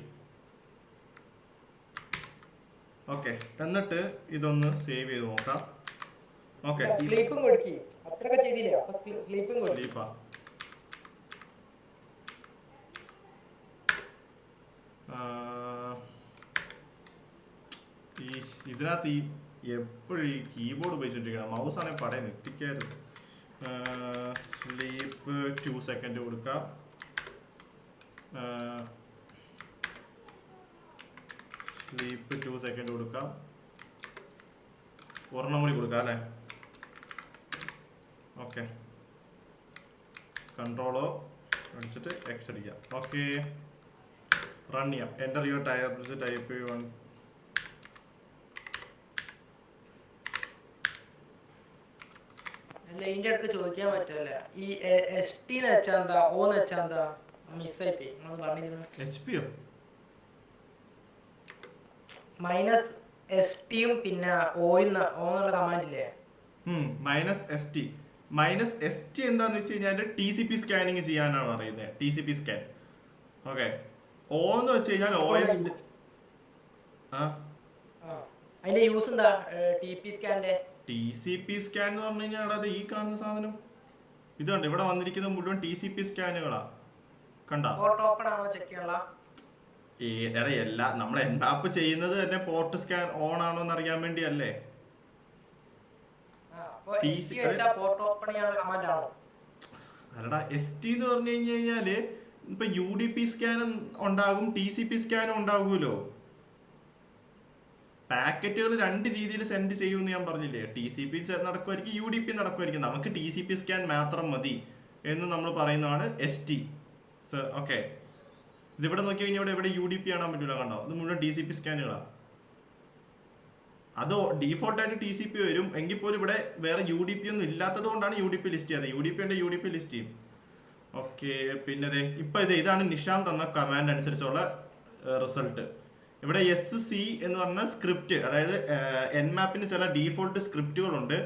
ഓക്കെ, എന്നിട്ട് ഇതൊന്ന് സേവ് ചെയ്ത് നോക്കാം. ഓക്കെ, സ്ലീപ്പാ. ഇതിനകത്ത് എപ്പോഴും ഈ കീബോർഡ് ഉപയോഗിച്ചിട്ടിരിക്കണം. മൗസ് ആണെങ്കിൽ പടയെ നെറ്റിക്കായിരുന്നു. സ്ലീപ്പ് 2 സെക്കൻഡ് കൊടുക്കാം. സ്ലീപ്പ് 2 സെക്കൻഡ് കൊടുക്കാം. ഒരെണ്ണം കൂടി കൊടുക്കാം അല്ലേ? ഓക്കെ, കൺട്രോളോ അടിച്ചിട്ട് എക്സ് അടിക്കാം. ഓക്കെ, റൺ ചെയ്യാം. Enter your type 1. ഇതിന്റെ അടുത്ത് ചോദിക്കാൻ പറ്റില്ല. ഈ ST എന്ന് വെച്ചാ എന്താ, O എന്ന് വെച്ചാ എന്താ? മിസ്സായി പോയി. നിങ്ങൾ പറഞ്ഞിരുന്നു HP യോ? -ST യും പിന്നെ O എന്നുള്ള കമാൻഡ് ഇല്ലേ? -ST എന്താന്ന് വെച്ച് കഴിഞ്ഞാൽ TCP സ്കാനിങ് ചെയ്യാനാണ് പറയുന്നത്. TCP scan. ഓക്കെ, O എന്ന് വെച്ച് കഴിഞ്ഞാൽ OS. അതിന്റെ യൂസ് എന്താ? TCP സ്കാൻ എന്ന് പറഞ്ഞു കഴിഞ്ഞാൽ അത് ഈ കാണുന്ന സാധനം ഇത് കണ്ട, ഇവിടെ വന്നിരിക്കുന്ന മുഴുവൻ TCP സ്കാനുകളാ. കണ്ട, എല്ലാ നമ്മൾ എൻമാപ്പ് ചെയ്യുന്നത് തന്നെ പോർട്ട് സ്കാൻ ഓൺ ആണോ എന്ന് അറിയാൻ വേണ്ടിയല്ലേ. അല്ലടാ, ST എന്ന് പറഞ്ഞു കഴിഞ്ഞാല് ഇപ്പൊ UDP സ്കാനും ഉണ്ടാകും, TCP സ്കാനും ഉണ്ടാകുമല്ലോ. പാക്കറ്റുകൾ 2 രീതിയിൽ സെൻഡ് ചെയ്യുമെന്ന് ഞാൻ പറഞ്ഞില്ലേ. TCP നടക്കുമായിരിക്കും, UDP നടക്കുമായിരിക്കും. നമുക്ക് TCP സ്കാൻ മാത്രം മതി എന്ന് നമ്മൾ പറയുന്നതാണ് ST. ഓക്കെ, ഇതിവിടെ നോക്കി കഴിഞ്ഞാൽ ഇവിടെ UDP കാണാൻ പറ്റൂല. കണ്ടോ, ഇത് മുഴുവൻ TCP സ്കാനുകളാണ്. അത് ഡീഫോൾട്ടായിട്ട് TCP വരും. എങ്കിൽ പോലും ഇവിടെ വേറെ UDP ഒന്നും ഇല്ലാത്തത് കൊണ്ടാണ് UDP ലിസ്റ്റ് ചെയ്യുന്നത്. UDP ഉണ്ട്, UDP ലിസ്റ്റ് ചെയ്യും. ഓക്കെ, പിന്നെ ഇപ്പൊ ഇതാണ് നിഷാൻ തന്ന കമാൻഡ് അനുസരിച്ചുള്ള റിസൾട്ട്. ഇവിടെ SC എന്ന് പറഞ്ഞാൽ സ്ക്രിപ്റ്റ്, അതായത് Nmapന് ചില ഡീഫോൾട്ട് സ്ക്രിപ്റ്റുകളുണ്ട്.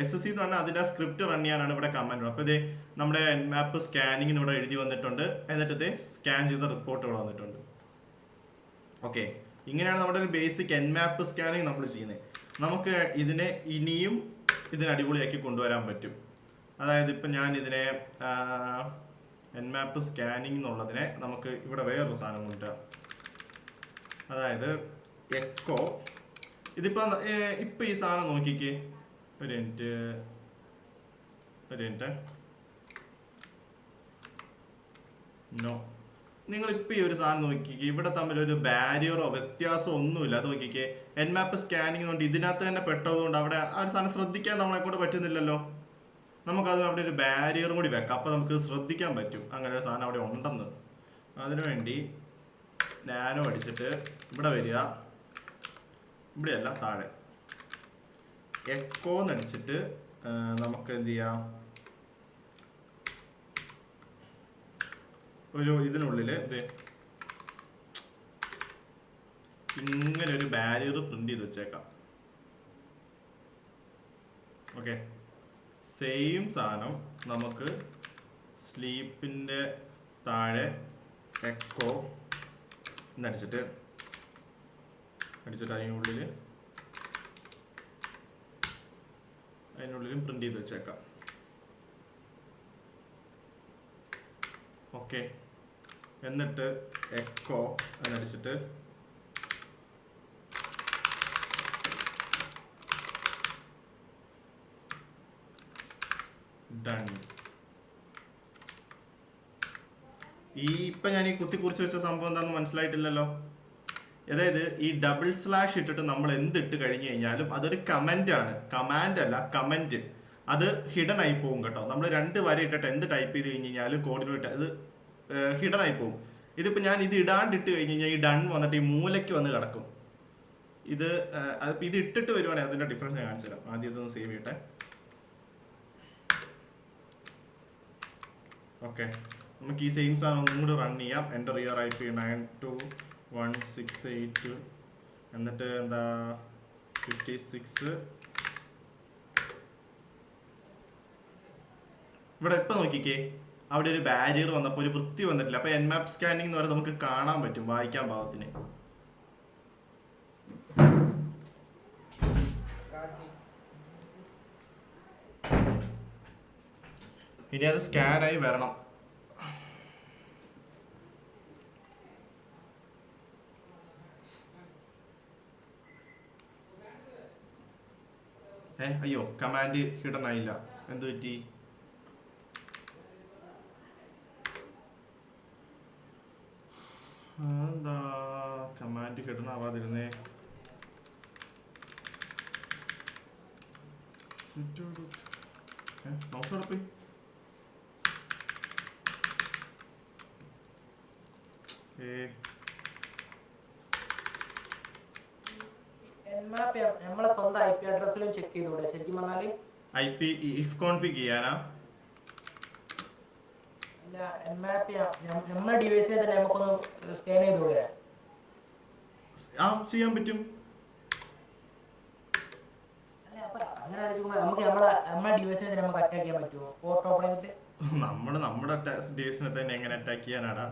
SC എന്ന് പറഞ്ഞാൽ അതിന്റെ സ്ക്രിപ്റ്റ് റൺ ചെയ്യാനാണ് ഇവിടെ കമാൻഡ്. അപ്പൊ നമ്മുടെ Nmap സ്കാനിങ് ഇവിടെ എഴുതി വന്നിട്ടുണ്ട്. എന്നിട്ട് സ്കാൻ ചെയ്ത റിപ്പോർട്ടുകൾ വന്നിട്ടുണ്ട്. ഓക്കെ, ഇങ്ങനെയാണ് നമ്മുടെ ഒരു ബേസിക് Nmap സ്കാനിങ് നമ്മൾ ചെയ്യുന്നത്. നമുക്ക് ഇതിനെ ഇനിയും അടിപൊളിയാക്കി കൊണ്ടുവരാൻ പറ്റും. അതായത് ഇപ്പം ഞാൻ ഇതിനെ Nmap സ്കാനിങ് എന്നുള്ളതിനെ നമുക്ക് ഇവിടെ വേറൊരു സാധനം കൊണ്ടുവരാം. അതായത് എക്കോ, ഇതിപ്പോൾ ഈ സാധനം നോക്കിക്കേ. ഒരു മിനിറ്റ്. നോ, നിങ്ങളിപ്പോൾ ഈ ഒരു സാധനം നോക്കിക്കേ. ഇവിടെ തമ്മിലൊരു ബാരിയറോ വ്യത്യാസമോ ഒന്നുമില്ല. അത് നോക്കിക്കേ, Nmap സ്കാനിങ് കൊണ്ട് ഇതിനകത്ത് തന്നെ പെട്ടതുകൊണ്ട് അവിടെ ആ ഒരു സാധനം ശ്രദ്ധിക്കാൻ നമ്മളെ കൂടെ പറ്റുന്നില്ലല്ലോ. നമുക്കത് അവിടെ ഒരു ബാരിയറും കൂടി വെക്കാം. അപ്പോൾ നമുക്ക് ശ്രദ്ധിക്കാൻ പറ്റും അങ്ങനെ ഒരു സാധനം അവിടെ ഉണ്ടെന്ന്. അതിനുവേണ്ടി നാനോ അടിച്ചിട്ട് ഇവിടെ വരിക, ഇവിടെയല്ല താഴെ എക്കോ എന്നടിച്ചിട്ട് നമുക്ക് എന്ത് ചെയ്യാം, ഒരു ഇതിനുള്ളിൽ ഇങ്ങനെ ഒരു ബാരിയർ പ്രിന്റ് ചെയ്ത് വെച്ചേക്കാം. ഓക്കെ, സെയിം സാധനം നമുക്ക് സ്ലീപ്പിൻ്റെ താഴെ എക്കോ എന്നടിച്ചിട്ട് അതിനുള്ളിലും പ്രിന്റ് ചെയ്ത് വെച്ചേക്കാം. ഓക്കെ, എന്നിട്ട് എക്കോ എന്നടിച്ചിട്ട് ഡൺ. ഇപ്പം ഞാൻ ഈ കുറിച്ച് വെച്ച സംഭവം എന്താണെന്ന് മനസ്സിലായിട്ടില്ലല്ലോ. അതായത് ഈ ഡബിൾ സ്ലാഷ് ഇട്ടിട്ട് നമ്മൾ എന്തിട്ട് കഴിഞ്ഞു കഴിഞ്ഞാലും അതൊരു കമന്റ് ആണ്, കമാൻഡ് അല്ല കമന്റ്. അത് ഹിഡൻ ആയി പോകും കേട്ടോ. നമ്മൾ 2 വര ഇട്ടിട്ട് എന്ത് ടൈപ്പ് ചെയ്ത് കഴിഞ്ഞ് കഴിഞ്ഞാലും കോഡിനോട്ട് അത് ഹിഡൻ ആയി പോകും. ഇതിപ്പോൾ ഞാൻ ഇത് ഇടാണ്ടിട്ട് കഴിഞ്ഞ് കഴിഞ്ഞാൽ ഈ ഡൺ വന്നിട്ട് ഈ മൂലയ്ക്ക് വന്ന് കിടക്കും. ഇത് ഇട്ടിട്ട് വരുവാണെങ്കിൽ അതിൻ്റെ ഡിഫറൻസ് ഞാൻ കാണിച്ചു തരാം. ആദ്യം ഇതൊന്ന് സേവ് ചെയ്യട്ടെ. ഓക്കെ, നമുക്ക് ഈ സെയിം സാധനം ഒന്നും കൂടി റൺ ചെയ്യാം. എൻ്റർ യുവർ IP 92168, എന്നിട്ട് എന്താ 56. ഇവിടെ ഇപ്പം നോക്കിക്കേ, അവിടെ ഒരു ബാരിയർ വന്നപ്പോൾ ഒരു വൃത്തി വന്നിട്ടില്ല. അപ്പോൾ Nmap സ്കാനിങ് എന്ന് പറയുന്നത് നമുക്ക് കാണാൻ പറ്റും, വായിക്കാൻ പാകത്തിന്. ഇനി അത് സ്കാനായി വരണം. അയ്യോ, കമാൻഡ് ഹിഡൻ ആയില്ല. എന്തു പറ്റി? എന്താ കമാൻഡ് ഹിഡൻ ആവാതിരുന്നേ? മൗസ് അവിടെ പോയി. നമ്മളെ സ്വന്തം IP അഡ്രസ്സിലും ചെക്ക് ചെയ്തൂടെ ശരിക്കും പറഞ്ഞാല്? IP if config ചെയ്യാനാ? അല്ല, Nmap നമ്മുടെ ഡിവൈസിനെ തന്നെ നമുക്കൊന്ന് സ്കാൻ ചെയ്തൂടെ? ചെയ്യാൻ പറ്റും. അങ്ങനെ നമുക്ക് നമ്മുടെ ഡിവൈസിനെ തന്നെ നമുക്ക് അറ്റാക്ക് ചെയ്യാൻ പറ്റുമോ? പോർട്ട് ഓപ്പൺ ചെയ്തിട്ട് നമ്മുടെ ഡിവൈസിനെ തന്നെ എങ്ങനെ അറ്റാക്ക് ചെയ്യാനാടാ?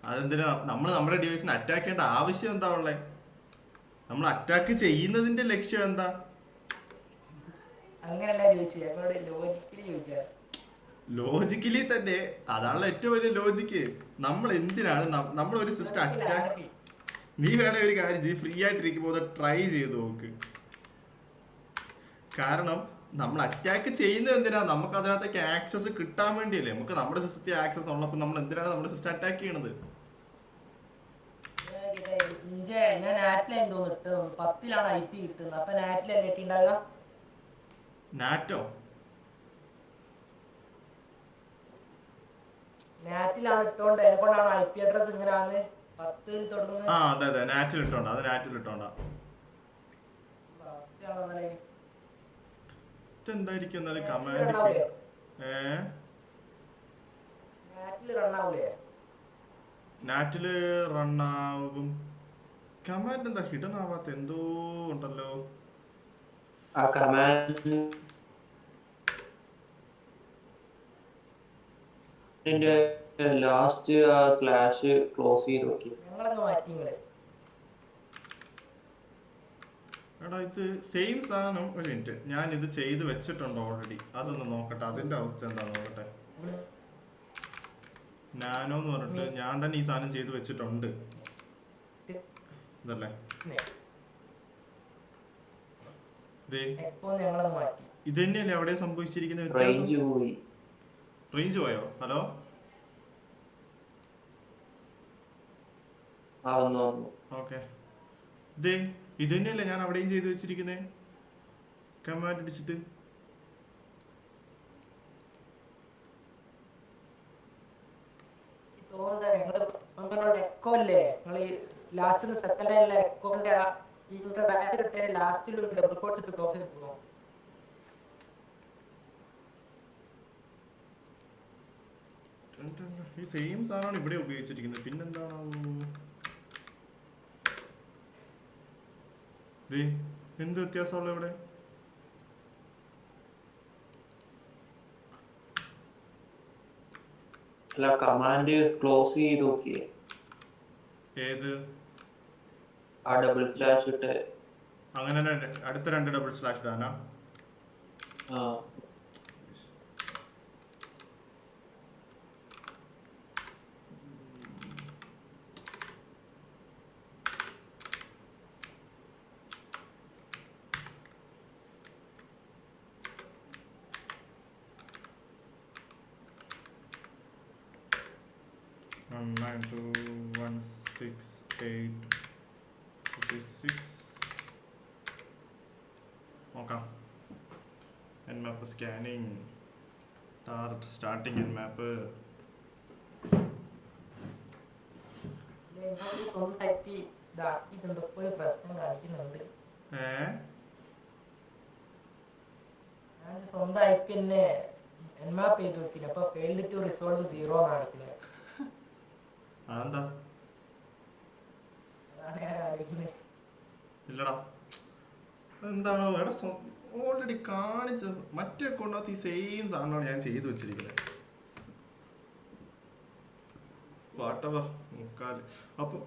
അതെന്തിനാ നമ്മുടെ ഡിവൈസിനെ അറ്റാക്ക് ചെയ്യേണ്ട ആവശ്യം എന്താ ഉള്ളേ? നമ്മൾ അറ്റാക്ക് ചെയ്യുന്നതിന്റെ ലക്ഷ്യം എന്താ? അങ്ങനെയല്ല ചോദിച്ചത്, ലോജിക്കലി തന്നെ അതാണല്ലോ ഏറ്റവും വലിയ ലോജിക്ക്. നമ്മൾ എന്തിനാണ് നമ്മളൊരു സിസ്റ്റം അറ്റാക്ക്? നീ വേണേ ഒരു കാര്യം ചെയ്ത് ഫ്രീ ആയിട്ടിരിക്കുമ്പോൾ ട്രൈ ചെയ്ത് നോക്ക്. കാരണം നമ്മൾ അറ്റാക്ക് ചെയ്യുന്നത് എന്തിനാ? നമുക്ക് അതിനകത്തേക്ക് ആക്സസ് കിട്ടാൻ വേണ്ടിയല്ലേ. നമുക്ക് നമ്മുടെ സിസ്റ്റത്തിൽ ആക്സസ് ഉള്ളപ്പോൾ നമ്മൾ എന്തിനാണ് നമ്മുടെ സിസ്റ്റം അറ്റാക്ക് ചെയ്യണത്? ഞാൻ നാറ്റിലായി തോന്നിട്ട് 10ലാണ് IP കിട്ടുന്നത്. അപ്പൊ നാറ്റിലല്ലേ എത്തിണ്ടാകുക? നാറ്റോ? നാറ്റിലാണ് ഇട്ടോണ്ട് എന്നെക്കൊണ്ടാണ് IP അഡ്രസ് ഇങ്ങനെയാണ് 10 തുടങ്ങുന്നത്. അതെ നാറ്റിൽ ഇട്ടോണ്ടാ. അത് നാറ്റിൽ ഇട്ടോണ്ടാ. ഇതെന്തായിരിക്കും എന്നാലും കമാൻഡ് നാറ്റില് റണ്ണാകും. കമാൻഡ് എന്താ ഹിഡൻ ആവാത്ത എന്തോ ഉണ്ടല്ലോ. ആ കമാൻഡിന്റെ ലാസ്റ്റ് ആ സ്ലാഷ് ക്ലോസ് ചെയ്ത് നോക്കി. എടാ ഇത് സെയിം സാധനം. ഒരു മിനിറ്റ്, ഞാൻ ഇത് ചെയ്ത് വെച്ചിട്ടുണ്ടോ ഓൾറെഡി? അതൊന്ന് നോക്കട്ടെ, അതിന്റെ അവസ്ഥ എന്താ നോക്കട്ടെ. നാനോ എന്ന് പറഞ്ഞിട്ട് ഞാൻ തന്നെ ഈ സാധനം ചെയ്ത് വെച്ചിട്ടുണ്ട്. ഇതല്ലേ ഇത് തന്നെയല്ലേ അവിടെ സംഭവിച്ചിരിക്കുന്ന വ്യത്യാസം? റേഞ്ച് പോയോ? Hello, okay. ഇത് തന്നെയല്ലേ ഞാൻ അവിടെയും ചെയ്ത് വെച്ചിരിക്കുന്നേ, കമാൻഡ് അടിച്ചിട്ട്. ഈ സെയിം സാധനമാണ് ഇവിടെ ഉപയോഗിച്ചിരിക്കുന്നത്. പിന്നെന്താണോ എന്ത് വ്യത്യാസമുള്ള ഇവിടെ? കമാൻഡ് ക്ലോസ് ചെയ്ത് നോക്കിയേ. ഏത്? ആ ഡബിൾ സ്ലാഷ് ഇട്ട് അങ്ങനെ അടുത്ത 2 ഡബിൾ സ്ലാഷ് ഇടാനാ? നോക്കാം. nmap scanning starting nmap. സ്വന്തം IP തന്നെ nmap ചെയ്ത് നോക്കില്ല. അപ്പൊ failed to resolve 0 കാണിക്കുന്നത്. അതെന്താ? ഇല്ലടാ, എന്താണോ എടാ, ഓൾറെഡി കാണിച്ച മറ്റേ അക്കൗണ്ടിനകത്ത് ഈ സെയിം സാധനമാണ് ഞാൻ ചെയ്തു വെച്ചിരിക്കുന്നത്. വാട്ടവർ മുക്കാല്. അപ്പോൾ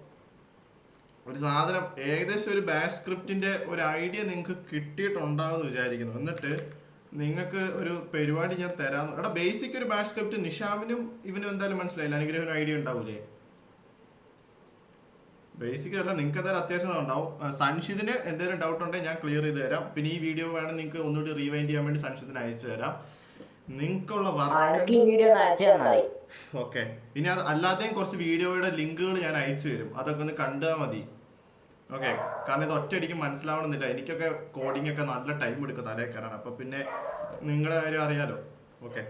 ഒരു സാധനം ഏകദേശം ഒരു ബാഷ് സ്ക്രിപ്റ്റിന്റെ ഒരു ഐഡിയ നിങ്ങൾക്ക് കിട്ടിയിട്ടുണ്ടാവുമെന്ന് വിചാരിക്കുന്നു. എന്നിട്ട് നിങ്ങൾക്ക് ഒരു പരിപാടി ഞാൻ തരാമെന്ന്. എടാ, ബേസിക് ഒരു ബാഷ് സ്ക്രിപ്റ്റ് നിഷാമിനും ഇവനും എന്തായാലും മനസ്സിലായില്ല. അനുഗ്രഹം ഒരു ഐഡിയ ഉണ്ടാവൂലേ? ബേസിക് അല്ല, നിങ്ങൾക്ക് എന്തായാലും അത്യാവശ്യം ഉണ്ടാവും. സൻഷിദിന് എന്തെങ്കിലും ഡൗട്ട് ഉണ്ടെങ്കിൽ ഞാൻ ക്ലിയർ ചെയ്ത് തരാം. പിന്നെ ഈ വീഡിയോ വേണം നിങ്ങൾക്ക് ഒന്നുകൂടി റീവൈൻഡ് ചെയ്യാൻ വേണ്ടി സൻഷിദിന് അയച്ചു തരാം. നിങ്ങൾക്കുള്ള വർക്ക് ഓക്കെ. ഇനി അത് അല്ലാതെയും കുറച്ച് വീഡിയോയുടെ ലിങ്കുകൾ ഞാൻ അയച്ചു തരും. അതൊക്കെ ഒന്ന് കണ്ടാൽ മതി. ഓക്കെ, കാരണം ഇത് ഒറ്റയടിക്ക് മനസ്സിലാവണമെന്നില്ല. എനിക്കൊക്കെ കോഡിംഗ് ഒക്കെ നല്ല ടൈം എടുക്കും തലേ കയറാൻ. അപ്പം പിന്നെ നിങ്ങളുടെ കാര്യം അറിയാലോ. ഓക്കെ,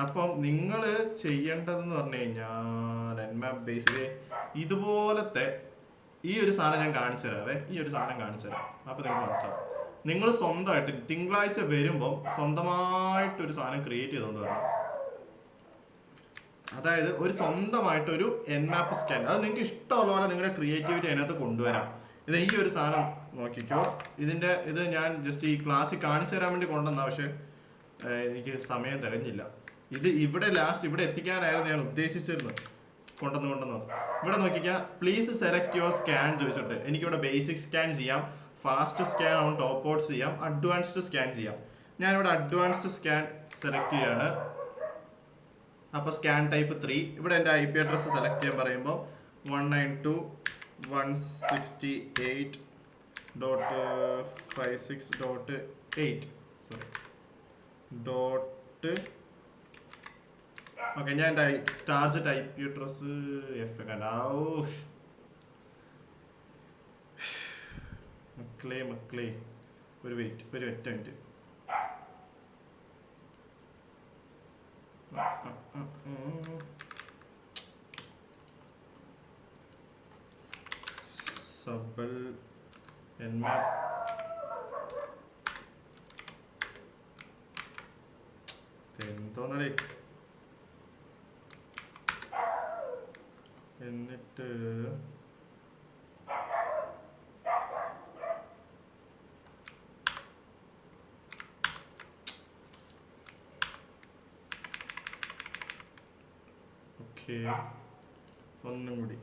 അപ്പം നിങ്ങൾ ചെയ്യേണ്ടതെന്ന് പറഞ്ഞു കഴിഞ്ഞാൽ nmap ബേസിൽ ഇതുപോലത്തെ ഈ ഒരു സാധനം ഞാൻ കാണിച്ചു തരാവേ. ഈ ഒരു സാധനം കാണിച്ചു തരാം. അപ്പം നിങ്ങൾക്ക് മനസ്സിലാവും. നിങ്ങൾ സ്വന്തമായിട്ട് തിങ്കളാഴ്ച വരുമ്പം സ്വന്തമായിട്ടൊരു സാധനം ക്രിയേറ്റ് ചെയ്തുകൊണ്ട് വരണം. അതായത് ഒരു സ്വന്തമായിട്ടൊരു nmap സ്കാൻ. അത് നിങ്ങൾക്ക് ഇഷ്ടമുള്ള പോലെ നിങ്ങളുടെ ക്രിയേറ്റിവിറ്റി അതിനകത്ത് കൊണ്ടുവരാം. ഇത് ഈ ഒരു സാധനം നോക്കിക്കോ. ഇത് ഞാൻ ജസ്റ്റ് ഈ ക്ലാസ്സിൽ കാണിച്ചു തരാൻ വേണ്ടി കൊണ്ടുവന്ന, പക്ഷെ എനിക്ക് സമയം തികഞ്ഞില്ല. ഇത് ഇവിടെ എത്തിക്കാനായിരുന്നു ഞാൻ ഉദ്ദേശിച്ചിരുന്നത്. കൊണ്ടുവന്നു ഇവിടെ നോക്കിക്കാം. പ്ലീസ് സെലക്ട് യുവർ സ്കാൻ ചോദിച്ചിട്ട് എനിക്കിവിടെ ബേസിക് സ്കാൻ ചെയ്യാം, fast scan on top outs ചെയ്യാം, അഡ്വാൻസ്ഡ് സ്കാൻ ചെയ്യാം. ഞാനിവിടെ അഡ്വാൻസ്ഡ് സ്കാൻ സെലക്ട് ചെയ്യാണ്. അപ്പോൾ സ്കാൻ ടൈപ്പ് 3. ഇവിടെ എൻ്റെ IP അഡ്രസ്സ് സെലക്ട് ചെയ്യാൻ പറയുമ്പോൾ 192.168.56.8 ഓക്കെ. ഞാൻ എൻ്റെ ടാർജറ്റ് IP അഡ്രസ്സ് മക്കളെ ഒരു ഒറ്റ മിനിറ്റ്. സബൽ nmap എന്തോന്നടേ. എന്നിട്ട് ഓക്കെ, ഒന്നും കൂടി.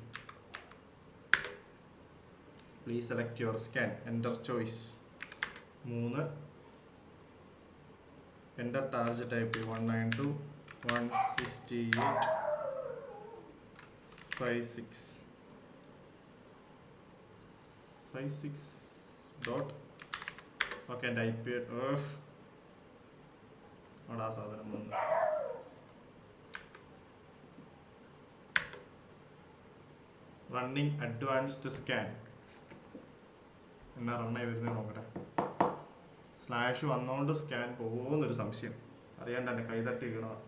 Please select your scan, enter choice 3, enter target type 192.168.56 dot. Okay, എൻ്റെ ഐ പി അവിടെ ആ സാധനം വന്നു. റണ്ണിങ് അഡ്വാൻസ്ഡ് സ്കാൻ എന്നാ റണ്ണായി വരുന്നത് നോക്കട്ടെ. സ്ലാഷ് വന്നോണ്ട് സ്കാൻ പോകുമെന്നൊരു സംശയം. അറിയാണ്ട് എൻ്റെ കൈതട്ടി വീണതാണ്.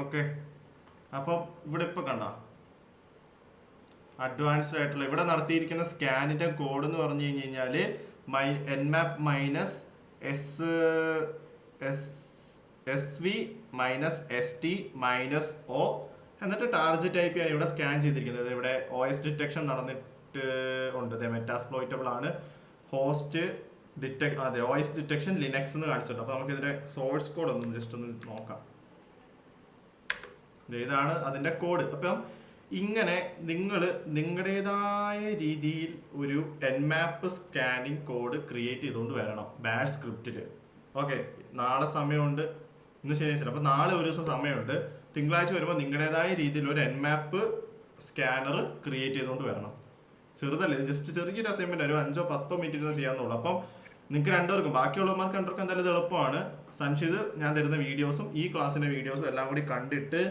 ഓക്കെ, അപ്പം ഇവിടെ ഇപ്പം കണ്ട അഡ്വാൻസ്ഡ് ആയിട്ടുള്ള ഇവിടെ നടത്തിയിരിക്കുന്ന സ്കാനിൻ്റെ കോഡ് എന്ന് പറഞ്ഞു കഴിഞ്ഞ് കഴിഞ്ഞാൽ nmap minus SV minus ST minus O എന്നിട്ട് ടാർജറ്റ് IP ആണ് ഇവിടെ സ്കാൻ ചെയ്തിരിക്കുന്നത്. ഇവിടെ OS ഡിറ്റക്ഷൻ നടന്നിട്ട് ഉണ്ട്. മെറ്റാസ്പ്ലോയിറ്റബിൾ ആണ്. ഹോസ്റ്റ് അതെ OS ഡിറ്റക്ഷൻ ലിനക്സ് എന്ന് കാണിച്ചിട്ടുണ്ട്. അപ്പോൾ നമുക്കിതിൻ്റെ സോഴ്സ് കോഡ് ഒന്ന് ജസ്റ്റ് ഒന്ന് നോക്കാം. ഇതാണ് അതിൻ്റെ കോഡ്. അപ്പം ഇങ്ങനെ നിങ്ങൾ നിങ്ങളുടേതായ രീതിയിൽ ഒരു nmap സ്കാനിങ് കോഡ് ക്രിയേറ്റ് ചെയ്തുകൊണ്ട് വരണം ബാഷ് സ്ക്രിപ്റ്റിൽ. ഓക്കെ, നാളെ സമയമുണ്ട്, ഇന്ന് ശനിയാഴ്ച, അപ്പോൾ നാളെ ഒരു ദിവസം സമയമുണ്ട്. തിങ്കളാഴ്ച വരുമ്പോൾ നിങ്ങളുടേതായ രീതിയിൽ ഒരു nmap സ്കാനർ ക്രിയേറ്റ് ചെയ്തുകൊണ്ട് വരണം. ചെറുതല്ലേ, ഇത് ജസ്റ്റ് ചെറിയൊരു അസൈൻമെൻറ്റ്, ഒരു 5-10 മിനിറ്റ് ചെയ്യാന്നുള്ളൂ. അപ്പം നിങ്ങൾക്ക് രണ്ടുപേർക്കും, ബാക്കിയുള്ളവർക്ക് രണ്ടുപേർക്കും എന്തായാലും ഇത് എളുപ്പമാണ്. സൻഷിത് ഞാൻ തരുന്ന വീഡിയോസും ഈ ക്ലാസ്സിൻ്റെ വീഡിയോസും എല്ലാം കൂടി കണ്ടിട്ട്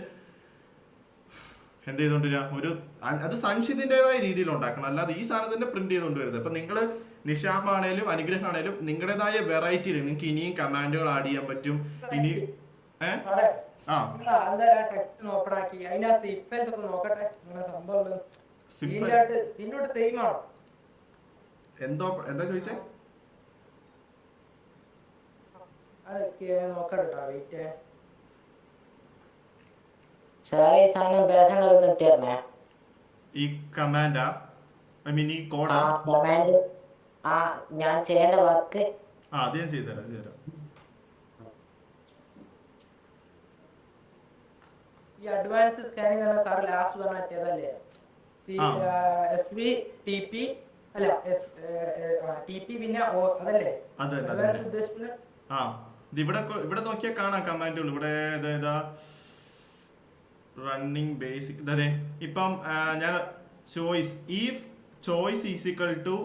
എന്ത് ചെയ്തുകൊണ്ടിരിക്കുക, അത് സൻഷിതിൻ്റെതായ രീതിയിൽ ഉണ്ടാക്കണം. അല്ലാതെ ഈ സാധനത്തിൻ്റെ പ്രിന്റ് ചെയ്തുകൊണ്ട് വരുന്നത്. ഇപ്പം നിങ്ങൾ നിഷാമാണേലും അനുഗ്രഹമാണേലും നിങ്ങളുടേതായ വെറൈറ്റിയിൽ നിങ്ങൾക്ക് ഇനിയും കമാൻഡുകൾ ആഡ് ചെയ്യാൻ പറ്റും. ഇനി എന്താ ചോദിച്ചേ? ഈ കമാൻഡാ, ഐ മീൻ ഈ കോഡാ, ഞാൻ ചെയ്യേണ്ട വർക്ക് അത് ഞാൻ ചെയ്തുതരാം. ഈ അഡ്വാൻസ് സ്കാനിംഗ് എന്ന സാർ ലാസ്റ്റ് പറഞ്ഞതല്ലേ? SV TP അല്ല TP പിന്നെ അതല്ലേ? ആ, ഇവിടെ നോക്കിയാൽ കാണാം കമാൻഡുകൾ. ഇവിടെ ഏതാ റണ്ണിങ് ബേസിക്. അതെ, ഇപ്പം ഞാൻ if choice is equal to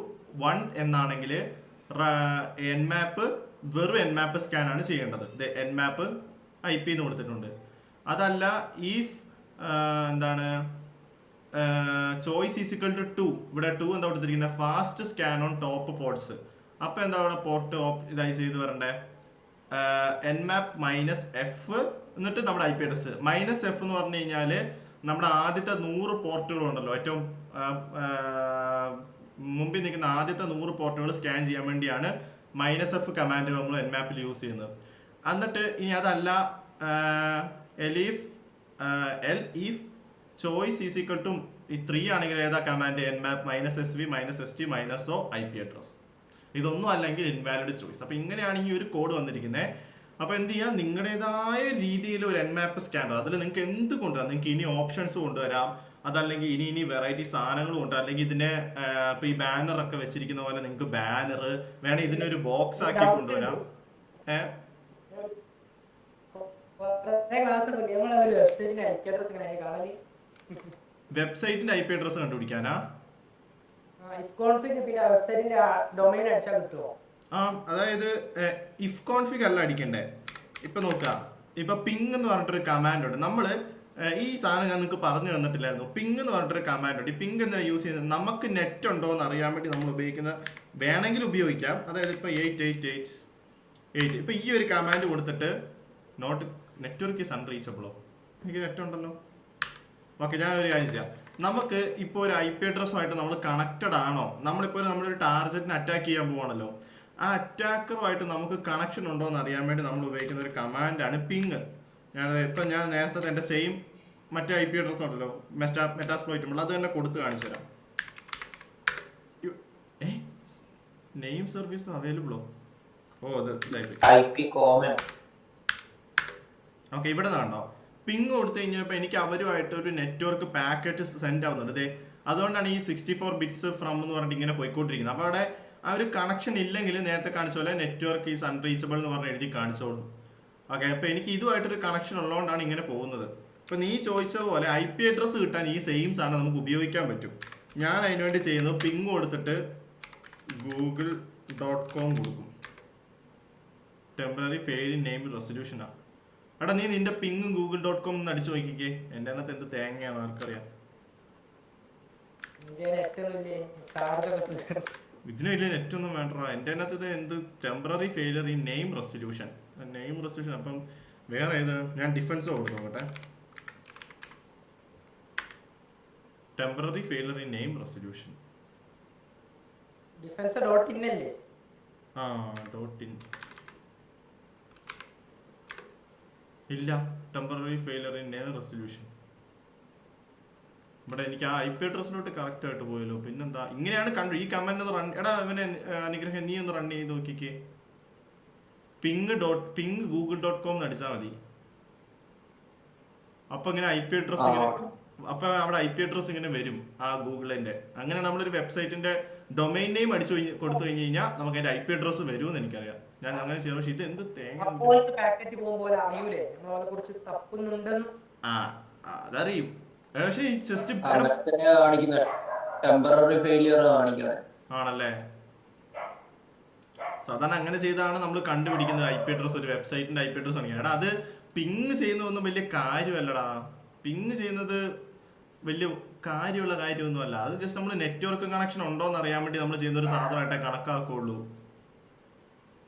1 എന്നാണെങ്കിൽ nmap വെറും nmap സ്കാൻ ആണ് ചെയ്യേണ്ടത്. nmap IP എന്ന് കൊടുത്തിട്ടുണ്ട്. അതല്ല ഇഫ് എന്താണ് ചോയ്സ് ഈസ് ഈക്വൽ ടു 2, ഇവിടെ 2 എന്താ കൊടുത്തിരിക്കുന്നത്, fast scan on top ports. അപ്പോൾ എന്താ അവിടെ പോർട്ട് ഇതായി ചെയ്ത് വരണ്ടേ, nmap മൈനസ് F എന്നിട്ട് നമ്മുടെ IP അഡ്രസ്. മൈനസ് F എന്ന് പറഞ്ഞു കഴിഞ്ഞാൽ നമ്മുടെ ആദ്യത്തെ 100 പോർട്ടുകളുണ്ടല്ലോ, ഏറ്റവും മുമ്പിൽ നിൽക്കുന്ന ആദ്യത്തെ 100 പോർട്ടുകൾ സ്കാൻ ചെയ്യാൻ വേണ്ടിയാണ് -F കമാൻഡ് നമ്മൾ nmapൽ യൂസ് ചെയ്യുന്നത്. എന്നിട്ട് ഇനി അതല്ല if choice is equal to 3 ആണെങ്കിൽ ഏതാ command, nmap -SV -ST -O IP address. ഇതൊന്നും അല്ലെങ്കിൽ ഇൻവാലിഡ് ചോയ്സ്. അപ്പോൾ ഇങ്ങനെയാണ് ഈ ഒരു കോഡ് വന്നിരിക്കുന്നത്. അപ്പോൾ എന്ത് ചെയ്യുക, നിങ്ങളുടേതായ രീതിയിൽ ഒരു nmap സ്കാനർ, അതിൽ നിങ്ങൾക്ക് എന്ത് കൊണ്ടുവരാം. നിങ്ങൾക്ക് ഇനി ഓപ്ഷൻസ് കൊണ്ടുവരാം, അതല്ലെങ്കിൽ ഇനി വെറൈറ്റി സാധനങ്ങൾ കൊണ്ടുവരാം. അല്ലെങ്കിൽ ഇതിനെ ഇപ്പോൾ ഈ ബാനറൊക്കെ വെച്ചിരിക്കുന്ന പോലെ നിങ്ങൾക്ക് ബാനർ വേണേൽ ഇതിനൊരു ബോക്സ് ആക്കി കൊണ്ടുവരാം. വെബ്സൈറ്റിന്റെ IP അഡ്രസ് കണ്ടുപിടിക്കാനാ? അതായത് ഇഫ് കോൺഫിഗ് അല്ല അടിക്കണ്ടേ. ഇപ്പൊ നോക്കുക, ഇപ്പൊ പിങ് എന്ന് പറഞ്ഞിട്ടൊരു കമാൻഡ് ഉണ്ട്. നമ്മള് ഈ സാധനം ഞാൻ നിങ്ങൾക്ക് പറഞ്ഞു തന്നിട്ടില്ലായിരുന്നു. പിങ് എന്ന് പറഞ്ഞിട്ടൊരു കമാൻഡ് ഉണ്ട്. ഈ പിങ് എന്താണ് യൂസ് ചെയ്യുന്നത്, നമുക്ക് നെറ്റ് ഉണ്ടോ എന്ന് അറിയാൻ വേണ്ടി നമ്മൾ ഉപയോഗിക്കുന്ന, വേണമെങ്കിൽ ഉപയോഗിക്കാം. അതായത് ഇപ്പൊ 888 ഇപ്പൊ ഈ ഒരു കമാൻഡ് കൊടുത്തിട്ട് നോട്ട് നെറ്റ്വർക്ക് ഈസ് അൺറീച്ചബിളോ, എനിക്ക് നെറ്റ് ഉണ്ടല്ലോ. ഓക്കെ, ഞാനൊരു കാര്യം ചെയ്യാം. നമുക്ക് ഇപ്പോൾ ഒരു IP അഡ്രസ്സുമായിട്ട് നമ്മൾ കണക്റ്റഡ് ആണോ, നമ്മളിപ്പോൾ നമ്മളൊരു ടാർഗറ്റിനെ അറ്റാക്ക് ചെയ്യാൻ പോവാണല്ലോ. ആ അറ്റാക്കറുമായിട്ട് നമുക്ക് കണക്ഷൻ ഉണ്ടോ എന്ന് അറിയാൻ വേണ്ടി നമ്മൾ ഉപയോഗിക്കുന്ന ഒരു കമാൻഡാണ് പിങ്. ഞാൻ നേരത്തെ എൻ്റെ സെയിം മറ്റേ IP അഡ്രസ് ഉണ്ടല്ലോ മെറ്റാസ്പ്ലോയിറ്റുമ്പോൾ അത് തന്നെ കൊടുത്ത് കാണിച്ചു തരാം. നെയിം സർവീസ് അവൈലബിളോ? അത് IP കോമൺ. ഓക്കെ, ഇവിടെ നിന്നാണോ പിങ് കൊടുത്തു കഴിഞ്ഞപ്പോൾ എനിക്ക് അവരുമായിട്ട് ഒരു നെറ്റ്വർക്ക് പാക്കറ്റ് സെൻഡ് ആവുന്നുണ്ട്. അതുകൊണ്ടാണ് ഈ 64 ബിറ്റ്സ് ഫ്രം എന്ന് പറഞ്ഞിട്ട് ഇങ്ങനെ പോയിക്കൊണ്ടിരിക്കുന്നത്. അപ്പോൾ അവിടെ ആ ഒരു കണക്ഷൻ ഇല്ലെങ്കിൽ നേരത്തെ കാണിച്ച പോലെ നെറ്റ്വർക്ക് ഈസ് അൺറീച്ചബിൾ എന്ന് പറഞ്ഞ് എഴുതി കാണിച്ചോളൂ. ഓക്കെ, അപ്പോൾ എനിക്ക് ഇതുമായിട്ടൊരു കണക്ഷൻ ഉള്ളതുകൊണ്ടാണ് ഇങ്ങനെ പോകുന്നത്. അപ്പോൾ നീ ചോദിച്ച പോലെ IP അഡ്രസ്സ് കിട്ടാൻ ഈ സെയിം സാധനം നമുക്ക് ഉപയോഗിക്കാൻ പറ്റും. ഞാൻ അതിനുവേണ്ടി ചെയ്യുന്നത് പിങ് കൊടുത്തിട്ട് google.com കൊടുക്കും. ടെമ്പററി ഫെയിൽ ഇൻ നെയിം റെസൊല്യൂഷനാണ്. എടാ നീ നിന്റെ പിങ്ങും google.com ഒന്ന് അടിച്ചു നോക്കിക്കേ. എൻ്റെ അതിനകത്ത് എന്ത് തേങ്ങയാണെന്ന് ആർക്കറിയാം. ഇതിന് വലിയ നെറ്റ് ഒന്നും വേണ്ട. എൻ്റെ അതിനകത്ത് ഇത് എന്ത് temporary failure in name resolution. അപ്പം വേറെ ഏത് ഞാൻ ഡിഫൻസ് കൊടുക്കും നോക്കട്ടെ. Temporary failure in name resolution. .in ഇല്ല, temporary failure in name resolution. ഇവിടെ എനിക്ക് ആ IP അഡ്രസ്സിലോട്ട് കറക്റ്റ് ആയിട്ട് പോയല്ലോ. പിന്നെന്താ ഇങ്ങനെയാണ് കണ്ടു ഈ കമന്റ് ഒന്ന് റൺ. എടാ ഇവനെ അനുഗ്രഹം നീ ഒന്ന് റൺ ചെയ്ത് നോക്കിക്കേ. പിങ് google.com അടിച്ചാൽ മതി. അപ്പൊ ഇങ്ങനെ IP അഡ്രസ് ഇങ്ങനെ അപ്പൊ അവിടെ IP അഡ്രസ് ഇങ്ങനെ വരും ആ ഗൂഗിളിന്റെ. അങ്ങനെ നമ്മളൊരു വെബ്സൈറ്റിന്റെ ഡൊമൈൻ നെയിം അടിച്ചു കൊടുത്തു കഴിഞ്ഞ് കഴിഞ്ഞാൽ നമുക്ക് അതിന്റെ IP അഡ്രസ് വരുമെന്ന് എനിക്കറിയാം. ഞാൻ അങ്ങനെ ചെയ്യാം. പക്ഷെ ഇത് എന്ത് തേങ്ങ. അതറിയും. പക്ഷേ ഈ ജസ്റ്റ് ടെമ്പററി ഫെയിലിയർ ആണല്ലേ. സാധാരണ അങ്ങനെ ചെയ്താണ് നമ്മൾ കണ്ടുപിടിക്കുന്നത് IP അഡ്രസ്. ഒരു വെബ്സൈറ്റിന്റെ IP അഡ്രസ് ആണെങ്കിൽ എടാ അത് പിങ് ചെയ്യുന്നതൊന്നും വലിയ കാര്യമല്ലടാ. പിങ് ചെയ്യുന്നത് വലിയ കാര്യമുള്ള കാര്യമൊന്നുമല്ല. അത് ജസ്റ്റ് നമ്മൾ നെറ്റ്വർക്ക് കണക്ഷൻ ഉണ്ടോ എന്ന് അറിയാൻ വേണ്ടി നമ്മൾ ചെയ്യുന്ന ഒരു സാധനമായിട്ടേ കണക്കാക്കുള്ളൂ.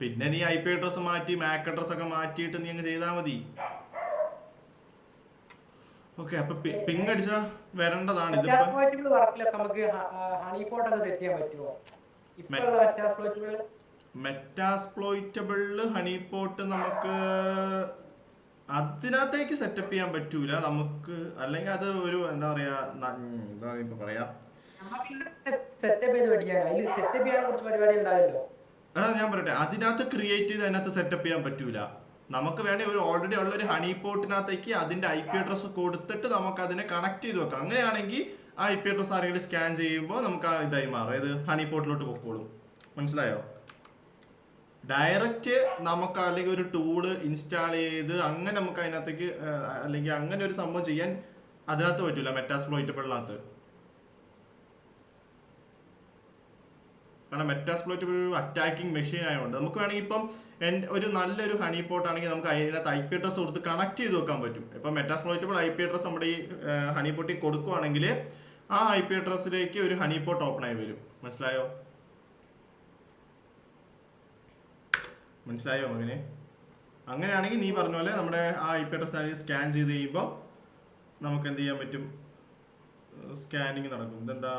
പിന്നെ നീ IP അഡ്രസ് മാറ്റി MAC അഡ്രസ് ഒക്കെ മാറ്റിയിട്ട് നീ അങ്ങ് ചെയ്താൽ മതി. ഓക്കെ, അപ്പൊ പിങ് അടിച്ചാ വരേണ്ടതാണ്. മെറ്റാസ്പ്ലോയിറ്റബിളില് ഹണിപോട്ട് നമുക്ക് അതിനകത്തേക്ക് സെറ്റപ്പ് ചെയ്യാൻ പറ്റൂല നമുക്ക്. അല്ലെങ്കിൽ അത് ഒരു എന്താ പറയാ ഇപ്പൊ പറയാ എടാ ഞാൻ പറയട്ടെ, അതിനകത്ത് ക്രിയേറ്റ് ചെയ്ത് അതിനകത്ത് സെറ്റപ്പ് ചെയ്യാൻ പറ്റൂല. നമുക്ക് വേണേ ഒരു ഓൾറെഡി ഉള്ള ഒരു ഹണിപോട്ടിനകത്തേക്ക് അതിന്റെ IP അഡ്രസ് കൊടുത്തിട്ട് നമുക്ക് അതിനെ കണക്ട് ചെയ്ത് വെക്കാം. അങ്ങനെയാണെങ്കിൽ ആ IP അഡ്രസ് ആരെങ്കിലും സ്കാൻ ചെയ്യുമ്പോൾ നമുക്ക് ആ ഇതായി മാറും. ഏത് ഹണിപോട്ടിലോട്ട് പൊക്കോളും. മനസ്സിലായോ? ഡയറക്റ്റ് നമുക്ക് അല്ലെങ്കിൽ ഒരു ടൂള് ഇൻസ്റ്റാൾ ചെയ്ത് അങ്ങനെ നമുക്ക് അതിനകത്തേക്ക് അല്ലെങ്കിൽ അങ്ങനെ ഒരു സംഭവം ചെയ്യാൻ അതിനകത്ത് പറ്റൂല മെറ്റാസ്പ്ലോയിറ്റബിളിനകത്ത്. കാരണം മെറ്റാസ്പ്ലോയിറ്റബിൾ ഒരു അറ്റാക്കിംഗ് മെഷീൻ ആയതുകൊണ്ട് നമുക്ക് വേണമെങ്കിൽ ഇപ്പം ഒരു നല്ലൊരു ഹണിപോട്ട് ആണെങ്കിൽ നമുക്ക് അതിനകത്ത് IP അഡ്രസ് കൊടുത്ത് കണക്ട് ചെയ്ത് വെക്കാൻ പറ്റും. ഇപ്പം മെറ്റാസ്പ്ലോയിറ്റബിൾ IP അഡ്രസ് നമ്മുടെ ഈ ഹണിപോട്ടിൽ കൊടുക്കുവാണെങ്കിൽ ആ IP അഡ്രസ്സിലേക്ക് ഒരു ഹണിപോട്ട് ഓപ്പൺ ആയി വരും. മനസ്സിലായോ മകനെ? അങ്ങനെയാണെങ്കിൽ നീ പറഞ്ഞ പോലെ നമ്മുടെ ആ IP അഡ്രസ് സ്കാൻ ചെയ്ത് കഴിയുമ്പോൾ നമുക്ക് എന്ത് ചെയ്യാൻ പറ്റും? സ്കാനിങ് നടക്കും. ഇതെന്താ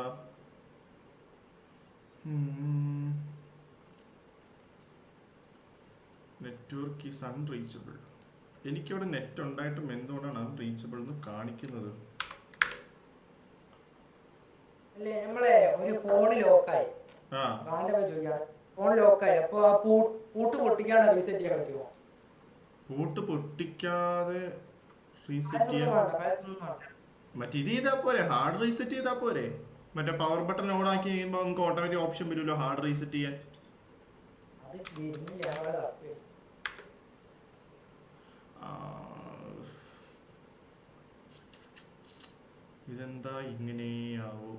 നെറ്റ്വർക്ക് ഈസ് അൺറീച്ചബിൾ. എനിക്കിവിടെ നെറ്റ് ഉണ്ടായിട്ടും എന്തുകൊണ്ടാണ് അൺറീച്ചബിൾ എന്ന് കാണിക്കുന്നത്? പൂട്ട് പൊട്ടിക്കാതെ റീസെറ്റ് ചെയ്യാൻ മറ്റേ ഇത് ചെയ്താൽ പോരെ? ഹാർഡ് റീസെറ്റ് ചെയ്താൽ പോരെ? മറ്റേ പവർ ബട്ടൺ ഓൺ ആക്കി കഴിയുമ്പോൾ നമുക്ക് ഓട്ടോമാറ്റിക് ഓപ്ഷൻ വരുമല്ലോ ഹാർഡ് റീസെറ്റ് ചെയ്യാൻ. ഇതെന്താ ഇങ്ങനെയാവോ?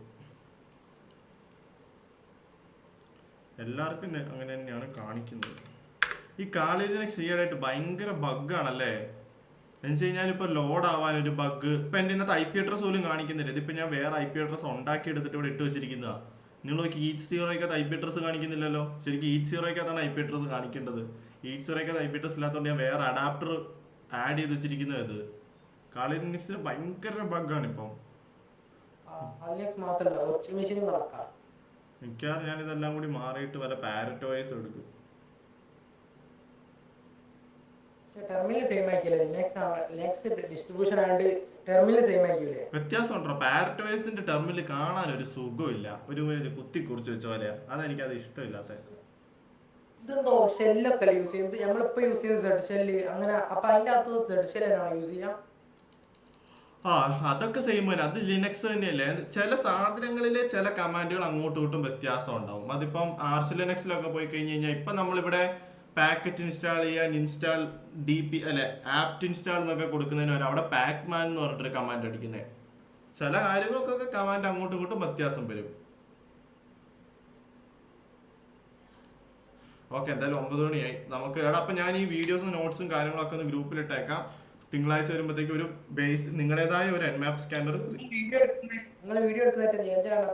എല്ലാവർക്കും അങ്ങനെ തന്നെയാണ് കാണിക്കുന്നത്. ഈ കാലി ലിനക്സ് ഈയിടെയായിട്ട് ഭയങ്കര ബഗ്ഗാണല്ലേ? എന്ന് വെച്ച് കഴിഞ്ഞാൽ ഇപ്പോൾ ലോഡ് ആവാനൊരു ബഗ്. ഇപ്പം എൻ്റെ ഇതിനകത്ത് IP അഡ്രസ് പോലും കാണിക്കുന്നില്ല. ഇതിപ്പോൾ ഞാൻ വേറെ IP അഡ്രസ് ഉണ്ടാക്കി എടുത്തിട്ട് ഇവിടെ ഇട്ട് വെച്ചിരിക്കുന്നതാണ്. നിങ്ങൾ നോക്കി EAT0ക്കകത്ത് IP അഡ്രസ് കാണിക്കുന്നില്ലല്ലോ. ശരിക്കും EAT0ക്കകത്താണ് IP അഡ്രസ് കാണിക്കേണ്ടത്. EAT0ക്കകത്ത് IP അഡ്രസ് ഇല്ലാത്തതുകൊണ്ട് ഞാൻ വേറെ അഡാപ്റ്റർ ആഡ് ചെയ്ത് വെച്ചിരിക്കുന്നത്. ഇത് കാലി ലിനക്സിന് ഭയങ്കര ബഗ്ഗാണ് ഇപ്പം. മിക്കവാറും ഞാൻ ഇതെല്ലാം കൂടി മാറിയിട്ട് വല്ല പാരറ്റോയ്സ് എടുക്കും. ടെർമിനൽ സെയിം ആക്കിയല്ലേ ലിനക്സ് ഡിസ്ട്രിബ്യൂഷൻ ആയിട്ട് ടെർമിനൽ സെയിം ആക്കിയില്ലേ? വ്യത്യാസം ഉണ്ടോ? പാരറ്റോയ്സിന്റെ ടെർമിൽ കാണാൻ ഒരു സുഖമില്ല, ഒരു കുത്തി കുറിച്ച് വെച്ച പോലെയാ. അതെനിക്കത് ഇഷ്ടമില്ലാത്ത. ഇതെന്തോ ഷെല്ലൊക്കെ യൂസ് ചെയ്യുന്നത് നമ്മളിപ്പോ യൂസ് ചെയ്യുന്നത് സെഡ് ഷെല്ല് അങ്ങനെ. അപ്പൊ അതിന്റെ അകത്ത് സെഡ് ഷെല്ലാണ് യൂസ് ചെയ്യാം. ആ അതൊക്കെ സെയിം തന്നെ, അത് ലിനക്സ് തന്നെയല്ലേ. ചില സാധനങ്ങളിലെ ചില കമാൻഡുകൾ അങ്ങോട്ടും ഇങ്ങോട്ടും വ്യത്യാസം ഉണ്ടാവും. അതിപ്പം ആർച്ച് ലിനക്സിലൊക്കെ പോയി കഴിഞ്ഞ് കഴിഞ്ഞാൽ ഇപ്പം നമ്മളിവിടെ പാക്കറ്റ് ഇൻസ്റ്റാൾ ചെയ്യാൻ ഇൻസ്റ്റാൾ DP അല്ലെ ആപ്റ്റ് ഇൻസ്റ്റാൾ എന്നൊക്കെ കൊടുക്കുന്നതിന് വരെ അവിടെ പാക്മാൻ എന്ന് പറഞ്ഞിട്ടൊരു കമാൻഡ് അടിക്കുന്നത്. ചില കാര്യങ്ങൾക്കൊക്കെ കമാൻഡ് അങ്ങോട്ടും ഇങ്ങോട്ടും വ്യത്യാസം വരും. ഓക്കെ, എന്തായാലും 9 മണിയായി. നമുക്ക് എടാ അപ്പം ഞാൻ ഈ വീഡിയോസും നോട്ട്സും കാര്യങ്ങളൊക്കെ ഒന്ന് ഗ്രൂപ്പിലിട്ടേക്കാം. തിങ്കളാഴ്ച വരുമ്പോഴത്തേക്ക് ഒരു ബേസ് നിങ്ങളുടേതായ ഒരു എൻമാപ്പ് സ്കാനർ നിങ്ങൾ വീഡിയോ എടുക്കുന്നതായിട്ട് എന്തിനാണ്